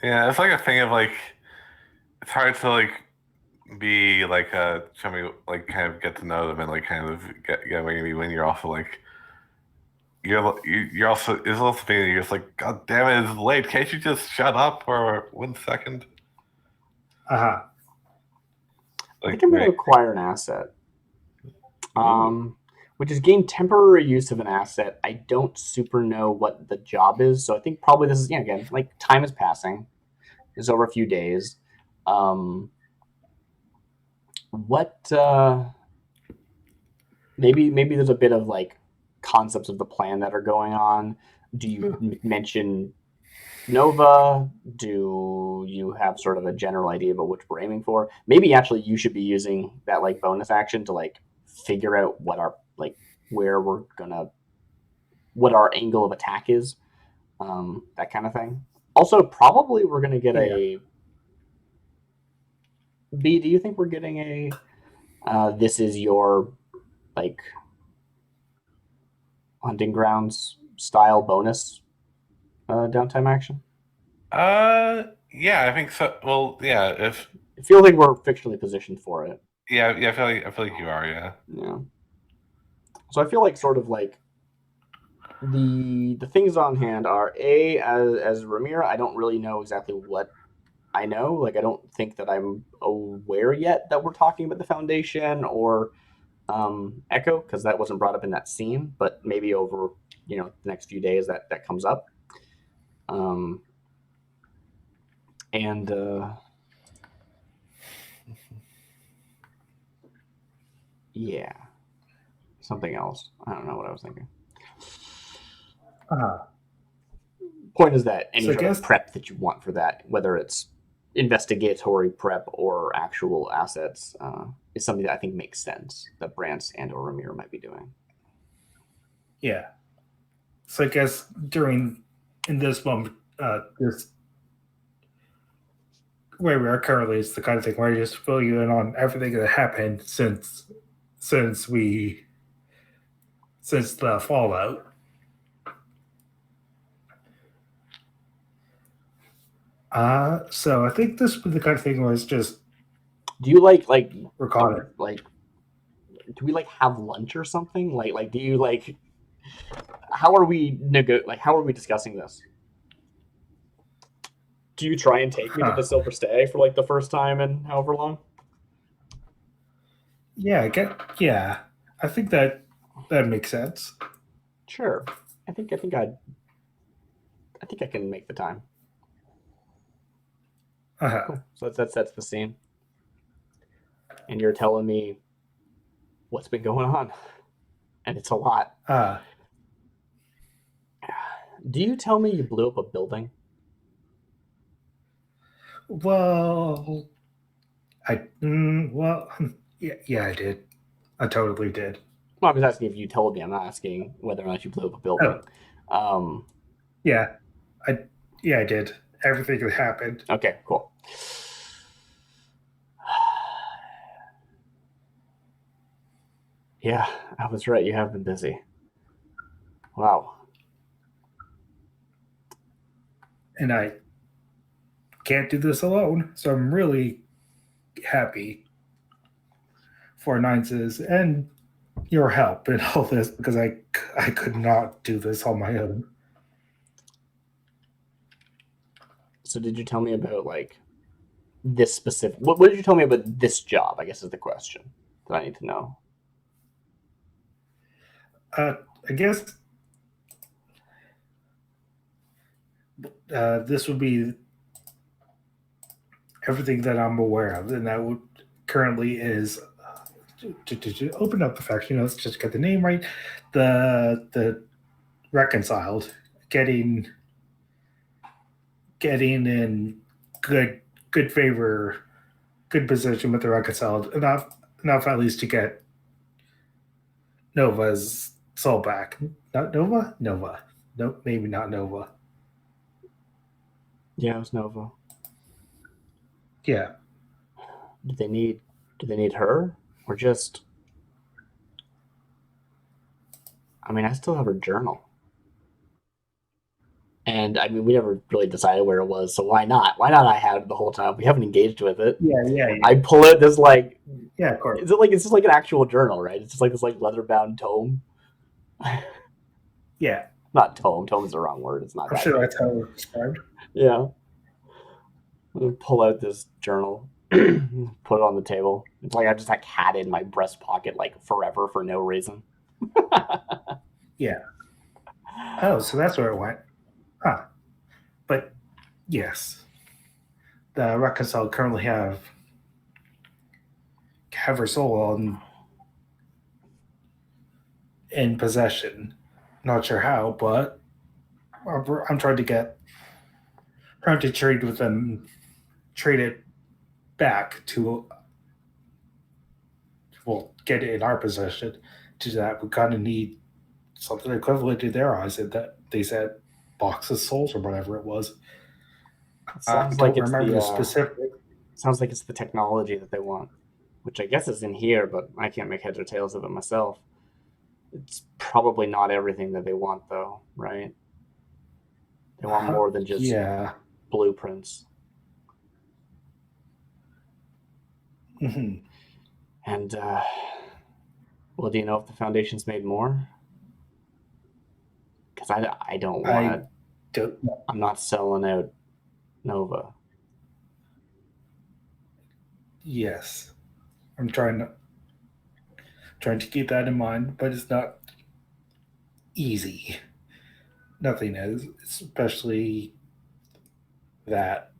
Yeah, it's like a thing of like, it's hard to like be like somebody like kind of get to know them and like kind of get maybe when you're also like you're also it's also thing that you're just like, God damn it, it's late. Can't you just shut up for 1 second? I think I'm going to acquire an asset, which is gain temporary use of an asset. I don't super know what the job is, so I think probably this is again like time is passing. It's over a few days. Maybe there's a bit of like concepts of the plan that are going on? Do you mention Nova? Do you have sort of a general idea about which we're aiming for? Maybe actually you should be using that like bonus action to like figure out what our like where we're gonna what our angle of attack is, that kind of thing. Also, probably we're gonna get a B. Do you think we're getting a this is your like hunting grounds style bonus downtime action? Yeah, I think so. Well, yeah, if I feel like we're fictionally positioned for it. yeah, I feel like you are, yeah. Yeah. So I feel like sort of like the things on hand are A, as Ramira, I don't really know exactly what I know. Like I don't think that I'm aware yet that we're talking about the Foundation or Echo, because that wasn't brought up in that scene, but maybe over the next few days that comes up. And yeah, something else. I don't know what I was thinking. Point is that any sort of prep that you want for that, whether it's investigatory prep or actual assets, is something that I think makes sense that Brance and or Ramir might be doing. Yeah. So I guess in this moment, this where we are currently is the kind of thing where I just fill you in on everything that happened since the fallout. So I think this was the kind of thing where it's just. Do you like record it? Like, do we like have lunch or something? Like, do you like? How are we how are we discussing this? Do you try and take me to the Silver Stag for like the first time in however long? Yeah, I think that makes sense. Sure. I think I can make the time. Cool. So that sets the scene. And you're telling me what's been going on. And it's a lot. Do you tell me you blew up a building? Well, yeah, I did. I totally did. Well, I was asking if you told me. I'm not asking whether or not you blew up a building. Oh. I did. Everything that happened. Okay, cool. Yeah, I was right. You have been busy. Wow. And I can't do this alone, so I'm really happy for Ninces and your help in all this, because I could not do this on my own. So did you tell me about like this specific? What did you tell me about this job? I guess is the question that I need to know. I guess this would be everything that I'm aware of, and that would currently is to open up the faction. Let's just get the name right. The reconciled, getting in good favor, good position with the reconciled, enough at least to get Nova's soul back. Not Nova? Nova. Nope, maybe not Nova. Yeah, it was Nova. Yeah. Do they need her? Or just I mean, I still have her journal. And I mean, we never really decided where it was, so why not? Why not I had it the whole time? We haven't engaged with it. Yeah. I pull out this like of course. Is it like it's just like an actual journal, right? It's just like this like leather bound tome. Yeah. Not tome. Tome is the wrong word. It's not. I'm sure that's how it's described. Yeah. Pull out this journal, put it on the table. It's like I just like had it in my breast pocket like forever for no reason. Yeah. Oh, so that's where it went. Huh. But yes, the reconciled currently have her soul in possession. Not sure how, but I'm trying to trade with them, trade it back to, well, get it in our possession. To that, we kind of need something equivalent to their eyes. And that they said box of souls or whatever it was. It I sounds like don't it's remember the specific. sounds like it's the technology that they want, which I guess is in here, but I can't make heads or tails of it myself. It's probably not everything that they want, though, right? They want more than just Yeah. blueprints. Hmm. And well, do you know if the Foundation's made more? Because I don't want I to. don't know. I'm not selling out Nova. Yes. I'm trying to keep that in mind, but it's not easy. Nothing is, especially that.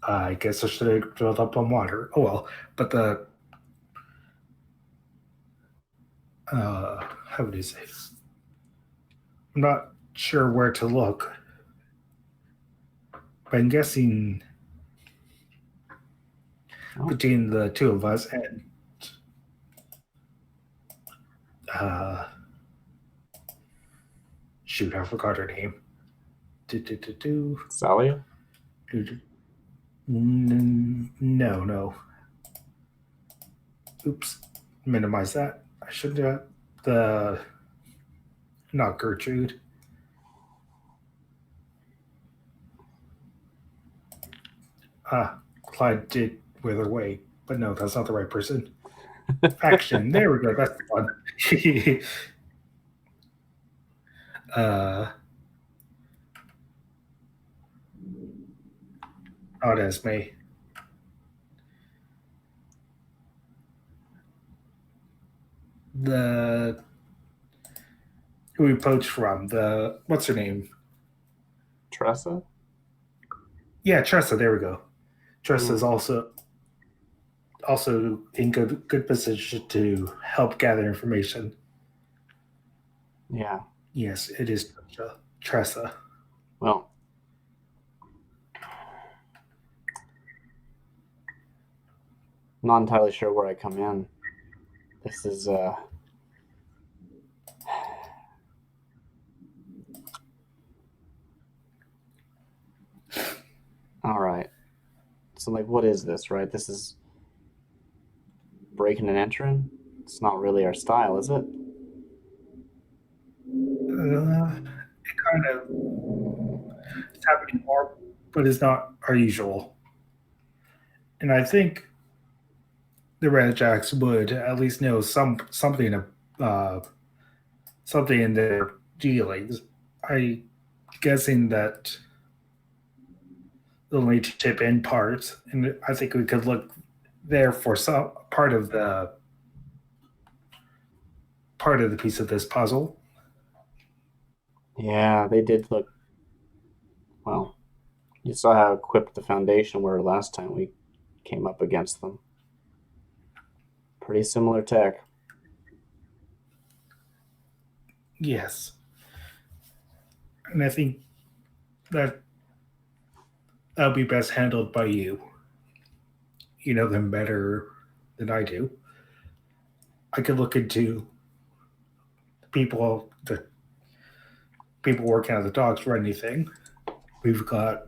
I guess I should have filled up on water. Oh well, but the how would you say? I'm not sure where to look, but I'm guessing Oh. between the two of us and uh, shoot, I forgot her name. Salia? No. Oops, minimize that. I should have the not Gertrude. Clyde did wither away, but no, that's not the right person. Action. There we go. That's the one. Not Esme. The who we poached from. The what's her name? Tressa? Yeah, Tressa. There we go. Tressa's also in good position to help gather information. Yeah. Yes, it is Tressa. Well, I'm not entirely sure where I come in. This is all right. So like, what is this? Right? This is breaking and entering. It's not really our style, is it? It kind of is happening more, but it's not our usual. And I think the Red Jacks would at least know something something in their dealings. I guessing that they'll need to chip in parts, and I think we could look there for some part of the piece of this puzzle. Yeah, they did look. Well, you saw how equipped the Foundation were last time we came up against them. Pretty similar tech. Yes, and I think that that'll be best handled by you. You know them better than I do. I could look into the people working at the docks for anything. We've got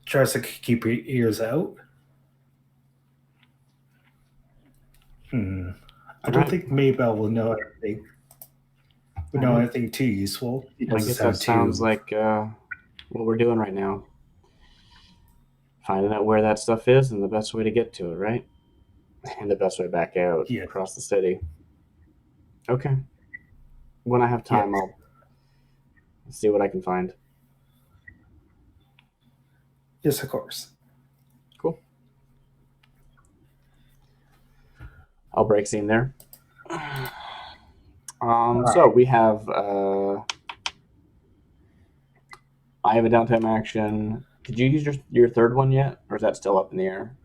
Tressa to keep your ears out. I don't think Maybell will know anything. Would know anything too useful. I guess that sounds like what we're doing right now. Finding out where that stuff is and the best way to get to it, right? And the best way back out across the city. Okay. When I have time, I'll see what I can find. Yes, of course. Cool. I'll break scene there. So we have I have a downtime action. Did you use your third one yet, or is that still up in the air?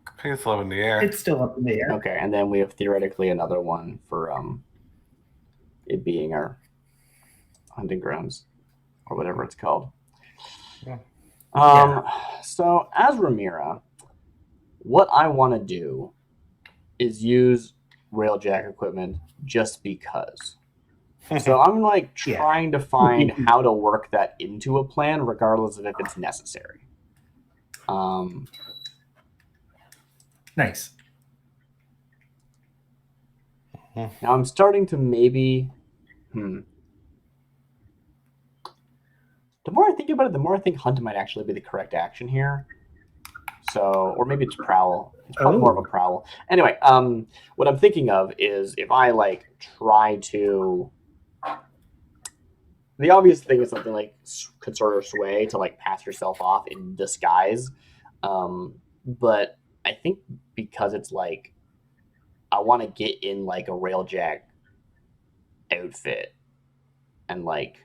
I think it's low in the air. It's still up in the air. Okay, and then we have theoretically another one for it being our hunting grounds or whatever it's called. Yeah. So as Ramira, what I want to do is use railjack equipment just because. So I'm like trying to find how to work that into a plan, regardless of if it's necessary. Nice. Now I'm starting to maybe. The more I think about it, the more I think hunt might actually be the correct action here. So, or maybe it's prowl. It's probably more of a prowl. Anyway, what I'm thinking of is if I like try to. The obvious thing is something like could sort of sway to like pass yourself off in disguise, but I think because it's like I want to get in like a railjack outfit and like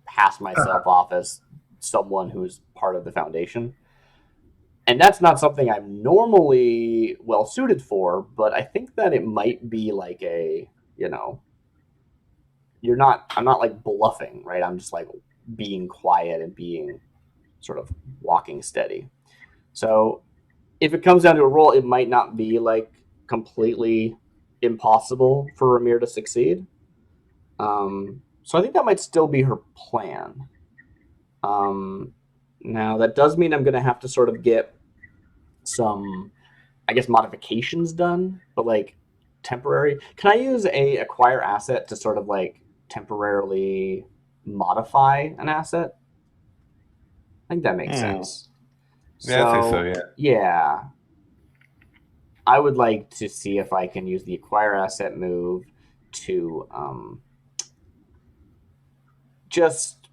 pass myself off as someone who's part of the Foundation. And that's not something I'm normally well suited for, but I think that it might be like a, I'm not like bluffing, right? I'm just like being quiet and being sort of walking steady. So if it comes down to a roll, it might not be like completely impossible for Ramir to succeed. So I think that might still be her plan. Now that does mean I'm going to have to sort of get some, I guess, modifications done, but like temporary. Can I use a acquire asset to sort of like temporarily modify an asset? I think that makes sense. Yeah, I think so, yeah. Yeah. I would like to see if I can use the acquire asset move to just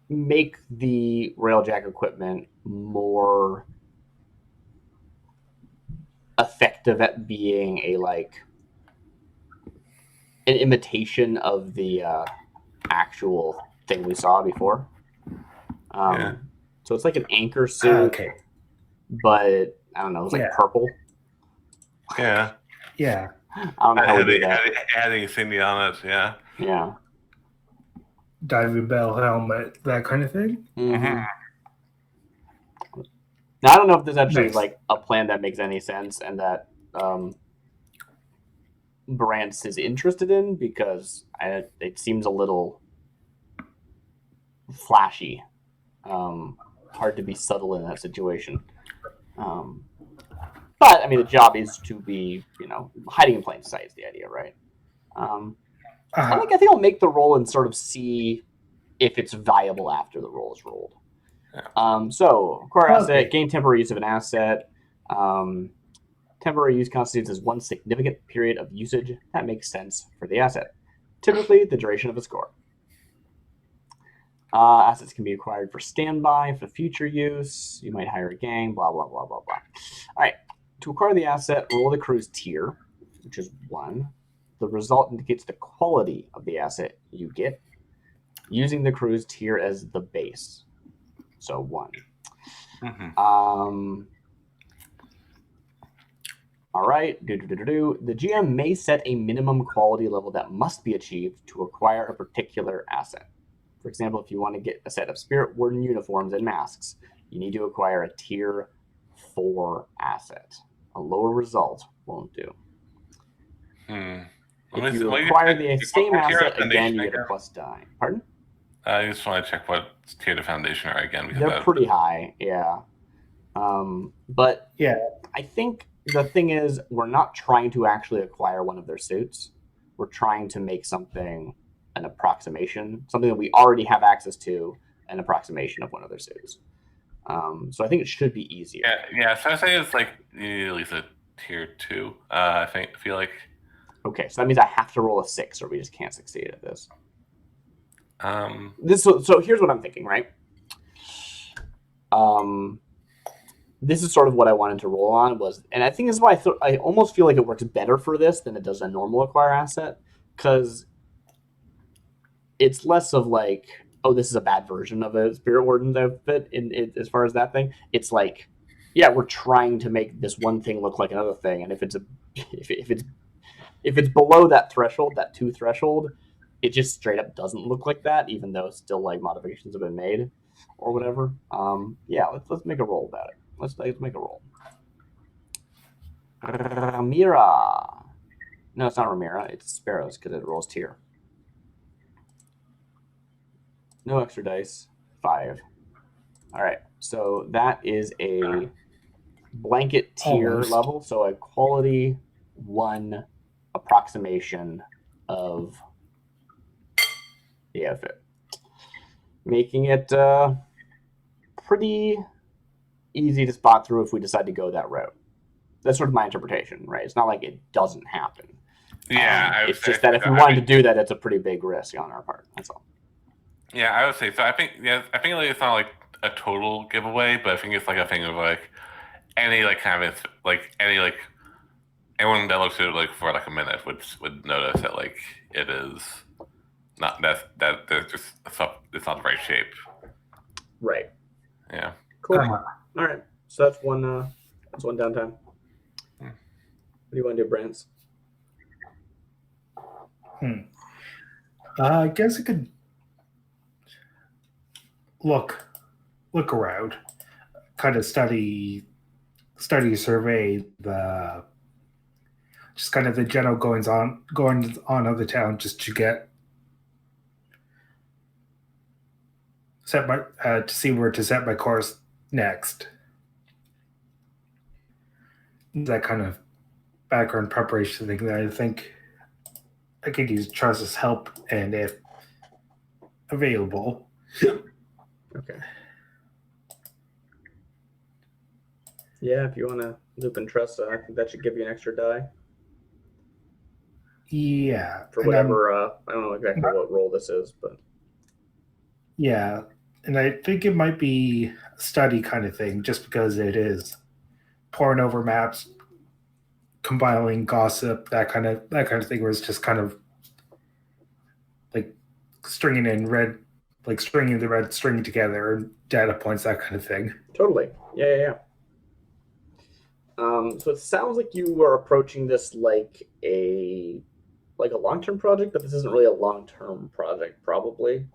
make the railjack equipment more effective at being a like an imitation of the actual thing we saw before. So it's like an anchor suit, but I don't know, it's like purple. Yeah. Yeah. I don't know how we do that. Adding Cindy on it, yeah. Yeah. Diving bell helmet, that kind of thing. Mm-hmm. Now I don't know if there's actually like a plan that makes any sense and that Brantz is interested in, because it seems a little flashy. Hard to be subtle in that situation. But I mean, the job is to be, hiding in plain sight is the idea, right? I think I'll make the roll and sort of see if it's viable after the roll is rolled. So, acquire asset, gain temporary use of an asset. Temporary use constitutes as one significant period of usage that makes sense for the asset. Typically, the duration of a score. Assets can be acquired for standby, for future use. You might hire a gang, blah, blah, blah, blah, blah. All right. To acquire the asset, roll the crew's tier, which is 1. The result indicates the quality of the asset you get, using the crew's tier as the base. So 1. All right. The GM may set a minimum quality level that must be achieved to acquire a particular asset. For example, if you want to get a set of Spirit Warden uniforms and masks, you need to acquire a tier 4 asset. A lower result won't do. If you acquire the same asset again, you get a plus die. Pardon? I just want to check what tier the Foundation are again. They're pretty high, yeah. But yeah, I think the thing is, we're not trying to actually acquire one of their suits. We're trying to make something an approximation, something that we already have access to, an approximation of one of their suits. So I think it should be easier. Yeah. So I say it's like at least a tier 2. I feel like. Okay, so that means I have to roll a 6, or we just can't succeed at this. So here's what I'm thinking, right? This is sort of what I wanted to roll on and I think this is why I almost feel like it works better for this than it does a normal acquire asset, because it's less of like oh, this is a bad version of a Spirit Warden outfit. As far as that thing, it's like, yeah, we're trying to make this one thing look like another thing, and if it's below that threshold, that 2 threshold, it just straight up doesn't look like that, even though still like modifications have been made or whatever. Yeah, let's make a roll about it. Let's make a roll. Ramira. No, it's not Ramira. It's Sparrows because it rolls tier. No extra dice. 5. All right. So that is a blanket tier Almost. level. So a quality 1 approximation of the outfit, making it pretty easy to spot through if we decide to go that route. That's sort of my interpretation, right? It's not like it doesn't happen. Yeah, it's just that if we wanted to do that, it's a pretty big risk on our part. That's all. Yeah, I would say so. I think like it's not like a total giveaway, but I think it's like a thing of like any like kind of like any like anyone that looks at it like for like a minute would notice that like it is not that there's just it's not the right shape. Right. Yeah. Cool. All right. So that's one downtime. What do you want to do, Brants? I guess I could look around, kind of study, survey the just kind of the general goings on of the town, just to get to see where to set my course next. That kind of background preparation thing that I think I could use Trust's help, and if available. Okay. Yeah, if you want to loop in Tressa, I think that should give you an extra die. Yeah. For whatever, I don't know exactly what role this is, but. Yeah, and I think it might be a study kind of thing, just because it is pouring over maps, compiling gossip, that kind of thing, where it's just kind of like stringing the red string together, data points, that kind of thing. Totally. Yeah. So it sounds like you are approaching this like a long-term project, but this isn't really a long-term project, probably.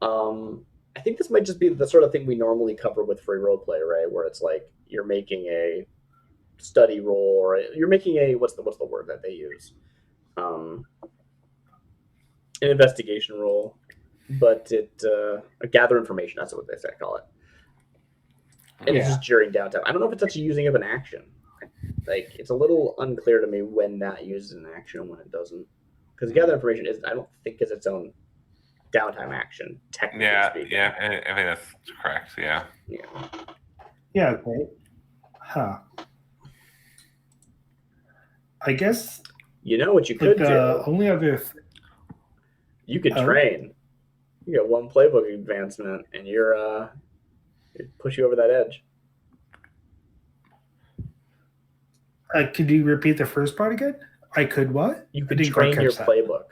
I think this might just be the sort of thing we normally cover with free roleplay, right? Where it's like you're making a study roll, or you're making a what's the word that they use? An investigation roll, but a gather information. That's what they call it. And it's just during downtime. I don't know if it's actually using of an action. Like, it's a little unclear to me when that uses an action and when it doesn't. Because gather information I don't think is its own downtime action, technically speaking. Yeah, I think that's correct. Yeah. Yeah. Okay. Huh. I guess. You know what you could do? Only other. You could train. You got 1 playbook advancement, and you're push you over that edge. Could you repeat the first part again? I could what? You could train your playbook.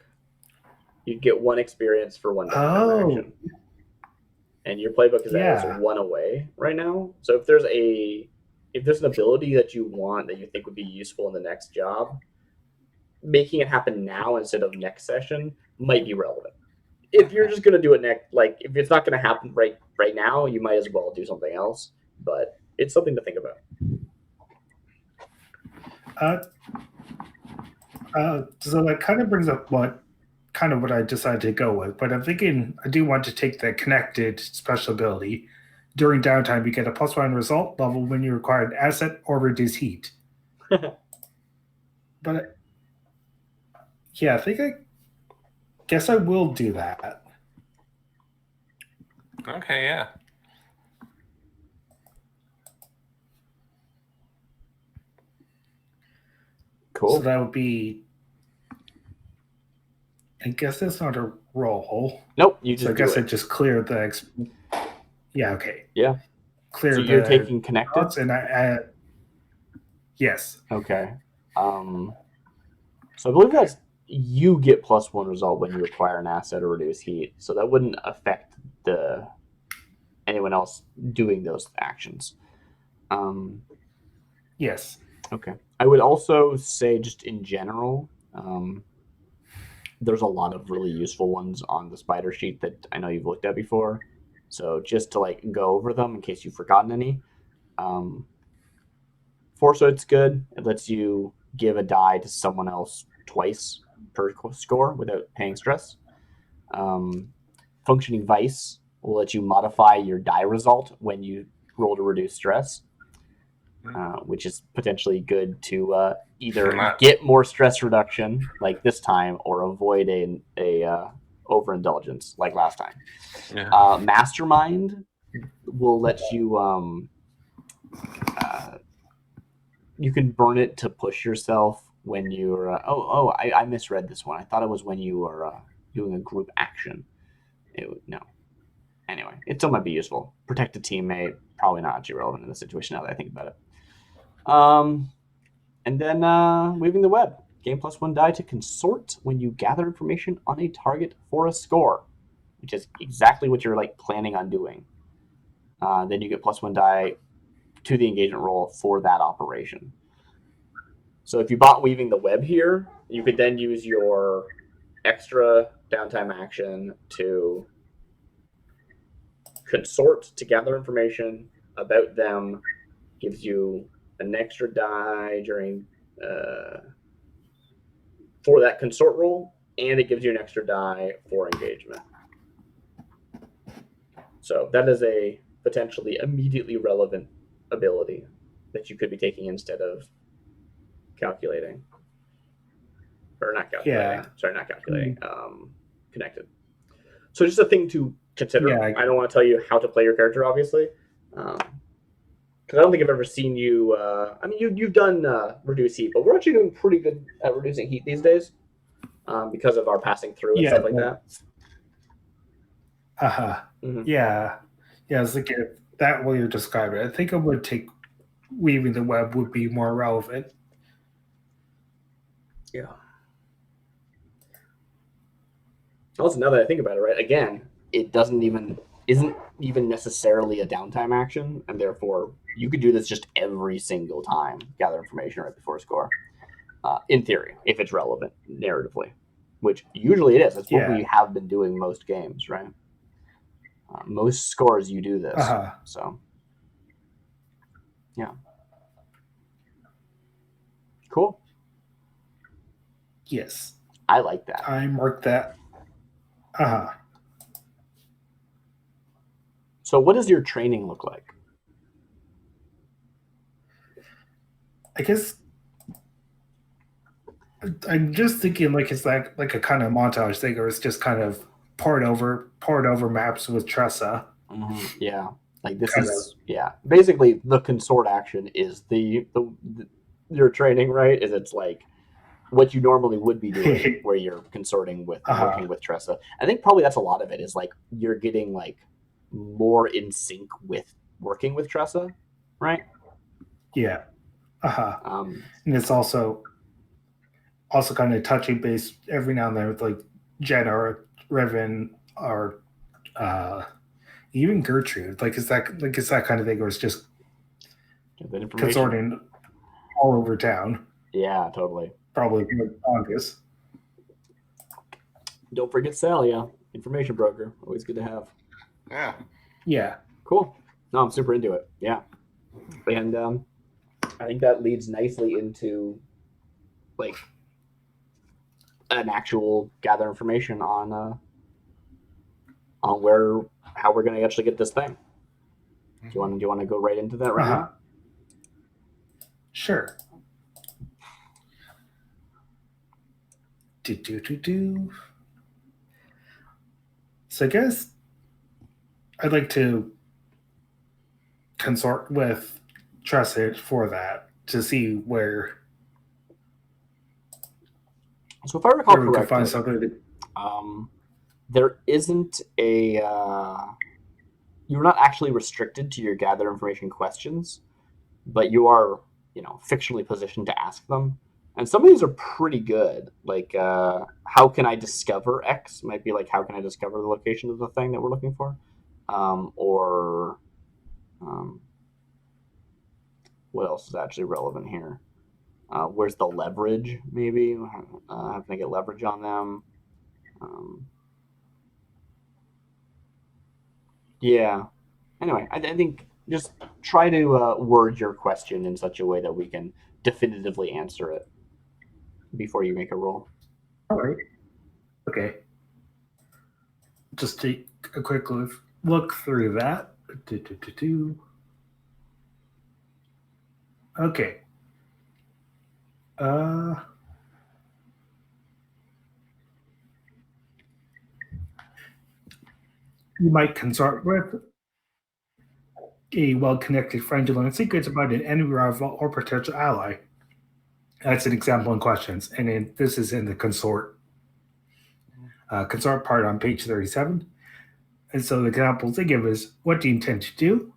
You'd get 1 experience for 1 action. And your playbook is also 1 away right now. So if there's an ability that you want that you think would be useful in the next job, making it happen now instead of next session might be relevant. If you're just gonna do it next, like if it's not gonna happen right now, you might as well do something else. But it's something to think about. So that kind of brings up what I decided to go with, but I'm thinking I do want to take the connected special ability. During downtime, you get a +1 result level when you require an asset or reduce heat. But yeah, I guess I will do that. Okay, yeah. Cool. So that would be. I guess that's not a roll. Nope, you just. So I guess I just cleared the. Yeah. Okay. Yeah. Clear. So you're taking connected, and I. Yes. Okay. So I believe that's you get +1 result when you acquire an asset or reduce heat, so that wouldn't affect anyone else doing those actions. Yes. Okay. I would also say, just in general, there's a lot of really useful ones on the spider sheet that I know you've looked at before. So just to like go over them in case you've forgotten any. Foresight's good. It lets you give a die to someone else twice per score without paying stress. Functioning Vice will let you modify your die result when you roll to reduce stress, which is potentially good to either get more stress reduction like this time or avoid a overindulgence like last time. Yeah. Mastermind will let you you can burn it to push yourself when you're I misread this one. I thought it was when you are doing a group action. No. Anyway, it still might be useful. Protect a teammate, probably not actually relevant in this situation now that I think about it. And then Weaving the Web. Gain +1 die to consort when you gather information on a target for a score, which is exactly what you're like planning on doing. Then you get +1 die to the engagement roll for that operation. So if you bought Weaving the Web here, you could then use your extra downtime action to consort to gather information about them, gives you an extra die during for that consort roll, and it gives you an extra die for engagement. So that is a potentially immediately relevant ability that you could be taking instead of calculating. Or not calculating. Yeah. Sorry, not calculating. Connected. So just a thing to consider. Yeah, I don't want to tell you how to play your character, obviously. Because I don't think I've ever seen you. I mean, you've done reduce heat, but we're actually doing pretty good at reducing heat these days because of our passing through and stuff like that. Mm-hmm. Yeah. It's like that way you're describing it. I think I would take Weaving the Web would be more relevant. Yeah. Also, now that I think about it, right? Again, it isn't even necessarily a downtime action, and therefore you could do this just every single time. Gather information right before a score. In theory, if it's relevant narratively, which usually it is. That's what we have been doing most games, right? Most scores you do this. So, yeah. Cool. Yes. I like that. I marked that. So what does your training look like? I guess I'm just thinking like it's like a kind of montage thing, or it's just kind of poured over maps with Tressa. Mm-hmm. Yeah. Like this basically the consort action is the your training, right? Is it's like what you normally would be doing where you're consorting with working with Tressa. I think probably that's a lot of it is like you're getting like more in sync with working with Tressa, right? Yeah. And it's also kind of touching base every now and then with like Jen or Revan or even Gertrude. Like it's that kind of thing where it's just consorting all over town. Yeah, totally. Probably August. Don't forget Salia, information broker. Always good to have. Yeah. Cool. No, I'm super into it. Yeah. And I think that leads nicely into like an actual gather information on how we're going to actually get this thing. Do you want to go right into that right now? Sure. So I guess I'd like to consort with Tressa for that to see where. So if I recall correctly, we can find something there isn't a. You're not actually restricted to your gather information questions, but you are, fictionally positioned to ask them. And some of these are pretty good. Like, how can I discover X? Might be like, how can I discover the location of the thing that we're looking for? Or what else is actually relevant here? Where's the leverage? Maybe how can I get leverage on them? Yeah. Anyway, I think just try to word your question in such a way that we can definitively answer it before you make a roll. All right. Okay. Just take a quick look through that. Okay. You might consort with a well-connected friend to learn secrets about an enemy rival or potential ally. That's an example in questions, and this is in the consort part on page 37. And so the examples they give is, what do you intend to do?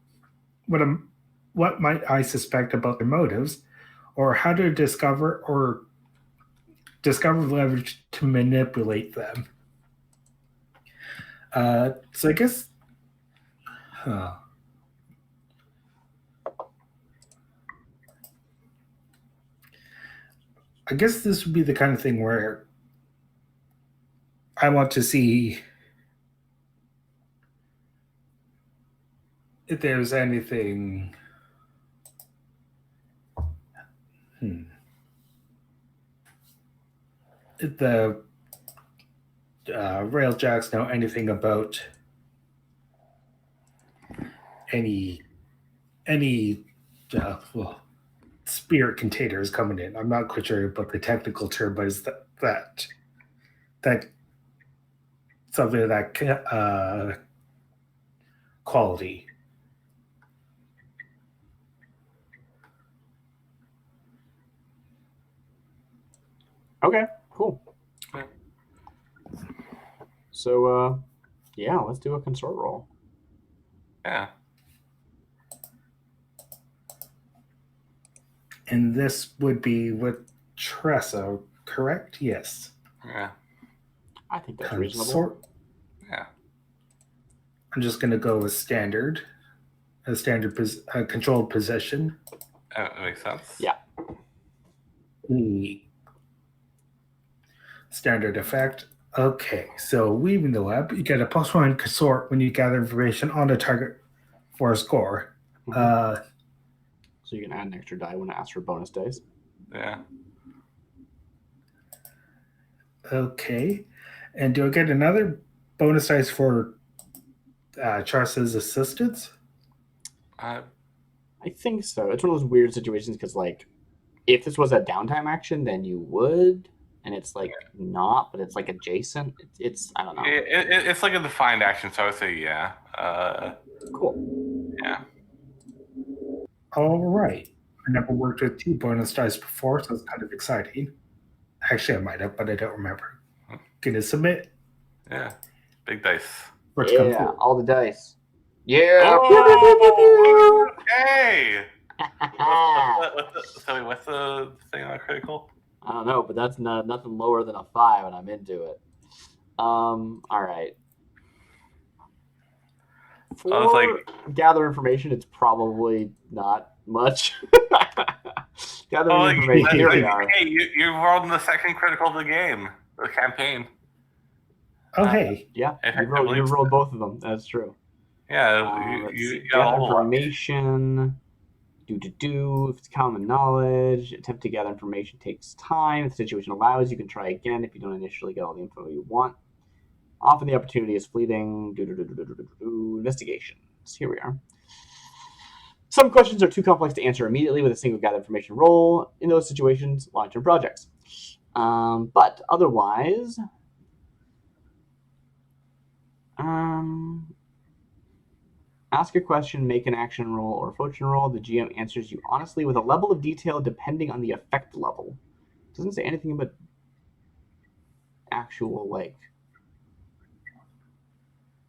What might I suspect about their motives? Or how to discover leverage to manipulate them. So I guess this would be the kind of thing where I want to see if there's anything. If the Railjacks know anything about any spirit containers coming in. I'm not quite sure about the technical term, but is that something of that quality. Okay, cool. So, yeah, let's do a consort roll. Yeah. And this would be with Tressa, correct? Yes. Yeah. I think that's reasonable. Yeah. I'm just going to go with standard, a standard controlled position. That makes sense. Yeah. Standard effect. Okay, so weaving the web, you get a +1 consort when you gather information on the target for a score. Mm-hmm. So you can add an extra die when it asks for bonus dice. Yeah. Okay, and do I get another bonus dice for Charles's assistance? I think so. It's one of those weird situations because, like, if this was a downtime action, then you would. And it's like not, but it's like adjacent. It's I don't know. It's like a defined action, so I would say yeah. Cool. Yeah. All right. I never worked with 2 bonus dice before, so it's kind of exciting. Actually, I might have, but I don't remember. Gonna submit. Yeah. Big dice. What's yeah, all the dice. Yeah. Oh, okay. What's the thing on critical? I don't know, but that's nothing lower than a 5, and I'm into it. All right. For gather information, it's probably not much. Gathering information. Here we are. Hey, you rolled in the second critical of the game, the campaign. Oh, hey. Yeah, you rolled both of them. That's true. Yeah, you gather information. If it's common knowledge, attempt to gather information takes time. If the situation allows, you can try again if you don't initially get all the info you want. Often the opportunity is fleeting. Investigations. Here we are. Some questions are too complex to answer immediately with a single gather information roll. In those situations, long-term projects. But otherwise, ask a question, make an action roll or a fortune roll. The GM answers you honestly with a level of detail depending on the effect level. It doesn't say anything about actual, like...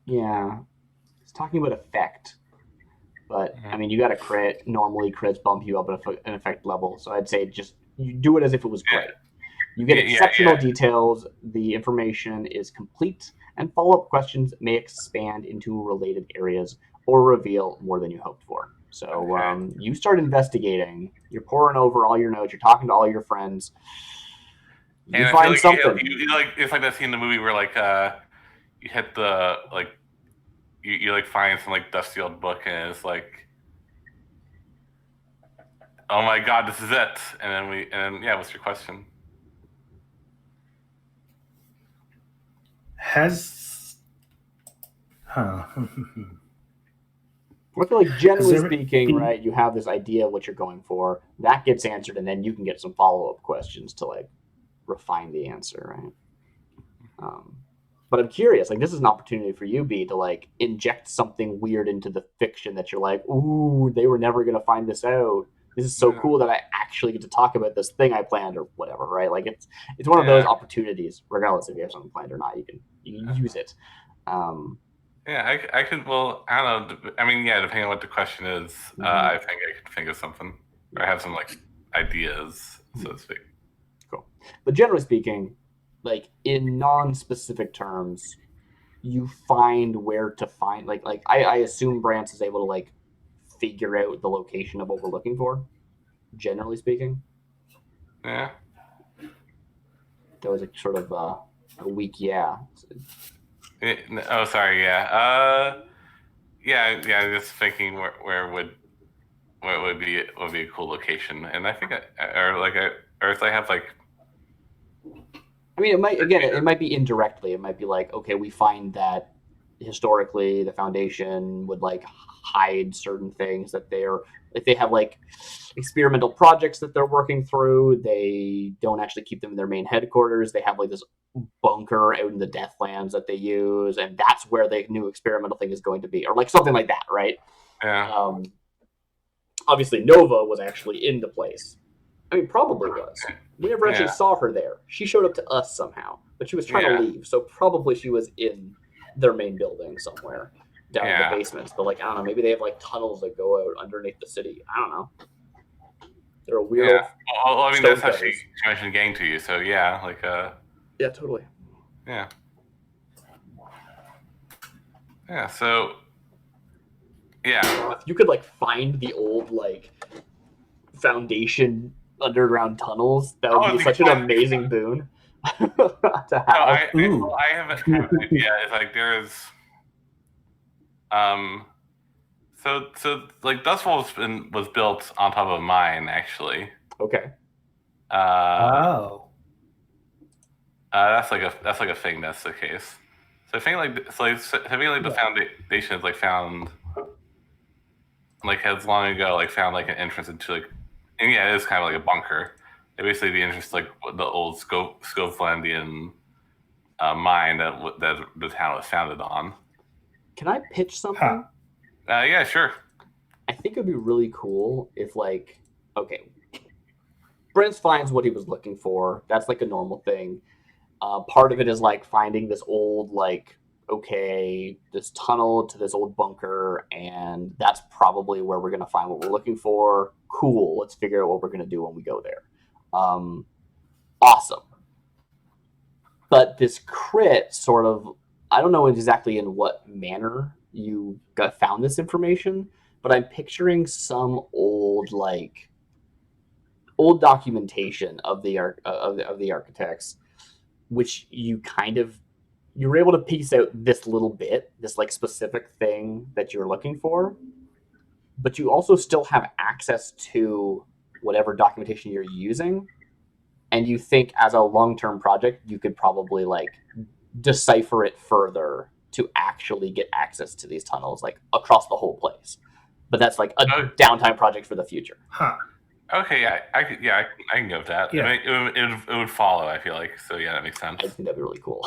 Yeah. It's talking about effect. But, I mean, you got a crit. Normally, crits bump you up an effect level. So I'd say just you do it as if it was great. You get exceptional details, the information is complete, and follow-up questions may expand into related areas or reveal more than you hoped for. So you start investigating, you're pouring over all your notes, you're talking to all your friends, you and find I feel something. It's like that scene in the movie where like you hit the like you like find some like dusty old book and it's like, oh my god, this is it. And then what's your question? I feel like generally speaking, right, you have this idea of what you're going for. That gets answered, and then you can get some follow-up questions to like refine the answer, right? But I'm curious, like this is an opportunity for you, B, to like inject something weird into the fiction that you're like, ooh, they were never gonna find this out. This is so cool that I actually get to talk about this thing I planned or whatever, right? Like it's one of those opportunities, regardless if you have something planned or not, you can use it. I could. Well, I don't know. I mean, depending on what the question is, I think I could think of something or have some like ideas, so to speak. Cool. But generally speaking, like in non-specific terms, you find where to find like I assume Brance is able to like figure out the location of what we're looking for. Generally speaking. Yeah. That was a sort of a weak yeah. Oh, sorry. Yeah. Just thinking where would be a cool location, and I think or if I have like. I mean, it might be indirectly. It might be like, okay, we find that historically the Foundation would like hide certain things that if they have like experimental projects that they're working through, they don't actually keep them in their main headquarters. They have like this bunker out in the Deathlands that they use, and that's where the new experimental thing is going to be, or like something like that, right? Yeah. Obviously, Nova was actually in the place. I mean, probably was. We never actually saw her there. She showed up to us somehow, but she was trying to leave, so probably she was in their main building somewhere down in the basements. But like, I don't know, maybe they have like tunnels that go out underneath the city. I don't know. They're a weird. Yeah. Well, I mean, that's how she mentioned gang to you. So yeah, like Yeah, totally. Yeah. Yeah. So. Yeah. If you could like find the old like Foundation underground tunnels, that would be such an amazing boon to have. I haven't had an idea. It's like there's so like Doskvol was built on top of a mine actually. Okay. That's like a thing that's the case. So I think the Foundation is like found like has long ago like found like an entrance into like, and it is kind of like a bunker. Basically the entrance like the old Scotlandian mine that the town was founded on. Can I pitch something? Yeah, sure. I think it'd be really cool if like, okay, Brent finds what he was looking for. That's like a normal thing. Part of it is like finding this old like, okay, this tunnel to this old bunker, and that's probably where we're going to find what we're looking for. Cool. Let's figure out what we're going to do when we go there. Awesome. But this crit sort of, I don't know exactly in what manner you found this information, but I'm picturing some old documentation of the architects, which you were able to piece out this little bit, this like specific thing that you're looking for, but you also still have access to whatever documentation you're using, and you think as a long-term project you could probably like decipher it further to actually get access to these tunnels like across the whole place. But that's like a downtime project for the future. Okay, I can go with that. Yeah. I mean, it would follow, I feel like. So yeah, that makes sense. I think that'd be really cool.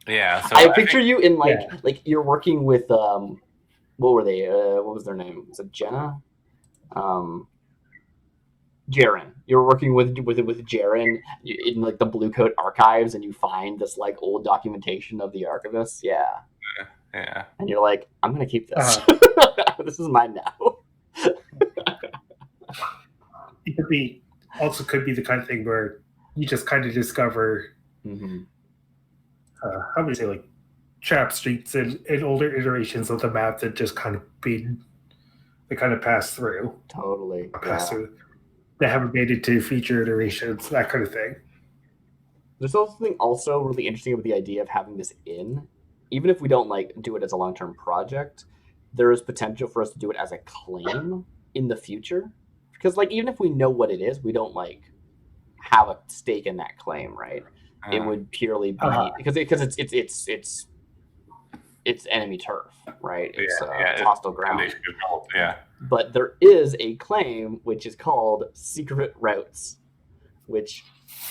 Yeah, so I picture you in like you're working with what were they? What was their name? Was it Jenna? Jaren. You're working with Jaren in like the Blue Coat archives, and you find this like old documentation of the archivists. Yeah. Yeah. And you're like, I'm gonna keep this. This is mine now. It could be also could be the kind of thing where you just kind of discover, Mm-hmm. how would you say, like trap streets in older iterations of the map that just kind of pass through. Totally. Pass Yeah. through. They haven't made it to future iterations, that kind of thing. There's something also really interesting with the idea of having this in, even if we don't like do it as a long-term project, there is potential for us to do it as a claim in the future. Because like even if we know what it is, we don't like have a stake in that claim, right? It would purely be because it's enemy turf, right? It's hostile ground. Yeah. But there is a claim which is called secret routes, which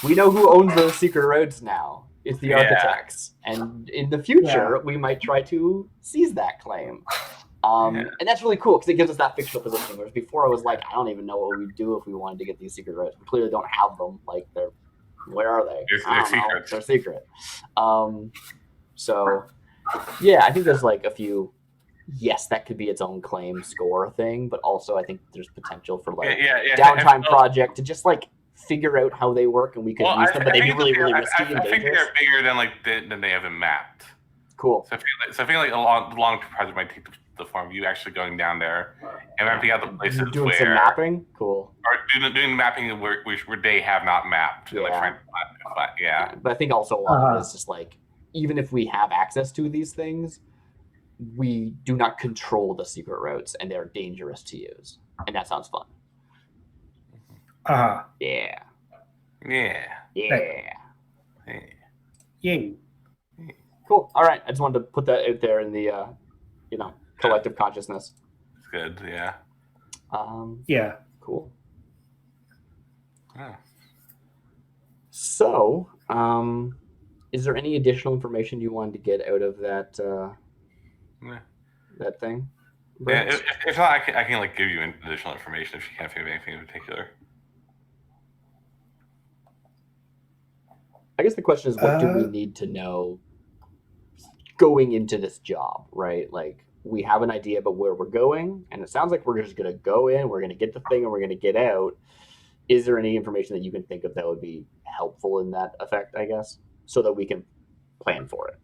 we know who owns those secret routes now. It's the architects, and in the future we might try to seize that claim. And that's really cool because it gives us that fictional position. Whereas before I was like, I don't even know what we'd do if we wanted to get these secret routes. We clearly don't have them. Like where are they? They're secret. They're secret. So yeah, I think there's like a few. Yes, that could be its own claim score thing, but also I think there's potential for like downtime project to just like figure out how they work and we could use them, but they'd be really risky and dangerous. I think they're bigger than they have been mapped. Cool. So I feel like a long project might take the form of you actually going down there and mapping out the places doing some mapping. Cool. Or doing mapping where they have not mapped. Yeah. And, like, But I think also a lot of it is just like even if we have access to these things, we do not control the secret routes and they're dangerous to use. And that sounds fun. Yeah. Cool. All right. I just wanted to put that out there in the collective consciousness. It's good, yeah. Cool. Yeah. So, is there any additional information you wanted to get out of that that thing? Yeah, if not, I can like give you additional information if you can't think of anything in particular. I guess the question is, what do we need to know going into this job, right? Like, we have an idea about where we're going, and it sounds like we're just going to go in, we're going to get the thing, and we're going to get out. Is there any information that you can think of that would be helpful in that effect, I guess, so that we can plan for it?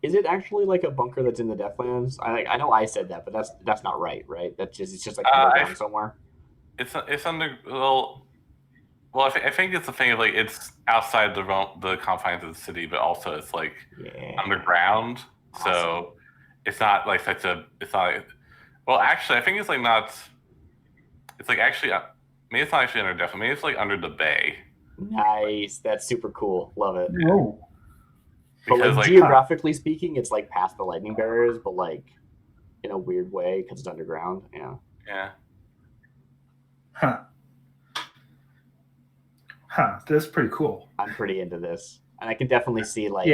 Is it actually like a bunker that's in the Deathlands? I know I said that, but that's not right? It's just like underground somewhere. It's under well, I think it's the thing of like it's outside the confines of the city, but also it's like underground. Awesome. So it's not like it's not. Well, actually, I think it's like not. It's like actually maybe it's not actually under Deathlands. Maybe it's like under the bay. Nice. That's super cool. Love it. Oh. But like geographically speaking, it's like past the lightning barriers, but like in a weird way because it's underground. Yeah. That's pretty cool. I'm pretty into this, and I can definitely see like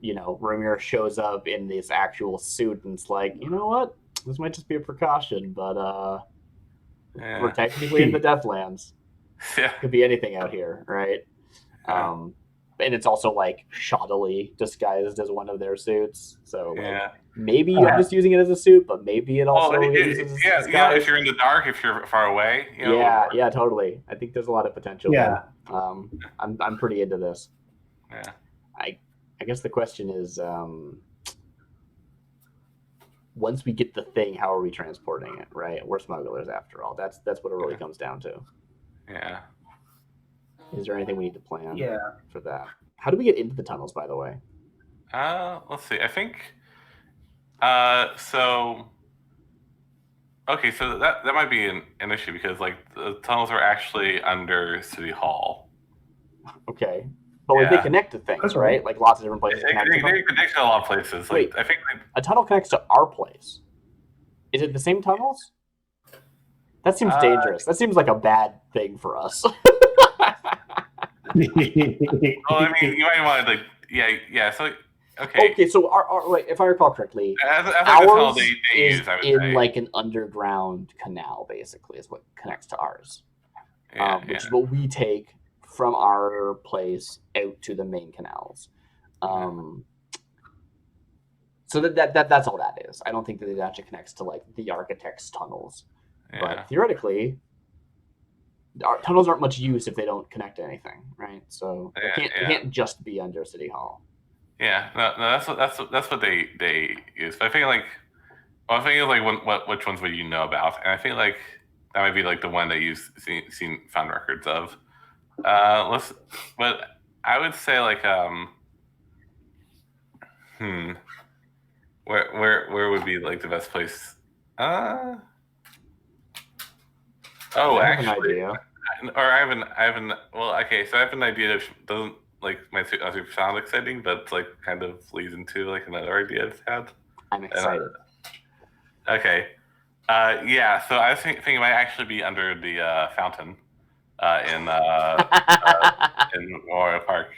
Romir shows up in this actual suit, and it's like, you know what, this might just be a precaution, but we're technically in the Deathlands. Yeah. Could be anything out here, right? And it's also like shoddily disguised as one of their suits. So like, maybe I'm just using it as a suit, but maybe it also if you're in the dark, if you're far away. Yeah, totally. I think there's a lot of potential. Yeah. There. I'm pretty into this. Yeah. I guess the question is, once we get the thing, how are we transporting it? Right, we're smugglers after all. That's what it really comes down to. Yeah. Is there anything we need to plan for that? How do we get into the tunnels, by the way? Let's see. I think so that might be an issue because like the tunnels are actually under City Hall. Okay. But like they connect to things, right? Like lots of different places they connect to a lot of places. Wait, I think a tunnel connects to our place. Is it the same tunnels? That seems dangerous. That seems like a bad thing for us. Well, I mean, you might want to like, so okay. So our like, if I recall correctly, ours is in like an underground canal. Basically, is what connects to ours, which is what we take from our place out to the main canals. So that's all that eyes. I don't think that it actually connects to like the architect's tunnels. Yeah. But theoretically, our tunnels aren't much use if they don't connect to anything, right? So they can't just be under City Hall. Yeah, no, that's what they use. But I think like, well, I think like which ones would you know about? And I think like that might be like the one that you've seen found records of. But I would say like where would be like the best place? Oh, I have actually, an idea. I have an well, okay, so I have an idea that doesn't like my super sound exciting, but like kind of leads into like another idea I've had. I'm excited. Okay. Yeah, so I was thinking it might actually be under the fountain in Memorial Park.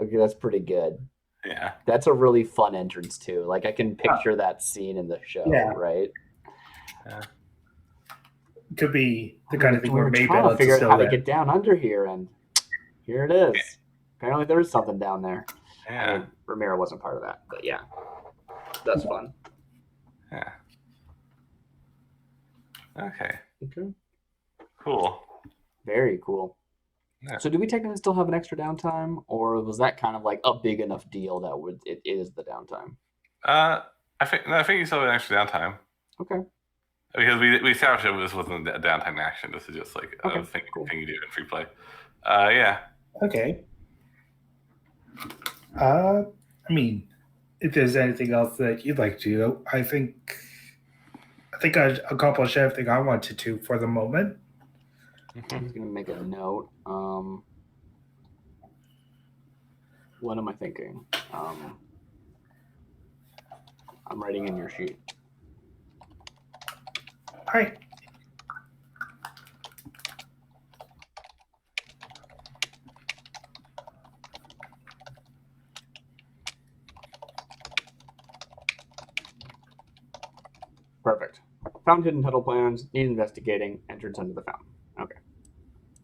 Okay, that's pretty good. Yeah. That's a really fun entrance too. Like I can picture that scene in the show, Yeah. right? Yeah. Could be the kind of thing where maybe trying to figure out how to that. get down under here, and here it is. Yeah. Apparently, there is something down there. Yeah. I mean, Ramiro wasn't part of that, but yeah, that's fun. Yeah. Okay. Okay. Cool. Very cool. Yeah. So, do we technically still have an extra downtime, or was that kind of like a big enough deal that it is the downtime? I think you still have an extra downtime. Okay. Because we established that this wasn't a downtime action. This is just like a thing you do in free play. Yeah. Okay. I mean, if there's anything else that you'd like to do, I think I accomplished everything I wanted to for the moment. I'm just gonna make a note. What am I thinking? I'm writing in your sheet. All right. Perfect. Found hidden tunnel plans. Need investigating. Entrance under the fountain. Okay,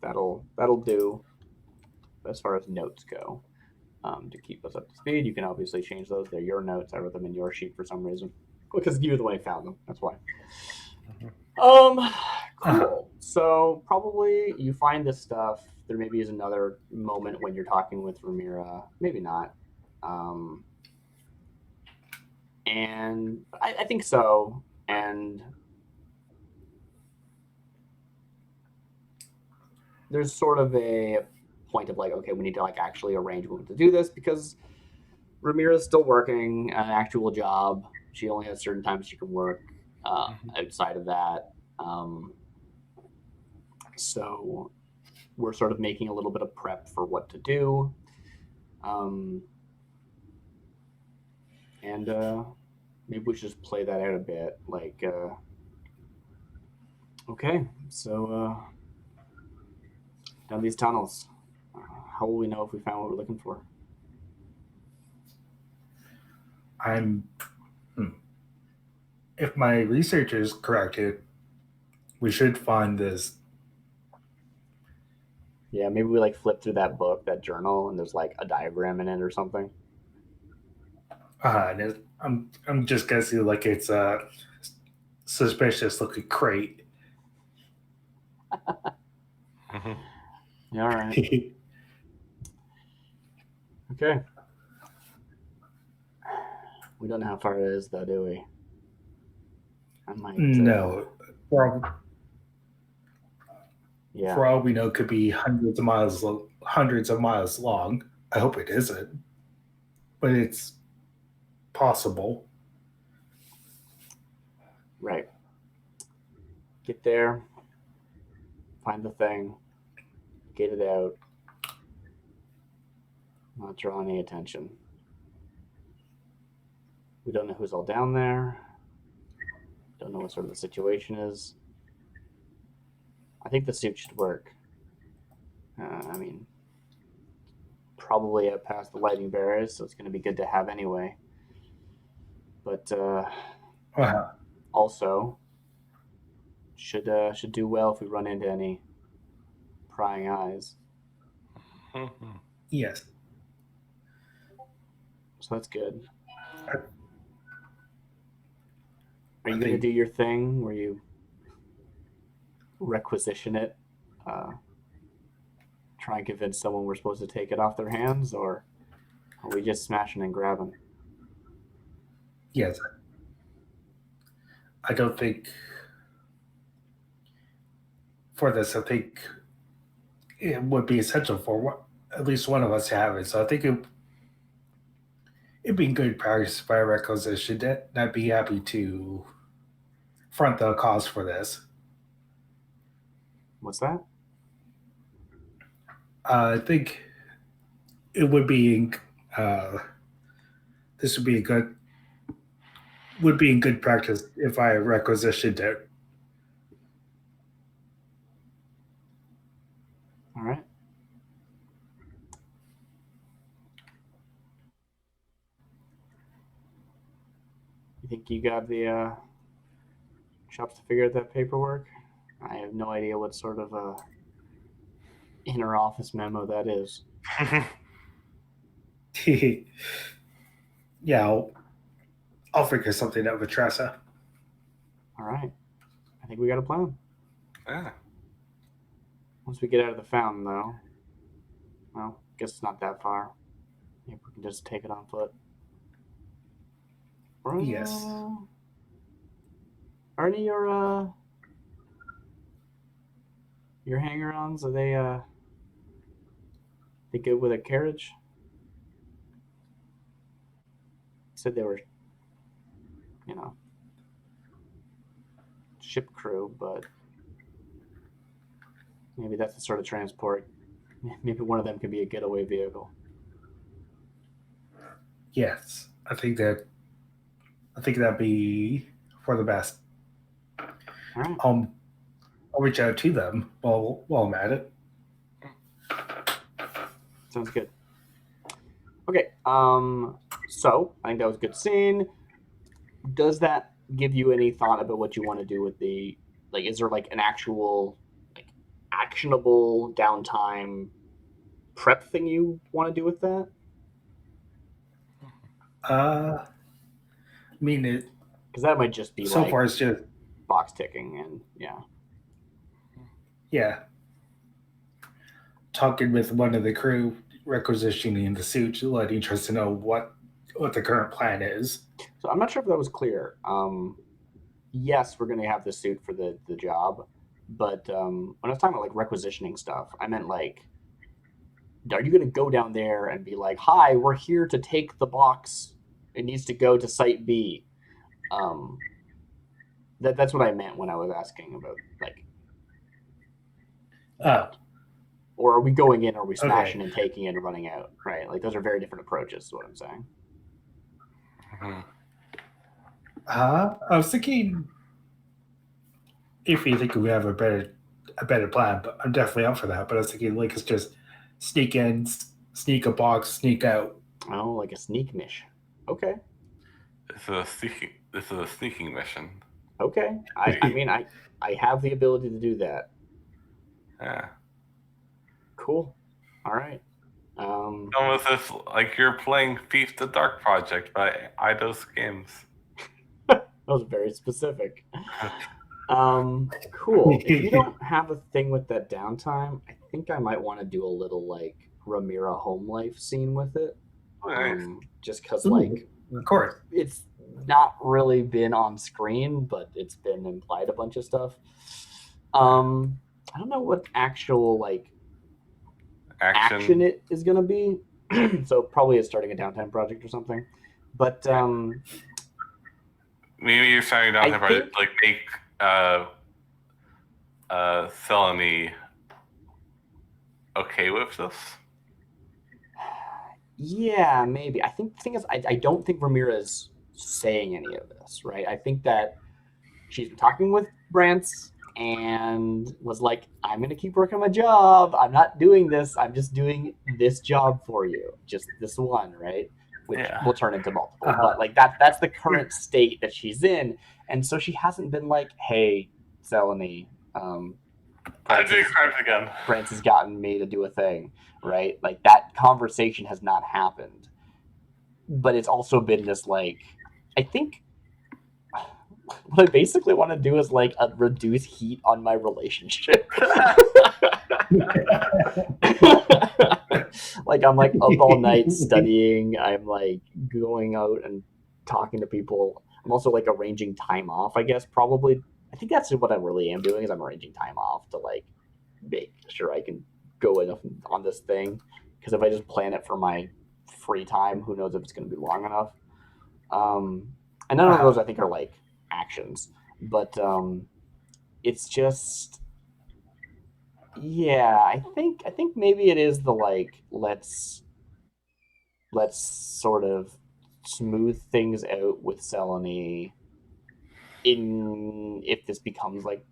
that'll do. As far as notes go, to keep us up to speed, you can obviously change those. They're your notes. I wrote them in your sheet for some reason. Because you're the one who found them. That's why. Cool. So probably you find this stuff. There maybe is another moment when you're talking with Ramira. Maybe not. And I think so. And there's sort of a point of like, okay, we need to like actually arrange when to do this because Ramira's still working an actual job. She only has certain times she can work outside of that. So we're sort of making a little bit of prep for what to do. And maybe we should just play that out a bit. Like, okay, so down these tunnels. How will we know if we found what we're looking for? If my research is corrected, we should find this. Yeah, maybe we like flip through that book, that journal, and there's like a diagram in it or something. And I'm just guessing like it's a suspicious looking crate. Yeah, all right. Okay. We don't know how far it is, though, do we? I might. No. Yeah. For all we know, could be hundreds of miles long. I hope it isn't, but it's possible. Right. Get there. Find the thing. Get it out. Not draw any attention. We don't know who's all down there. Don't know what sort of the situation is. I think the suit should work. I mean, probably out past the lighting barriers, so it's going to be good to have anyway. But also, should do well if we run into any prying eyes. Yes. So that's good. Are you going to do your thing where you requisition it? Try and convince someone we're supposed to take it off their hands, or are we just smashing and grabbing? Yes. I don't think for this, I think it would be essential for at least one of us to have it. So I think it'd be good practice if I requisitioned it. And I'd be happy to front the cost for this. What's that? I think it would be. This would be in good practice if I requisitioned it. All right. You think you got the chops to figure out that paperwork? I have no idea what sort of inner office memo that is. Yeah, I'll figure something out with Tressa. All right. I think we got a plan. Yeah. Once we get out of the fountain, though, well, I guess it's not that far. Maybe we can just take it on foot. Yes. Are any of your hanger-ons, are they good with a carriage? Said they were, ship crew, but maybe that's the sort of transport. Maybe one of them could be a getaway vehicle. Yes, I think that'd be for the best. All right. I'll reach out to them while I'm at it. Sounds good. Okay. So I think that was a good scene. Does that give you any thought about what you want to do with the, like, is there like an actual actionable downtime prep thing you want to do with that? I mean, because that might just be so far it's just box ticking, and yeah, talking with one of the crew, requisitioning the suit, letting Tristan know what the current plan is. So I'm not sure if that was clear. Yes, we're going to have the suit for the job, but when I was talking about like requisitioning stuff, I meant like, are you going to go down there and be like, "Hi, we're here to take the box. It needs to go to Site B." That's what I meant when I was asking about like. Or are we going in? Or are we smashing and taking it and running out? Right, like those are very different approaches. Is what I'm saying. Mm-hmm. I was thinking if you think we have a better plan, but I'm definitely up for that. But I was thinking like it's just sneak in, sneak a box, sneak out. Oh, like a sneak mission. Okay. This is a sneaking mission. Okay. I mean I have the ability to do that. Yeah. Cool. All right. Almost as like you're playing Thief the Dark Project by Eidos Games. That was very specific. Cool. If you don't have a thing with that downtime, I think I might want to do a little like Ramira home life scene with it. Nice. Just because like of course it's not really been on screen, but it's been implied a bunch of stuff. I don't know what actual like action it is going to be. So probably it's starting a downtime project or something. But maybe you're starting a downtime project like make Selene okay with this. Yeah, maybe. I think the thing is, I don't think Ramira's saying any of this, right? I think that she's been talking with Brantz and was like, I'm going to keep working my job. I'm not doing this. I'm just doing this job for you. Just this one, right? Which will turn into multiple. But like that's the current state that she's in. And so she hasn't been like, hey, Selene, I'm doing crimes again. Brantz has gotten me to do a thing, right? Like that conversation has not happened. But it's also been this like, I think what I basically want to do is like reduce heat on my relationship. Like I'm like up all night studying. I'm like going out and talking to people. I'm also like arranging time off. I guess probably. I think that's what I really am doing is I'm arranging time off to like make sure I can go enough on this thing. Because if I just plan it for my free time, who knows if it's going to be long enough. And none of those I think are like actions, but it's just yeah. I think maybe it is the like let's sort of smooth things out with Selene in if this becomes like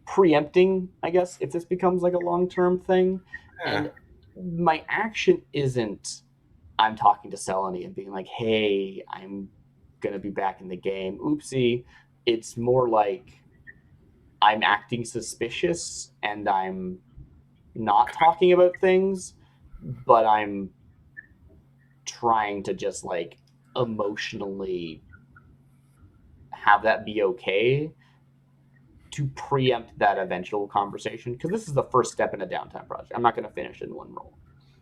preempting, I guess, if this becomes like a long-term thing. Yeah. And my action isn't I'm talking to Selene and being like, hey, I'm gonna be back in the game. Oopsie. It's more like I'm acting suspicious and I'm not talking about things, but I'm trying to just like emotionally have that be okay to preempt that eventual conversation because this is the first step in a downtime project. I'm not going to finish in one roll.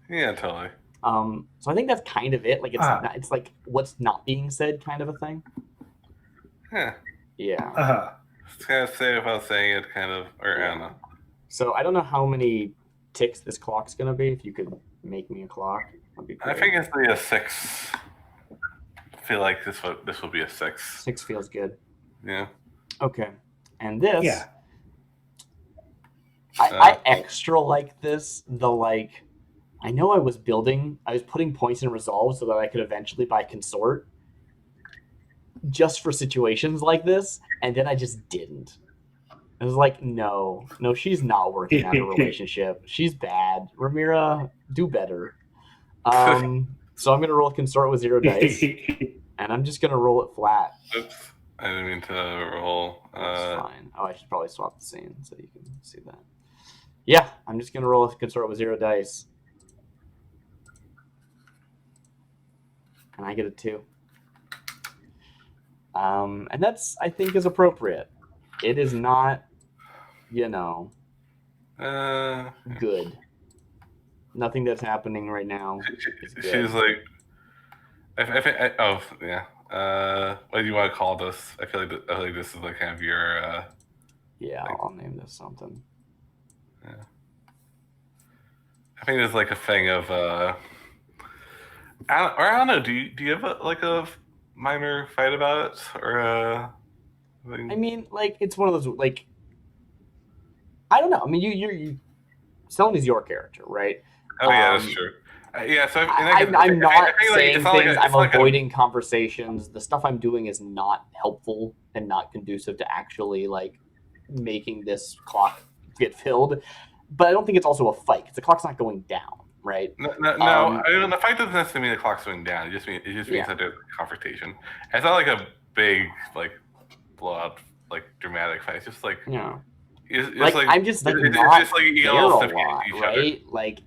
Yeah, totally. So I think that's kind of it. Like it's like what's not being said kind of a thing. Yeah. Yeah. It's kind of say without saying it, kind of, or I don't know. So I don't know how many ticks this clock's going to be. If you could make me a clock, that'd be great. I think it's be a 6. I feel like this will be a 6. 6 feels good. Yeah. Okay. And this, Yeah. I extra like this. The like, I know I was putting points in resolve so that I could eventually buy consort, just for situations like this, and then I just didn't. I was like, no, she's not working out a relationship. She's bad. Ramira, do better. So I'm gonna roll consort with 0 dice, and I'm just gonna roll it flat. Oops, I didn't mean to roll. That's fine. Oh, I should probably swap the scene so you can see that. Yeah, I'm just gonna roll a consort with 0 dice, and I get a 2. And that's I think is appropriate. It is not, good. Nothing that's happening right now is good. She's like, I think. Oh yeah. What do you want to call this? I feel like this is like kind of your. Yeah, I'll name this something. Yeah. I think there's like a thing of. I don't know. Do you have a minor fight about it or? I mean, like it's one of those like. I don't know. I mean, you Selene's your character, right? Oh yeah, that's true. Yeah, so I'm not saying things. I'm like avoiding conversations. The stuff I'm doing is not helpful and not conducive to actually like making this clock get filled. But I don't think it's also a fight because the clock's not going down, right? No. I mean, the fight doesn't necessarily mean the clock's going down. It just means that there's a confrontation. It's not like a big like blowout, like dramatic fight. It's just like It's like I'm just like not there a lot, right? Other. Like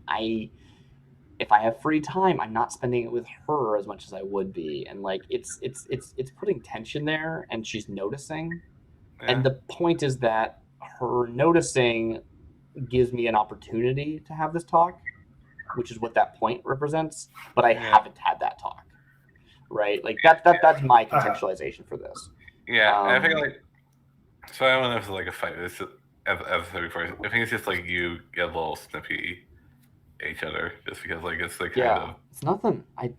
if I have free time, I'm not spending it with her as much as I would be, and like it's putting tension there, and she's noticing. Yeah. And the point is that her noticing gives me an opportunity to have this talk, which is what that point represents. But I haven't had that talk, right? Like that's my contextualization for this. Yeah, and I think like so. I don't know if it's like a fight. It's just, as I said before, I think it's just like you get a little snippy at each other, just because like it's like kind of. It's nothing. I've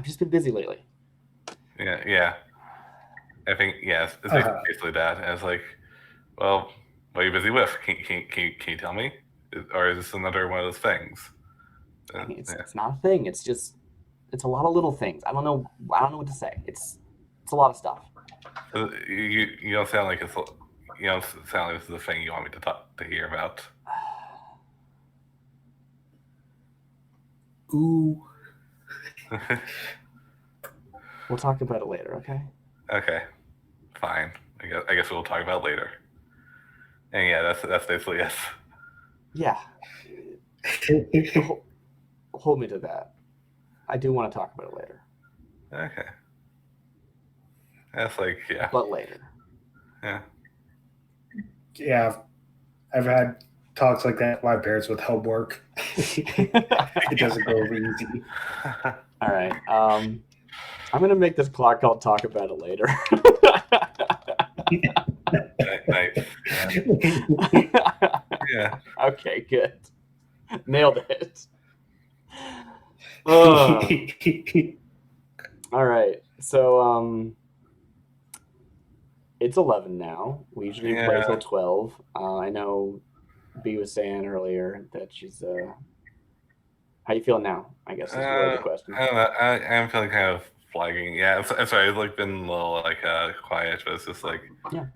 just been busy lately. Yeah. I think it's basically that. And it's like, well, what are you busy with? Can you tell me, or is this another one of those things? I mean, it's not a thing. It's just it's a lot of little things. I don't know what to say. It's a lot of stuff. So you don't sound like sound like this is the thing you want me to hear about. Ooh. We'll talk about it later, okay? Okay, fine. I guess we'll talk about it later. And yeah, that's basically yes. Yeah. Hold me to that. I do want to talk about it later. Okay. That's like, yeah. but later. Yeah. Yeah, I've had talks like that with my parents with homework. It doesn't go over easy. All right. I'm gonna make this clock called talk about it later. Nice. Yeah. Okay, good. Nailed it. Ugh. All right. So it's 11 now. We usually play Yeah. till 12. I know B was saying earlier that she's how you feeling now? I guess is really the question. I don't know. I'm feeling kind of flagging. Yeah, I'm sorry. It's like been a little like quiet, but it's just like Yeah.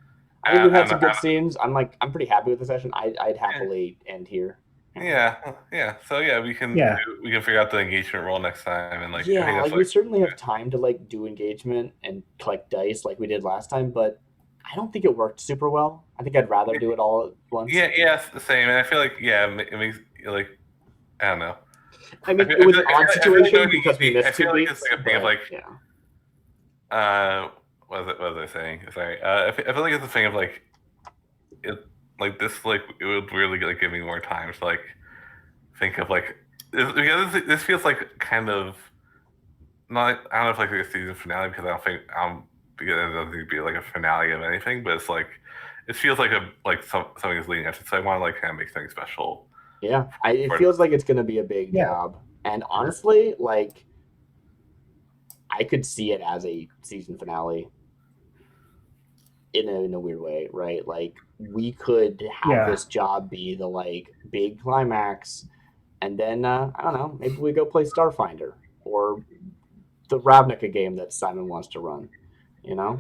I think we've had some don't good scenes. I'm pretty happy with the session. I'd happily end here. Yeah. So yeah, we can figure out the engagement role next time, and like I think Yeah, that's like we certainly have time to like do engagement and collect dice like we did last time, but I don't think it worked super well. I think I'd rather do it all at once. Yeah, it's the same, and I feel like it makes like I don't know. I mean, it was an odd situation because we missed 2 weeks. It's like a thing of like, yeah. What was I saying? Sorry. I feel like it's a thing of like, it like this like it would really like give me more time to like think of like because this feels like kind of not I don't know if like a season finale because because it doesn't be like a finale of anything, but it's like it feels like something is leading up to it, so I want to like kind of make something special. Yeah, it feels like it's going to be a big job. And honestly, like, I could see it as a season finale in a weird way, right? Like, we could have this job be the, like, big climax, and then, I don't know, maybe we go play Starfinder, or the Ravnica game that Simon wants to run, you know?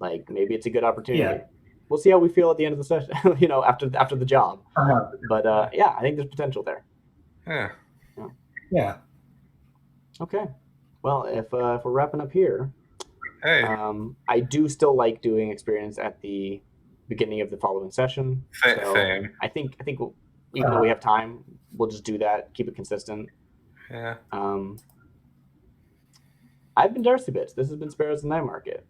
Like, maybe it's a good opportunity. Yeah. We'll see how we feel at the end of the session, after the job. But yeah, I think there's potential there. Yeah. Okay. Well, if we're wrapping up here, hey, I do still like doing experience at the beginning of the following session. Same. I think even though we have time, we'll just do that. Keep it consistent. Yeah. I've been DarcyBits. This has been Sparrows of Nightmarket.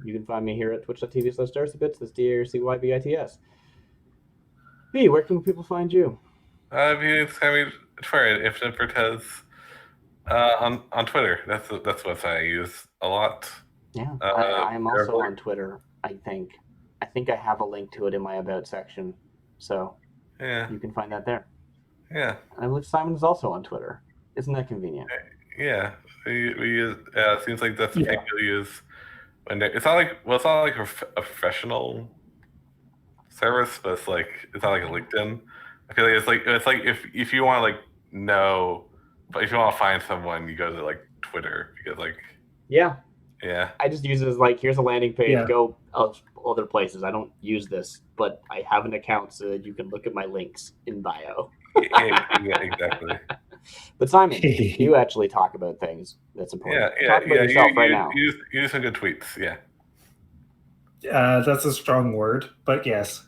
You can find me here at twitch.tv/DarcyBits. That's DarcyBits. B, where can people find you? You can find me for Infinite Cortez on Twitter. That's what I use a lot. Yeah, I am also on Twitter. I think I have a link to it in my about section, so you can find that there. Yeah, I believe Simon is also on Twitter. Isn't that convenient? Yeah, we use. It seems like that's the thing you'll use when it's not like a professional service, but it's not like a LinkedIn. I feel like it's like if you want to like know, but if you want to find someone, you go to like Twitter because like yeah. I just use it as like here's a landing page. Go other places. I don't use this, but I have an account so that you can look at my links in bio. Yeah, exactly. But Simon, you actually talk about things that's important. Talk about yourself right now. You do some good tweets. Yeah. That's a strong word, but yes.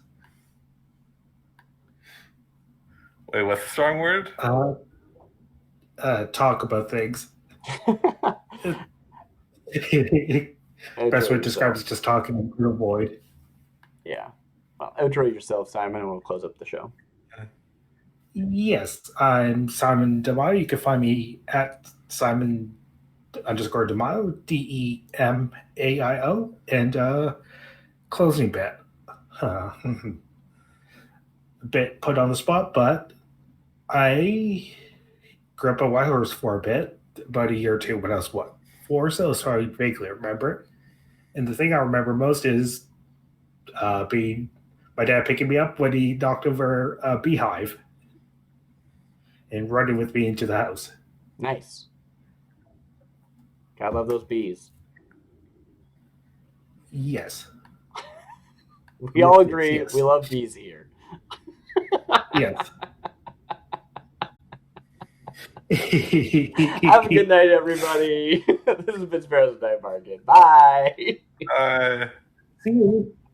Wait, what's the strong word? Talk about things. Best way to describe it is just talking into a void. Yeah. Well, outro yourself, Simon, and we'll close up the show. Yes, I'm Simon DeMaio. You can find me at Simon_DeMaio, DEMAIO, and closing bet. A bit put on the spot, but I grew up at Whitehorse for a bit, about a year or two when I was 4, so I vaguely remember it. And the thing I remember most is being my dad picking me up when he knocked over a beehive and running with me into the house. Nice. Gotta love those bees. Yes. We all agree. Yes. We love bees here. Yes. Have a good night, everybody. This has been Sparrows of Nightmarket. Bye. See you.